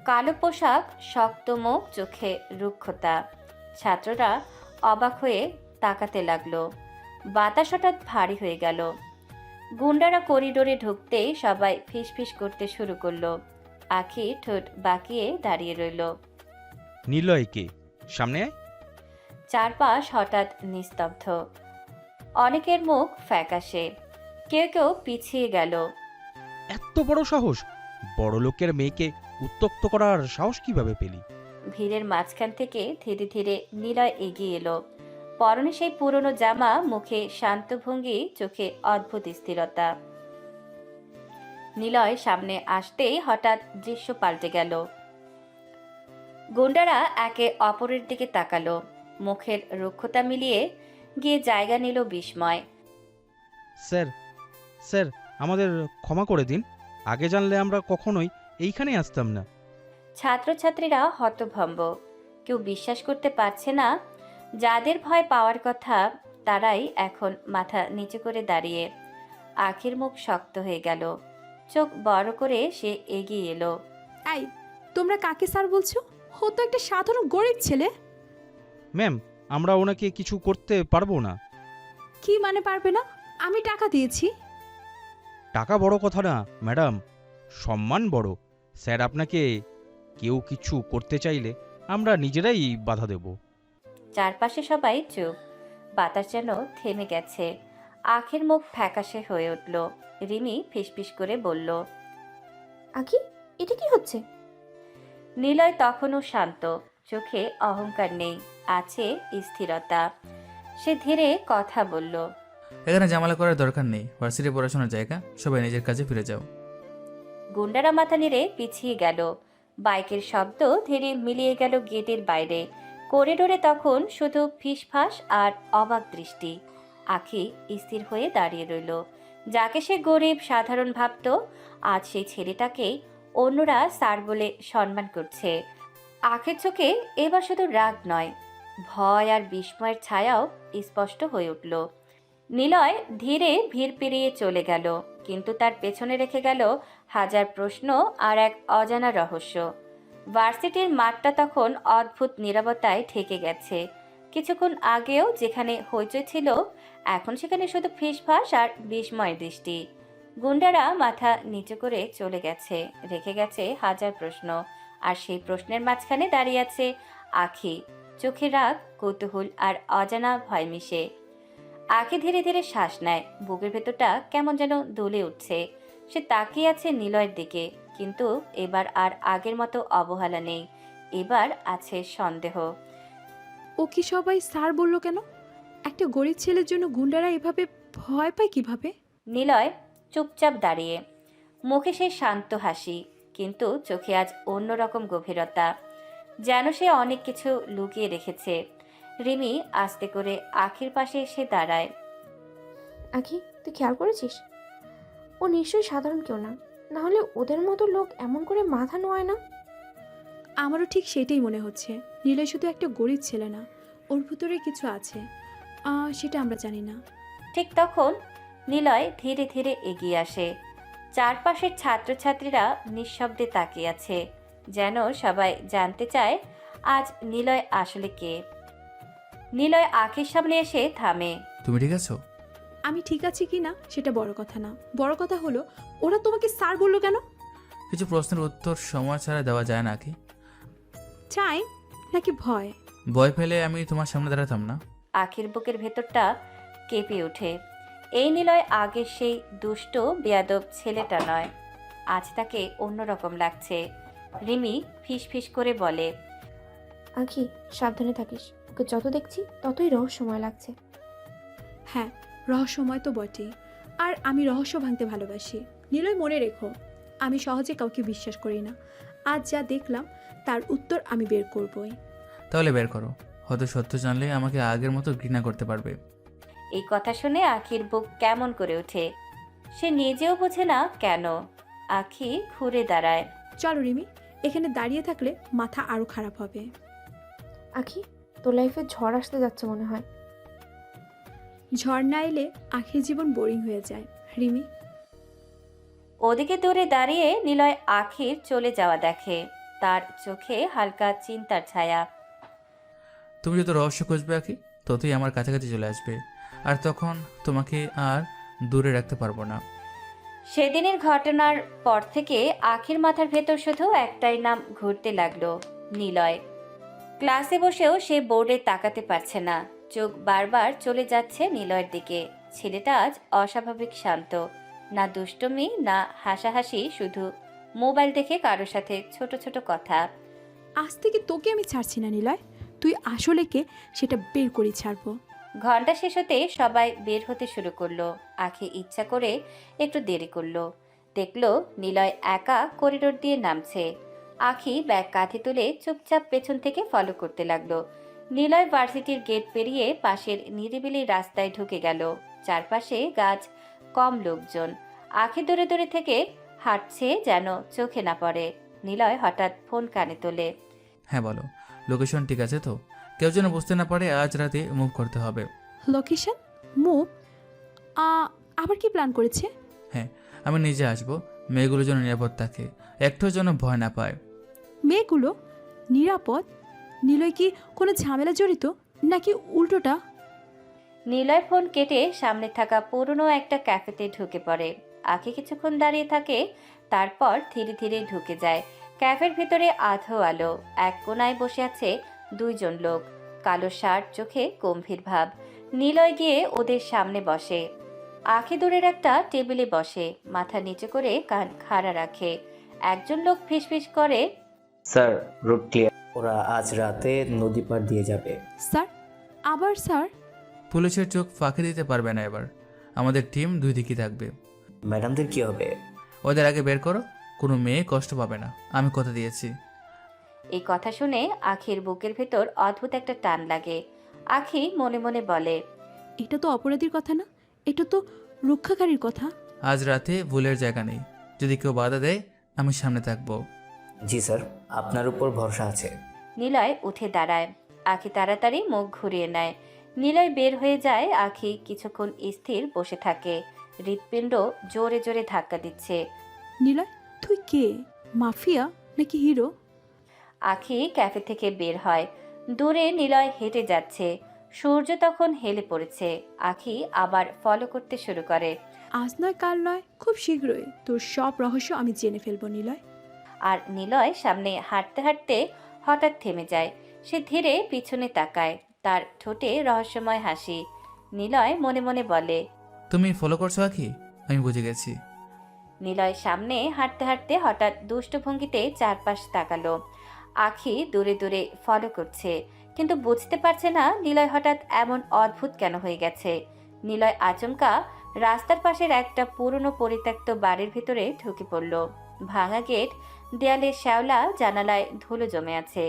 কালো পোশাক, শক্ত মুখ, চোখে রুক্ষতা। ছাত্ররা অবাক হয়ে তাকাতে লাগলো। বাতাস হঠাৎ ভারী হয়ে গেল। গুন্ডারা করিডোরে ঢুকতেই সবাই ফিসফিস করতে শুরু করলো। আখি ঠোঁট বাঁকিয়ে দাঁড়িয়ে রইল। নিলয়কে সামনে আয়। চারপাশ হঠাৎ নিস্তব্ধ। অনেকের মুখ ফ্যাকাশে, কেউ কেউ পিছিয়ে গেল। এত বড় সাহস! বড় লোকের মেয়েকে উত্ত্যক্ত করার সাহস কিভাবে পেলি? ভিড়ের মাঝখান থেকে ধীরে ধীরে নিলয় এগিয়ে এলো। পরনে সেই পুরনো জামা, মুখে শান্ত ভঙ্গি, চোখে অদ্ভুত স্থিরতা। নিলয় সামনে আসতেই হঠাৎ দৃশ্য পাল্টে গেল। গুন্ডারা একে অপরের দিকে তাকালো, মুখের রুক্ষতা মিলিয়ে গিয়ে জায়গা নিল বিস্ময়। স্যার, স্যার, আমাদের ক্ষমা করে দিন। আগে জানলে আমরা কখনোই এইখানে আসতাম না। ছাত্রছাত্রীরা হতভম্ব, কেউ বিশ্বাস করতে পারছে না। যাদের ভয় পাওয়ার কথা তারাই এখন মাথা নিচু করে দাঁড়িয়ে। আখির মুখ শক্ত হয়ে গেল, চোখ বড় করে সে এগিয়ে এলো। এই, তোমরা কাকে স্যার বলছো? ও তো একটা সাধারণ গরিব ছেলে। ম্যাম, আমরা ওনাকে কিছু করতে পারবো না। কি মানে পারবে না? আমি টাকা দিয়েছি। টাকা বড় কথা না ম্যাডাম, সম্মান বড়। স্যার, আপনাকে কেউ কিছু করতে চাইলে আমরা নিজেরাই বাধা দেব। চারপাশে সবাই চুপ, বাতাস যেন থেমে গেছে। আখের মুখ ফ্যাকাশে হয়ে উঠল। রিমি ফিসফিস করে বলল, আখি, এটা কি হচ্ছে? নিলয় তখনও শান্ত, চোখে অহংকার নেই, আছে স্থিরতা। সে ধীরে কথা বলল, এখানে ঝামেলা করার দরকার নেই। ভার্সিটি পড়াশোনার জায়গা, সবাই নিজের কাজে ফিরে যাও। গুন্ডারা মাথা নেড়ে পিছিয়ে গেল। বাইকের শব্দ ধীরে মিলিয়ে গেল গেটের বাইরে। করিডোরে তখন শুধু ফিসফাস আর অবাক দৃষ্টি। আখি স্থির হয়ে দাঁড়িয়ে রইল। যাকে সে গরিব সাধারণ ভাবত, আজ সেই ছেলেটাকে অন্যরা স্যার বলে সম্মান করছে। আখের চোখে এবার শুধু রাগ নয়, ভয় আর বিস্ময়ের ছায়াও স্পষ্ট হয়ে উঠল। নিলয় ধীরে ভিড় পেরিয়ে চলে গেল, কিন্তু তার পেছনে রেখে গেল হাজার প্রশ্ন আর এক অজানা রহস্য। ভার্সিটির মাঠটা তখন অদ্ভুত নীরবতায় ঢেকে গেছে। কিছুক্ষণ আগেও যেখানে হইচই ছিল, এখন সেখানে শুধু ফিসফাস আর বিস্ময়ের দৃষ্টি। গুন্ডারা মাথা নিচু করে চলে গেছে, রেখে গেছে হাজার প্রশ্ন। আর সেই প্রশ্নের মাঝখানে দাঁড়িয়ে আছে আখি, চোখে রাগ, কৌতূহল আর অজানা ভয় মিশে। আখি ধীরে ধীরে শ্বাস নেয়, বুকের ভেতরটা কেমন যেন দুলে উঠছে। সে তাকিয়ে আছে নিলয়ের দিকে, কিন্তু এবার আর আগের মতো অবহেলা নেই, এবার আছে সন্দেহ। ও কি সবাই স্যার বললো কেন? একটা গরিব ছেলের জন্য গুন্ডারা এভাবে ভয় পায় কিভাবে? নিলয় চুপচাপ দাঁড়িয়ে, মুখে সেই শান্ত হাসি, কিন্তু চোখে আজ অন্যরকম গভীরতা, যেন সে অনেক কিছু লুকিয়ে রেখেছে। রিমি আস্তে করে আখির পাশে এসে দাঁড়ায়। আখি, তুই খেয়াল করেছিস? ও নিশ্চয়ই সাধারণ কেউ না, না হলে ওদের মতো লোক এমন করে মাথা নোয়ায় না। আমারও ঠিক সেটাই মনে হচ্ছে। নিলয় শুধু একটা গরিব ছেলে না, ওর ভিতরে কিছু আছে, সেটা আমরা জানি না। ঠিক তখন নিলয় ধীরে ধীরে এগিয়ে আসে। চারপাশের ছাত্রছাত্রীরা নিঃশব্দে তাকিয়ে আছে, যেন সবাই জানতে চায় আজ নিলয় আসলে কে। নিলয় আখির সামনে এসে থামে। তুমি ঠিক আছো? আমি ঠিক আছি কি না সেটা বড় কথা না, বড় কথা হলো ওরা তোমাকে স্যার বললো কেন? কিছু প্রশ্নের উত্তর সময় ছাড়া দেওয়া যায় না কি? চাই নাকি ভয়? ভয় পেলে আমি তোমার সামনে দাঁড়াতাম না। আখির বুকের ভেতরটা কেঁপে ওঠে। এই নিলয় আগের সেই দুষ্ট বেয়াদব ছেলেটা নয়, আজ তাকে অন্যরকম লাগছে। রিমি ফিসফিস করে বলে, আখি, সাবধানে থাকিস, ওকে যত দেখছি ততই রহস্যময় লাগছে। হ্যাঁ, রহস্যময় তো বটেই, আর আমি রহস্য ভাঙতে ভালোবাসি। নিলয়, মনে রেখো, আমি সহজে কাউকে বিশ্বাস করি না। আজ যা দেখলাম তার উত্তর আমি বের করবই। তাহলে বের করো, হয়তো সত্য জানলে আমাকে আগের মতো ঘৃণা করতে পারবে। এই কথা শুনে আখির বুক কেমন করে ওঠে, সে নিজেও বোঝে না কেন। আখি ঘুরে দাঁড়ায়। চলো রিমি, এখানে দাঁড়িয়ে থাকলে মাথা আরো খারাপ হবে। আখি, তোর লাইফে ঝড় আসতে যাচ্ছে মনে হয়। ঝড় না এলে আখির জীবন বোরিং হয়ে যায়। রিমি, ওদিকে দূরে দাঁড়িয়ে নিলয় আখির চলে যাওয়া দেখে। তার চোখে হালকা চিন্তার ছায়া। তুমি যত রহস্য খুঁজবে আঁকি, ততই আমার কাছাকাছি চলে আসবে, আর তখন তোমাকে আর দূরে রাখতে পারবো না। সেদিনের ঘটনার পর থেকে আখির মাথার ভেতর শুধু একটাই নাম ঘুরতে লাগলো, নিলয়। ক্লাসে বসেও সে বোর্ডে তাকাতে পারছে না, চোখ বারবার চলে যাচ্ছে নিলয়ের দিকে। ছেলেটা আজ অস্বাভাবিক শান্ত, না দুষ্টুমি না হাসাহাসি, শুধু মোবাইল দেখে কারোর সাথে ছোট ছোট কথা। আজ থেকে তোকে আমি ছাড়ছি না নিলয়, তুই আসলে কে সেটা বের করে ছাড়বো। ঘন্টা শেষ হতে সবাই বের হতে শুরু করলো। আখি ইচ্ছা করে একটু দেরি করলো। দেখলো নিলয় একা করিডোর দিয়ে নামছে। আখি ব্যাগ কাঁধে তুলে চুপচাপ পেছন থেকে ফলো করতে লাগলো। নিলয় ভার্সিটির গেট পেরিয়ে পাশের নিরিবিলি রাস্তায় ঢুকে গেল। চারপাশে গাছ, কম লোকজন। আখি দূরে দূরে থেকে হাঁটছে যেন চোখে না পড়ে। নিলয় হঠাৎ ফোন কানে তোলে। হ্যাঁ বলো, লোকেশন ঠিক আছে তো? কেউ যেন বুঝতে না পারে আজ রাতে মুভ করতে হবে। Location move? আবার কি প্ল্যান করেছে? হ্যাঁ, আমি নিজে আসবো, মেয়েগুলো যেন নিরাপদ থাকে, একটু যেন ভয় না পায়। মেয়েগুলো নিরাপদ? নিলয় কি কোনো ঝামেলা জড়িত নাকি উল্টোটা? নিলয় ফোন কেটে সামনে থাকা পুরনো একটা ক্যাফেতে ঢুকে পড়ে। আখি কিছুক্ষণ দাঁড়িয়ে থাকে, তারপর ধীরে ধীরে ঢুকে যায়। ক্যাফের ভিতরে আধো আলো। এক কোনায় বসে আছে দুইজন লোক, কালো শার্ট, চোখে গম্ভীর ভাব। নিলয় গিয়ে ওদের সামনে বসে। আখি দূরের একটা টেবিলে বসে, মাথা নিচু করে কান খাড়া রাখে। একজন লোক ফিসফিস করে, স্যার রুট ক্লিয়ার, ওরা আজ রাতে নদী পার দিয়ে যাবে। স্যার? আবার স্যার? পুলিশের চোখ ফাঁকি দিতে পারবে না এবার। আমাদের টিম দুই দিকে থাকবে। ম্যাডামদের কি হবে? ওদের আগে বের করো, কোনো মেয়ে কষ্ট পাবে না, আমি কথা দিয়েছি। এই কথা শুনে আখির বুকের ভেতর অদ্ভুত একটা টান লাগে। আখি মনে মনে বলে, এটা তো অপরাধীর কথা না, এটা তো রক্ষাকারীর কথা। আজ রাতে ভুলের জায়গা নেই, যদি কেউ বাধা দেয় আমি সামনে থাকবো। জি স্যার, আপনার উপর ভরসা আছে। নিলয় উঠে দাঁড়ায়। আখি তাড়াতাড়ি মুখ ঘুরিয়ে নেয়। নিলয় বের হয়ে যায়। আখি কিছুক্ষণ স্থির বসে থাকে। হৃৎপিণ্ড জোরে জোরে ধাক্কা দিচ্ছে। নিলয়, তুই কে? মাফিয়া নাকি হিরো? আখি ক্যাফে থেকে বের হয়। দূরে নিলয় হেঁটে যাচ্ছে। সূর্য তখন হেলে পড়েছে। আখি আবার ফলো করতে শুরু করে। আজ নয় কাল নয়, খুব শীঘ্রই তোর সব রহস্য আমি জেনে ফেলবো নিলয়। আর নিলয় সামনে হাঁটতে হাঁটতে হঠাৎ থেমে যায়। সে ধীরে পিছনে তাকায়, তার ঠোঁটে রহস্যময় হাসি। নিলয় মনে মনে বলে, তুমি ফলো করছো আখি? আমি বুঝে গেছি। নিলয় সামনে হাঁটতে হাঁটতে হঠাৎ দুষ্ট ভঙ্গিতে চারপাশ তাকালো। আখি দূরে দূরে ফলো করছে, কিন্তু বুঝতে পারছে না নিলয় হঠাৎ এমন অদ্ভুত কেন হয়ে গেছে। নিলয় আচমকা রাস্তার পাশের একটা পুরনো পরিত্যক্ত বাড়ির ভিতরে ঢুকে পড়ল। ভাঙা গেট, দেয়ালে শ্যাওলা, জানালায় ধুলো জমে আছে।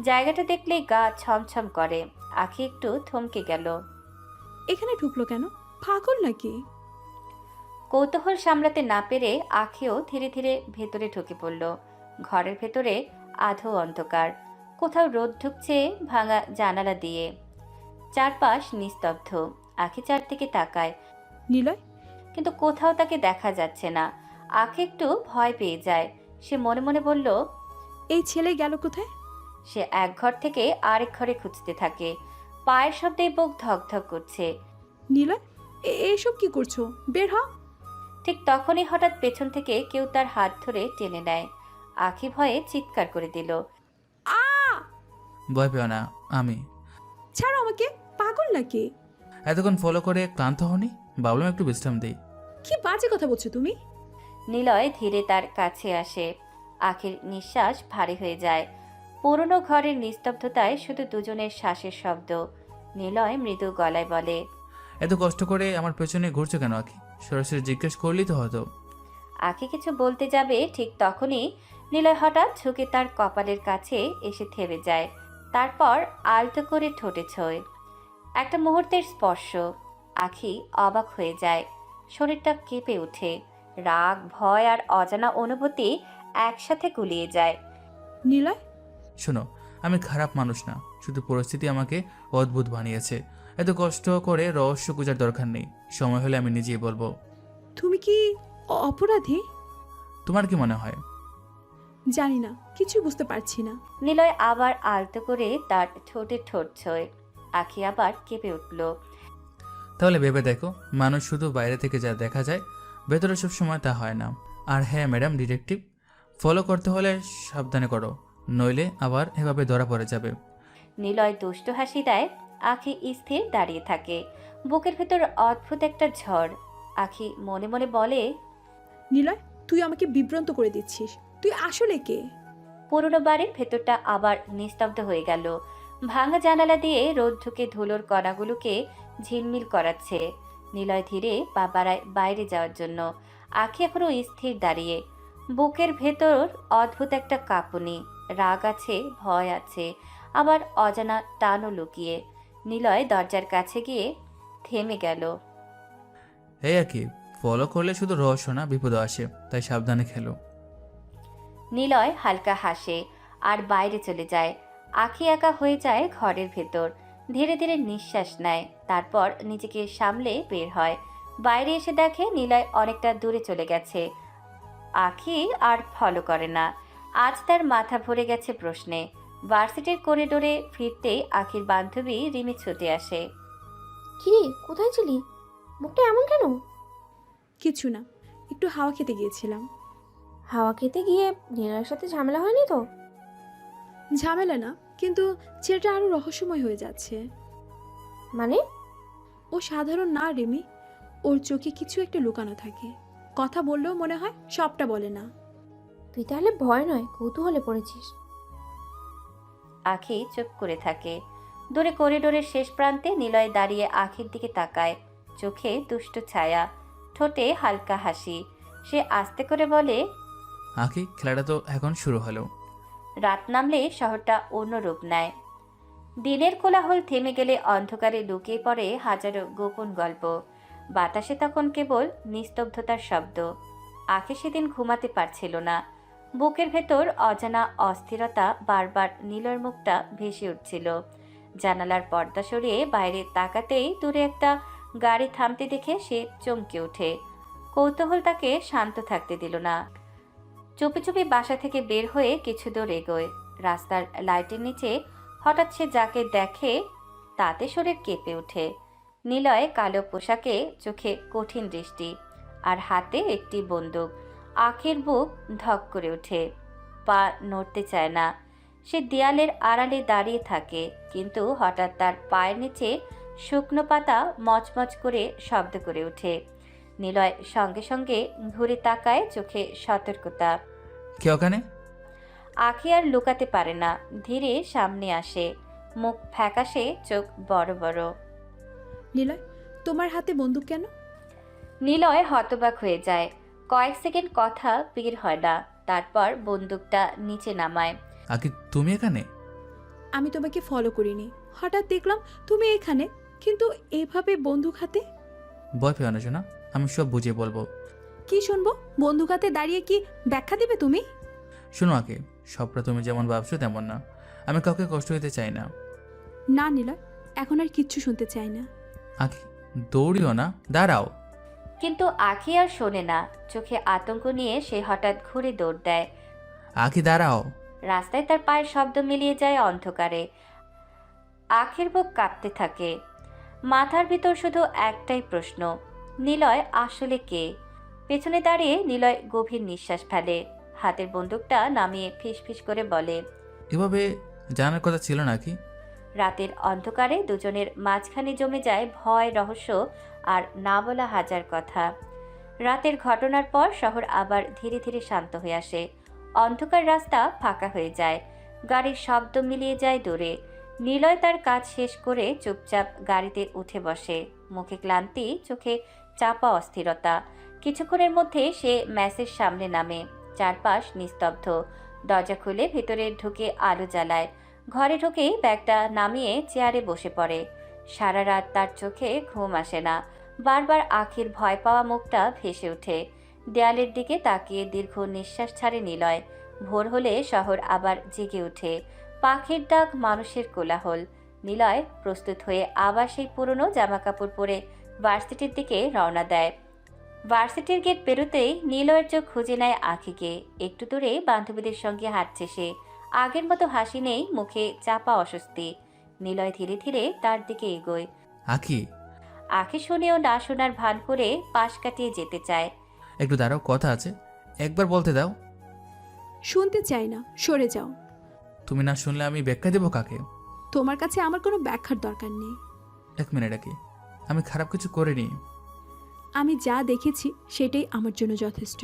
জায়গাটা দেখলে গা ছমছম করে। আখি একটু থমকে গেল। এখানে ঢুকলো কেন? পাগল নাকি? কৌতূহল সামলাতে না পেরে আখিও ধীরে ধীরে ভেতরে ঢুকে পড়ল। ঘরের ভেতরে আধো অন্ধকার, কোথাও রোদ ঢুকছে ভাঙা জানালা দিয়ে। চারপাশ নিস্তব্ধ। আখি চারদিকে তাকায় নিলয়, কিন্তু কোথাও তাকে দেখা যাচ্ছে না। আখি একটু ভয় পেয়ে যায়। সে মনে মনে বলল, এই ছেলে গেল কোথায়? সে এক ঘর থেকে আরেক ঘরে খুঁজতে থাকে। পায়ের শব্দে বুক ধকধক করছে। নিলয়, এইসব কি করছো? বের হ। ঠিক তখনই হঠাৎ পেছন থেকে কেউ তার হাত ধরে টেনে নেয়। আখি ভয়ে চিৎকার করে দিল, ভয় পেও না, আমি। ছাড়ো আমাকে, পাগল নাকি? এতক্ষণ ফলো করে ক্লান্ত হনি, ভাবলাম একটু বিশ্রাম দিই। কি বাজে কথা বলছো তুমি? নিলয় ধীরে তার কাছে আসে। আখির নিঃশ্বাস ভারী হয়ে যায়। পুরনো ঘরের নিস্তব্ধতায় শুধু দুজনের শ্বাসের শব্দ। নিলয় মৃদু গলায় বলে, এত কষ্ট করে আমার পেছনে ঘুরছো কেন আখি? সরাসরি জিজ্ঞেস করলেই তো হতো। আখি কিছু বলতে যাবে, ঠিক তখনই নিলয় হঠাৎ ঝুঁকে তার কপালের কাছে এসে থেমে যায়। তারপর আলতো করে ঠোঁটে ছোঁয়। একটা মুহূর্তের স্পর্শ। আখি অবাক হয়ে যায়। শরীরটা কেঁপে ওঠে। রাগ, ভয় আর অজানা অনুভূতি একসাথে গুলিয়ে যায়। নিলয়, শোনো, আমি খারাপ মানুষ না, শুধু পরিস্থিতি আমাকে অদ্ভুত বানিয়েছে। এত কষ্ট করে রহস্য খোঁজার দরকার নেই, সময় হলে আমি নিজেই বলবো। তুমি কি অপরাধী? তোমার কি মনে হয়? জানি না, কিছুই বুঝতে পারছি না। নিলয় আবার আলতো করে তার ঠোঁটে ঠোঁট ছোঁয়। আখি আবার কেঁপে উঠল। তাহলে ভেবে দেখো, মানুষ শুধু বাইরে থেকে যা দেখা যায়, ভেতরে সব সময় তা হয় না। আর হ্যাঁ ম্যাডাম ডিটেকটিভ, ফলো করতে হলে সাবধানে করো, নইলে আবার এভাবে ধরা পড়ে যাবে। নিলয় দুষ্টু হাসি দেয়। আখি স্থির দাঁড়িয়ে থাকে। বুকের ভেতর অদ্ভুত একটা ঝড়। আখি মনে মনে বলে, নিলয়, তুই আমাকে বিভ্রান্ত করে দিচ্ছিস। তুই আসলে কে? পুরনো বাড়ির ভেতরটা আবার নিস্তব্ধ হয়ে গেল। ভাঙা জানালা দিয়ে রোদ ঢুকে ধুলোর কণাগুলোকে ঝিলমিল করাচ্ছে। নিলয় ধীরে পা বাড়ায় বাইরে যাওয়ার জন্য। আখি এখনো স্থির দাঁড়িয়ে। বুকের ভেতর অদ্ভুত একটা কাঁপুনি, রাগ আছে, ভয় আছে, আবার অজানা টানও লুকিয়ে। নিলয় দরজার কাছে গিয়ে থেমে গেল। এই আর কি, ফলো করলে শুধু রহস্য না, বিপদ আসে, তাই সাবধানে খেলো। নিলয় হালকা হাসে আর বাইরে চলে যায়। আখি একা হয়ে যায় ঘরের ভেতর। ধীরে ধীরে নিঃশ্বাস নেয়, তারপর নিজেকে সামলে বের হয়। বাইরে এসে দেখে নিলয় অনেকটা দূরে চলে গেছে। আখি আর ফলো করে না। আজ তার মাথা ভরে গেছে প্রশ্নে। ভার্সিটির করিডোরে ফিরতেই আখির বান্ধবী রিমি ছুটে আসে। কিরে, কোথায় ছিলি? মুখটা এমন কেন? কিছু না, একটু হাওয়া খেতে গিয়েছিলাম। হাওয়া খেতে গিয়ে নীলার সাথে ঝামেলা হয়নি তো? ঝামেলা না, কিন্তু ছেলেটা আরো রহস্যময় হয়ে যাচ্ছে। মানে? ও সাধারণ না রিমি, ওর চোখে কিছু একটা লুকানো থাকে। কথা বললেও মনে হয় সবটা বলে না। তুই তাহলে ভয় নয় কৌতূহলে পড়েছিস। আখি চুপ করে থাকে। দূরে করিডোরের শেষ প্রান্তে নিলয় দাঁড়িয়ে আখির দিকে তাকায়। চোখে দুষ্ট ছায়া, ঠোঁটে হালকা হাসি। সে আস্তে করে বলে, আখি, খেলাটা তো এখন শুরু হলো। রাত নামলে শহরটা অন্য রূপ নেয়। দিনের কোলাহল থেমে গেলে অন্ধকারে লুকিয়ে পড়ে হাজারো গোপন গল্প। বাতাসে তখন কেবল নিস্তব্ধতার শব্দ। আখি সেদিন ঘুমাতে পারছিল না। বুকের ভেতর অজানা অস্থিরতা, বারবার নীলয়ের মুখটা ভেসে উঠছিল। জানালার পর্দা সরিয়ে বাইরে তাকাতেই দূরে একটা গাড়ি থামতে দেখে সে চমকে ওঠে। কৌতূহল তাকে শান্ত থাকতে দিল না। চুপি চুপি বাসা থেকে বের হয়ে কিছু দূর এগোয়। রাস্তার লাইটের নিচে হঠাৎ সে যাকে দেখে তাতে শরীর কেঁপে ওঠে। নিলয় কালো পোশাকে, চোখে কঠিন দৃষ্টি, আর হাতে একটি বন্দুক। আখির বুক ধক করে ওঠে, পা নড়তে চায় না। সে দেয়ালের আড়ালে দাঁড়িয়ে থাকে, কিন্তু হঠাৎ তার পায়ের নিচে শুকনো পাতা মচমচ করে শব্দ করে ওঠে। নিলয় সঙ্গে সঙ্গে ঘুরে তাকায়, চোখে সতর্কতা। কে ওখানে? আখি আর লুকাতে পারে না, ধীরে সামনে আসে, মুখ ফ্যাকাশে, চোখ বড় বড়। নিলয়, তোমার হাতে বন্দুক কেন? নিলয় হতবাক হয়ে যায়। কয়েক সেকেন্ড কথা বের হয় না, তারপর বন্দুকটা নিচে নামায়। আখি, তুমি এখানে? আমি তোমাকে ফলো করিনি, হঠাৎ দেখলাম তুমি এখানে, কিন্তু এভাবে বন্দুক হাতে। ভয় পেও না শোনা, আমি সব বুঝিয়ে বলবো। কি শুনবো? বন্দুক হাতে দাঁড়িয়ে কি ব্যাখ্যা দিবে তুমি? শোনো আখি, সবটা তুমি যেমন ভাবছো তেমন না। আমি কাউকে কষ্ট দিতে চাই না। না নিলয়, এখন আর কিচ্ছু শুনতে চাই না। আখি, দৌড়িও না, দাঁড়াও। কিন্তু আখি আর শোনে না। চোখে আতঙ্ক নিয়ে সে হঠাৎ ঘুরে দৌড় দেয়। আখি, দাঁড়াও। রাস্তায় তার পায়ের শব্দ মিলিয়ে যায় অন্ধকারে। আখির বুক কাঁপতে থাকে। মাথার ভিতর শুধু একটাই প্রশ্ন, নিলয় আসলে কে? পেছনে দাঁড়িয়ে নিলয় গভীর নিঃশ্বাস ফেলে, হাতের বন্দুকটা নামিয়ে ফিসফিস করে বলে, এভাবে জানার কথা ছিল নাকি? রাতের অন্ধকারে দুজনের মাঝখানে জমে যায় ভয়, রহস্য আর না বলা হাজার কথা। রাতের ঘটনার পর শহর আবার ধীরে ধীরে শান্ত হয়ে আসে। অন্ধকার রাস্তা ফাঁকা হয়ে যায়, গাড়ির শব্দ মিলিয়ে যায় দূরে। নিলয় তার কাজ শেষ করে চুপচাপ গাড়িতে উঠে বসে, মুখে ক্লান্তি, চোখে চাপা অস্থিরতা। কিছুক্ষণের মধ্যে সে ম্যাসের সামনে নামে। চারপাশ নিস্তব্ধ। দরজা খুলে ভেতরে ঢুকে আলো জ্বালায়। ঘরে ঢুকেই ব্যাগটা নামিয়ে চেয়ারে বসে পড়ে। সারা রাত তার চোখে ঘুম আসে না। বারবার আখির ভয় পাওয়া মুখটা ভেসে ওঠে। দেয়ালের দিকে তাকিয়ে দীর্ঘ নিঃশ্বাস ছাড়ে নিলয়। ভোর হলে শহর আবার জেগে ওঠে। পাখির ডাক, মানুষের কোলাহল। নিলয় প্রস্তুত হয়ে আবার সেই পুরনো জামাকাপড় পরে ভার্সিটির দিকে রওনা দেয়। ভার্সিটির গেট পেরোতেই নিলয়ের চোখ খুঁজে নেয় আখিকে। একটু দূরে বান্ধবীদের সঙ্গে হাঁটছে সে। আগের মতো হাসি নেই, মুখে চাপা অস্বস্তি। নিলয় ধীরে ধীরে তার দিকে এগোয়। আখি, আখি শুনেও না শোনার ভান করে পাশ কাটিয়ে যেতে চায়। একটু দাঁড়াও, কথা আছে, একবার বলতে দাও। শুনতে চাই না, সরে যাও। তুমি না শুনলে আমি ব্যাখ্যা দেবো কাকে? তোমার কাছে আমার কোনো ব্যাখ্যার দরকার নেই। এক মিনিট আকি, আমি খারাপ কিছু করিনি। আমি যা দেখেছি সেটাই আমার জন্য যথেষ্ট।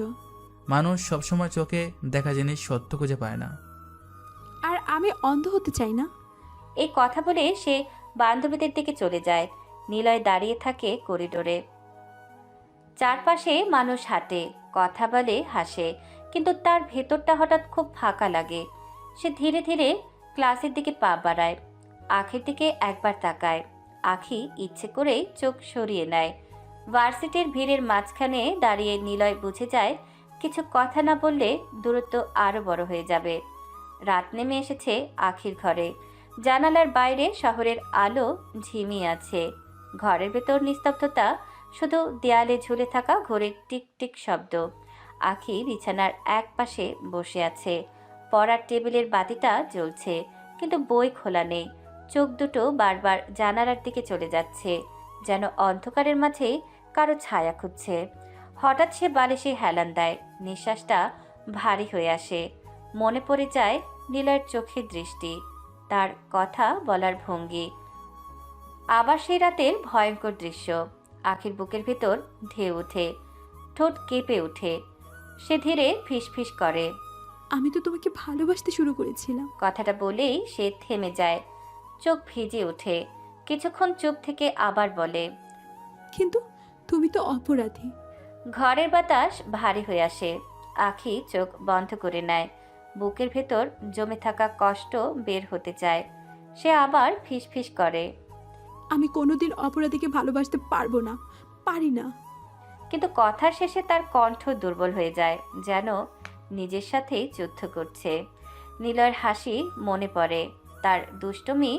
মানুষ সবসময় চোখে দেখা জিনিস সত্য খুঁজে পায় না। আর আমি অন্ধ হতে চাই না। এই কথা বলে সে বান্ধবীদের দিকে চলে যায়। নিলয় দাঁড়িয়ে থাকে করিডোরে। চারপাশে মানুষ হাঁটে, কথা বলে, হাসে, কিন্তু তার ভেতরটা হঠাৎ খুব ফাঁকা লাগে। সে ধীরে ধীরে ক্লাসের দিকে পা বাড়ায়। আখির দিকে একবার তাকায়। আখি ইচ্ছে করেই চোখ সরিয়ে নেয়। ভার্সিটির ভিড়ের মাঝখানে দাঁড়িয়ে নিলয় বুঝে যায় কিছু কথা না বললে দূরত্ব আরও বড় হয়ে যাবে। রাত নেমে এসেছে আখির ঘরে। জানালার বাইরে শহরের আলো ঝিমিয়ে আছে। ঘরের ভেতর নিস্তব্ধতা, শুধু দেয়ালে ঝুলে থাকা ঘড়ির টিকটিক শব্দ। আখি বিছানার এক পাশে বসে আছে। পড়ার টেবিলের বাতিটা জ্বলছে, কিন্তু বই খোলা নেই। চোখ দুটো বারবার জানালার দিকে চলে যাচ্ছে, যেন অন্ধকারের মাঝে কারো ছায়া খুঁজছে। হঠাৎ সে বালিশে হেলান দেয়। নিঃশ্বাসটা ভারী হয়ে আসে। মনে পড়ে যায় নিলয়ের চোখের দৃষ্টি, তার কথা বলার ভঙ্গি। আবার সেই রাতের ভয়ঙ্কর দৃশ্য। আখির বুকের ভেতর ঢেউ ওঠে, ঠোঁট কেঁপে ওঠে। সে ধীরে ফিসফিস করে, আমি তো তোমাকে ভালোবাসতে শুরু করেছিলাম। কথাটা বলেই সে থেমে যায়, চোখ ভিজে ওঠে। কিছুক্ষণ চুপ থেকে আবার বলে, কিন্তু তুমি তো অপরাধী। ঘরের বাতাস ভারী হয়ে আসে। আখি চোখ বন্ধ করে নেয়। বুকের ভেতর জমে থাকা কষ্ট বের হতে চায়। সে আবার ফিসফিস করে, আমি কোনোদিন অপরাধীকে ভালোবাসতে পারবো না, পারি না। কিন্তু কথার শেষে তার কণ্ঠ দুর্বল হয়ে যায়, যেন নিজের সাথেই যুদ্ধ করছে। নিলয়ের হাসি মনে পড়ে, তার দুষ্টুমি।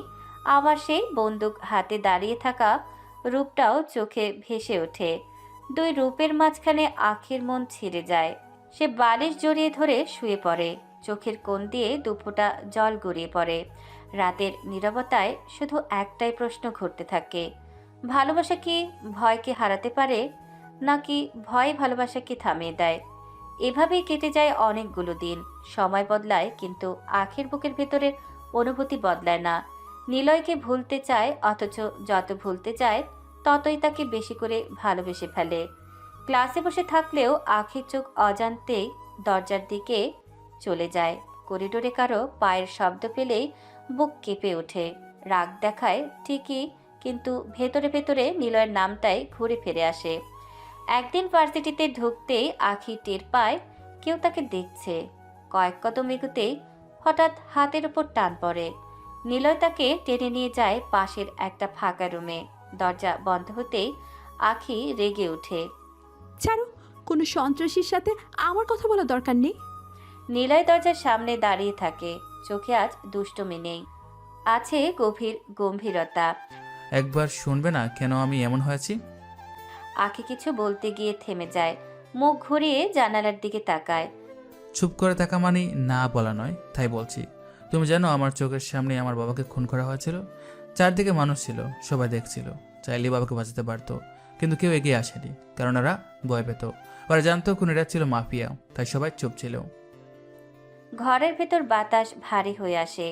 আবার সেই বন্দুক হাতে দাঁড়িয়ে থাকা রূপটাও চোখে ভেসে ওঠে। দুই রূপের মাঝখানে আখির মন ছিঁড়ে যায়। সে বালিশ জড়িয়ে ধরে শুয়ে পড়ে। চোখের কোণ দিয়ে দুফোঁটা জল গড়িয়ে পড়ে। রাতের নীরবতায় শুধু একটাই প্রশ্ন ঘুরতে থাকে, ভালোবাসা কি ভয়কে হারাতে পারে, নাকি ভয় ভালোবাসাকে থামিয়ে দেয়? এভাবেই কেটে যায় অনেকগুলো দিন। সময় বদলায়, কিন্তু আখির বুকের ভেতরের অনুভূতি বদলায় না। নিলয়কে ভুলতে চায়, অথচ যত ভুলতে চায় ততই তাকে বেশি করে ভালোবেসে ফেলে। ক্লাসে বসে থাকলেও আখির চোখ অজান্তেই দরজার দিকে চলে যায়। করিডোরে কারো পায়ের শব্দ পেলেই বুক কেঁপে ওঠে। রাগ দেখায় ঠিকই, কিন্তু ভেতরে ভেতরে নিলয়ের নামটাই ঘুরে ফিরে আসে। একদিন ভার্সিটিতে ঢুকতেই আখি টের পায় কেউ তাকে দেখছে। কয়েক কদম এগুতেই হঠাৎ হাতের উপর টান পড়ে। নিলয় তাকে টেনে নিয়ে যায় পাশের একটা ফাঁকা রুমে। দরজা বন্ধ হতেই আখি রেগে ওঠে, ছাড়ো, কোনো সন্ত্রাসীর সাথে আমার কথা বলা দরকার নেই। নিলয় দরজার সামনে দাঁড়িয়ে থাকে, চোখে আজ দুষ্টুমি নেই, আছে গভীর গম্ভীরতা। একবার শুনবে না কেন আমি এমন হয়েছি? আখি কিছু বলতে গিয়ে থেমে যায়, মুখ ঘুরিয়ে জানালার দিকে তাকায়। চুপ করে থাকা মানে না বলা নয়, তাই বলছি। তুমি জানো আমার চোখের সামনে আমার বাবাকে খুন করা হয়েছিল। চারদিকে মানুষ ছিল, সবাই দেখছিল। চাইলে বাবাকে বাঁচাতে পারতো, কিন্তু কেউ এগিয়ে আসেনি, কারণ ওরা ভয় পেত। ওরা জানতো খুনিরা ছিল মাফিয়া, তাই সবাই চুপ ছিল। ঘরের ভেতর বাতাস ভারী হয়ে আসে।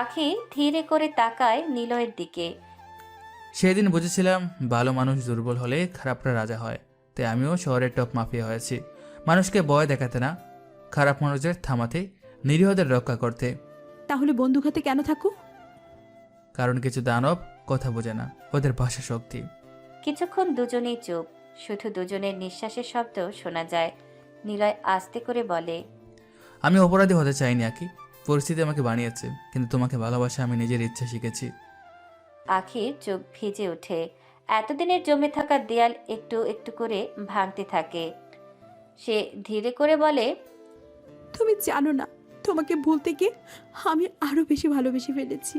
আখি ধীরে করে তাকায় নিলয়ের দিকে। সেদিন বুঝেছিলাম ভালো মানুষ দুর্বল হলে খারাপরা রাজা হয়। তাই আমিও শহরের টপ মাফিয়া হয়েছি, মানুষকে ভয় দেখাতে না, খারাপ মানুষদের থামাতে, নিরীহদের রক্ষা করতে। তাহলে বন্দুক হাতে কেন থাকো? কারণ কিছু দানব কথা বোঝে না, ওদের ভাষা শক্তি। কিছুক্ষণ দুজনেই চুপ, শুধু দুজনের নিঃশ্বাসের শব্দ শোনা যায়। নিলয় আস্তে করে বলে, আমি অপরাধী হতে চাইনি আকি, পরিস্থিতি আমাকে বানিয়েছে, কিন্তু তোমাকে ভালোবাসা আমি নিজের ইচ্ছা শিখেছি। আখির চোখ ভিজে ওঠে। এতদিনের জমে থাকা দেয়াল একটু একটু করে ভাঙতে থাকে। সে ধীরে করে বলে, তুমি জানো না তোমাকে ভুলতে গিয়ে আমি আরও বেশি ভালোবেসে ফেলেছি।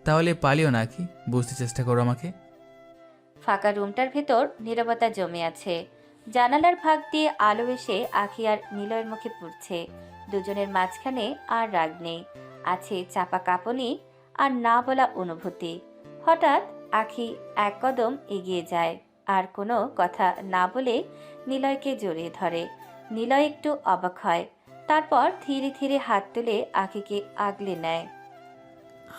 তাহলে পালিও নাকি? বুঝতে চেষ্টা করো আমাকে। ফাঁকা রুমটার ভেতর নীরবতা জমে আছে। জানালার ফাঁক দিয়ে আলো এসে আখি আর নিলয়ের মুখে পড়ছে। দুজনের মাঝখানে আর রাগ নেই, আছে চাপা কাঁপুনি আর না বলা অনুভূতি। হঠাৎ আখি এক কদম এগিয়ে যায় আর কোনো কথা না বলে নিলয়কে জড়িয়ে ধরে। নিলয় একটু অবাক হয়, তারপর ধীরে ধীরে হাত তুলে আখিকে আগলে নেয়।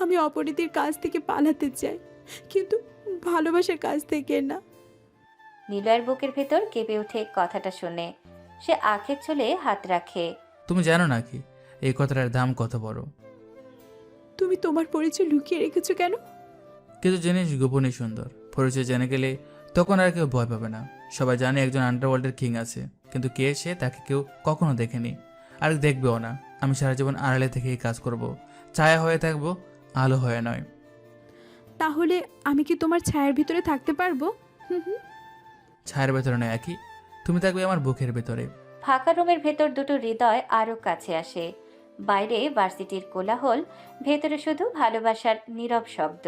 আমি অপরাধীর কাছ থেকে পালাতে চাই, কিন্তু ভালোবাসার কাছ থেকে না। নিলয়ের বুকের ভেতর কেঁপে ওঠে কথাটা শুনে। সে আখের চুলে হাত রাখে। তুমি জানো নাকি এই কথাটার দাম কত বড়? তুমি তোমার পরিচয় লুকিয়ে রেখেছো কেন? কিছু জিনিস গোপনই সুন্দর। পরিচয় জেনে গেলে তখন আর কেউ ভয় পাবে না। সবাই জানে একজন আন্ডারওয়ার্ল্ডের কিং আছে, কিন্তু কে সে তাকে কেউ কখনো দেখেনি, আর দেখবেও না। আমি সারা জীবন আড়ালে থেকেই কাজ করব, ছায়া হয়ে থাকবো, আলো হয়ে নয়। তাহলে আমি কি তোমার ছায়ার ভিতরে থাকতে পারবো? ছায়ার ভেতরে নয় একই, তুমি থাকবে আমার বুকের ভেতরে। ফাঁকা রুমের ভেতর দুটো হৃদয় আরো কাছে আসে। বাইরে ভার্সিটির কোলাহল, ভেতরে শুধু ভালোবাসার নীরব শব্দ।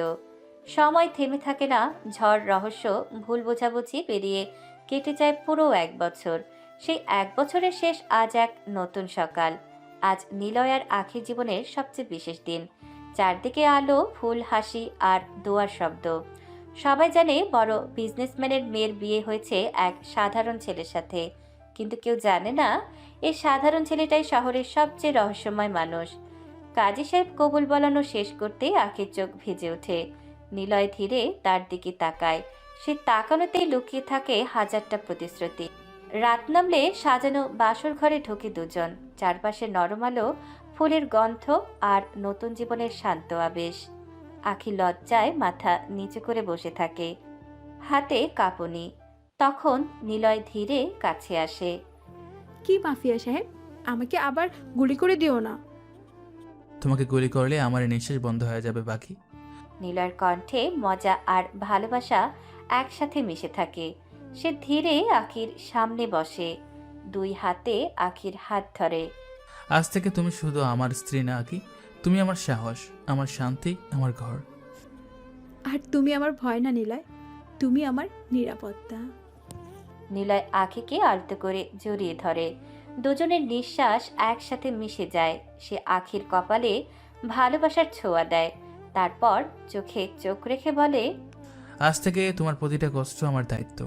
সময় থেমে থাকে না। ঝড়, রহস্য, ভুল বোঝাবুঝি পেরিয়ে কেটে যায় পুরো 1 বছর। সেই 1 বছরের শেষ আজ এক নতুন সকাল। আজ নিলয় আর আখির জীবনের সবচেয়ে বিশেষ দিন। চারদিকে আলো, ফুল, হাসি আর দোয়ার শব্দ। সবাই জানে বড় বিজনেসম্যানের মেয়ের বিয়ে হয়েছে এক সাধারণ ছেলের সাথে, কিন্তু কেউ জানে না এই সাধারণ ছেলেটাই শহরের সবচেয়ে রহস্যময় মানুষ। কাজী সাহেব কবুল বলানো শেষ করতেই আখির চোখ ভিজে ওঠে। নিলয় ধীরে তার দিকে তাকায়। সে তাকানোতেই লুকিয়ে থাকে হাজারটা প্রতিশ্রুতি। রাত নামলে সাজানো বাসর ঘরে ঢোকে দুজন। চারপাশে নরম আলো, ফুলের গন্ধ আর নতুন জীবনের শান্ত আবেশ। আখি লজ্জায় মাথা নিচু করে বসে থাকে, হাতে কাঁপুনি। তখন নিলয় ধীরে কাছে আসে। কি মাফিয়া সাহেব, আমাকে আবার গুলি করে দিও না। তোমাকে গুলি করলে আমার নিঃশ্বাস বন্ধ হয়ে যাবে বাকি। নিলয়ের কণ্ঠে মজা আর ভালোবাসা একসাথে মিশে থাকে। সে ধীরে আখির সামনে বসে, 2 হাতে আখির হাত ধরে। আজ থেকে তুমি শুধু আমার স্ত্রী না আকি, তুমি আমার সাহস, আমার শান্তি, আমার ঘর। আর তুমি আমার ভয় না নিলয়, তুমি আমার নিরাপত্তা। নিলয় আখিকে আলতো করে জড়িয়ে ধরে। দুজনের নিঃশ্বাস একসাথে মিশে যায়। সে আখির কপালে ভালোবাসার ছোঁয়া দেয়, তারপর চোখে চোখ রেখে বলে, আজ থেকে তোমার প্রতিটা কষ্ট আমার দায়িত্ব।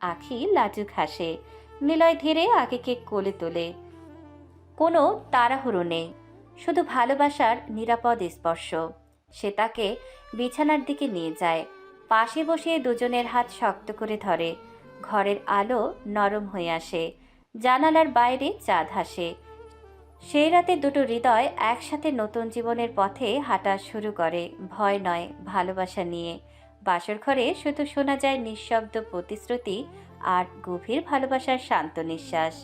আখি লাজুক হাসে। নিলয় ধীরে আখিকে কোলে তোলে। কোনো তাড়াহুড়ো নেই, শুধু ভালোবাসার নিরাপদ স্পর্শ। সে তাকে বিছানার দিকে নিয়ে যায়, পাশে বসিয়ে দুজনের হাত শক্ত করে ধরে। ঘরের আলো নরম হয়ে আসে, জানালার বাইরে চাঁদ হাসে। সেই রাতে দুটো হৃদয় একসাথে নতুন জীবনের পথে হাঁটা শুরু করে, ভয় নয়, ভালোবাসা নিয়ে। বাসর ঘরে শুধু শোনা যায় নিঃশব্দ প্রতিশ্রুতি আর গভীর ভালোবাসার শান্ত নিঃশ্বাস।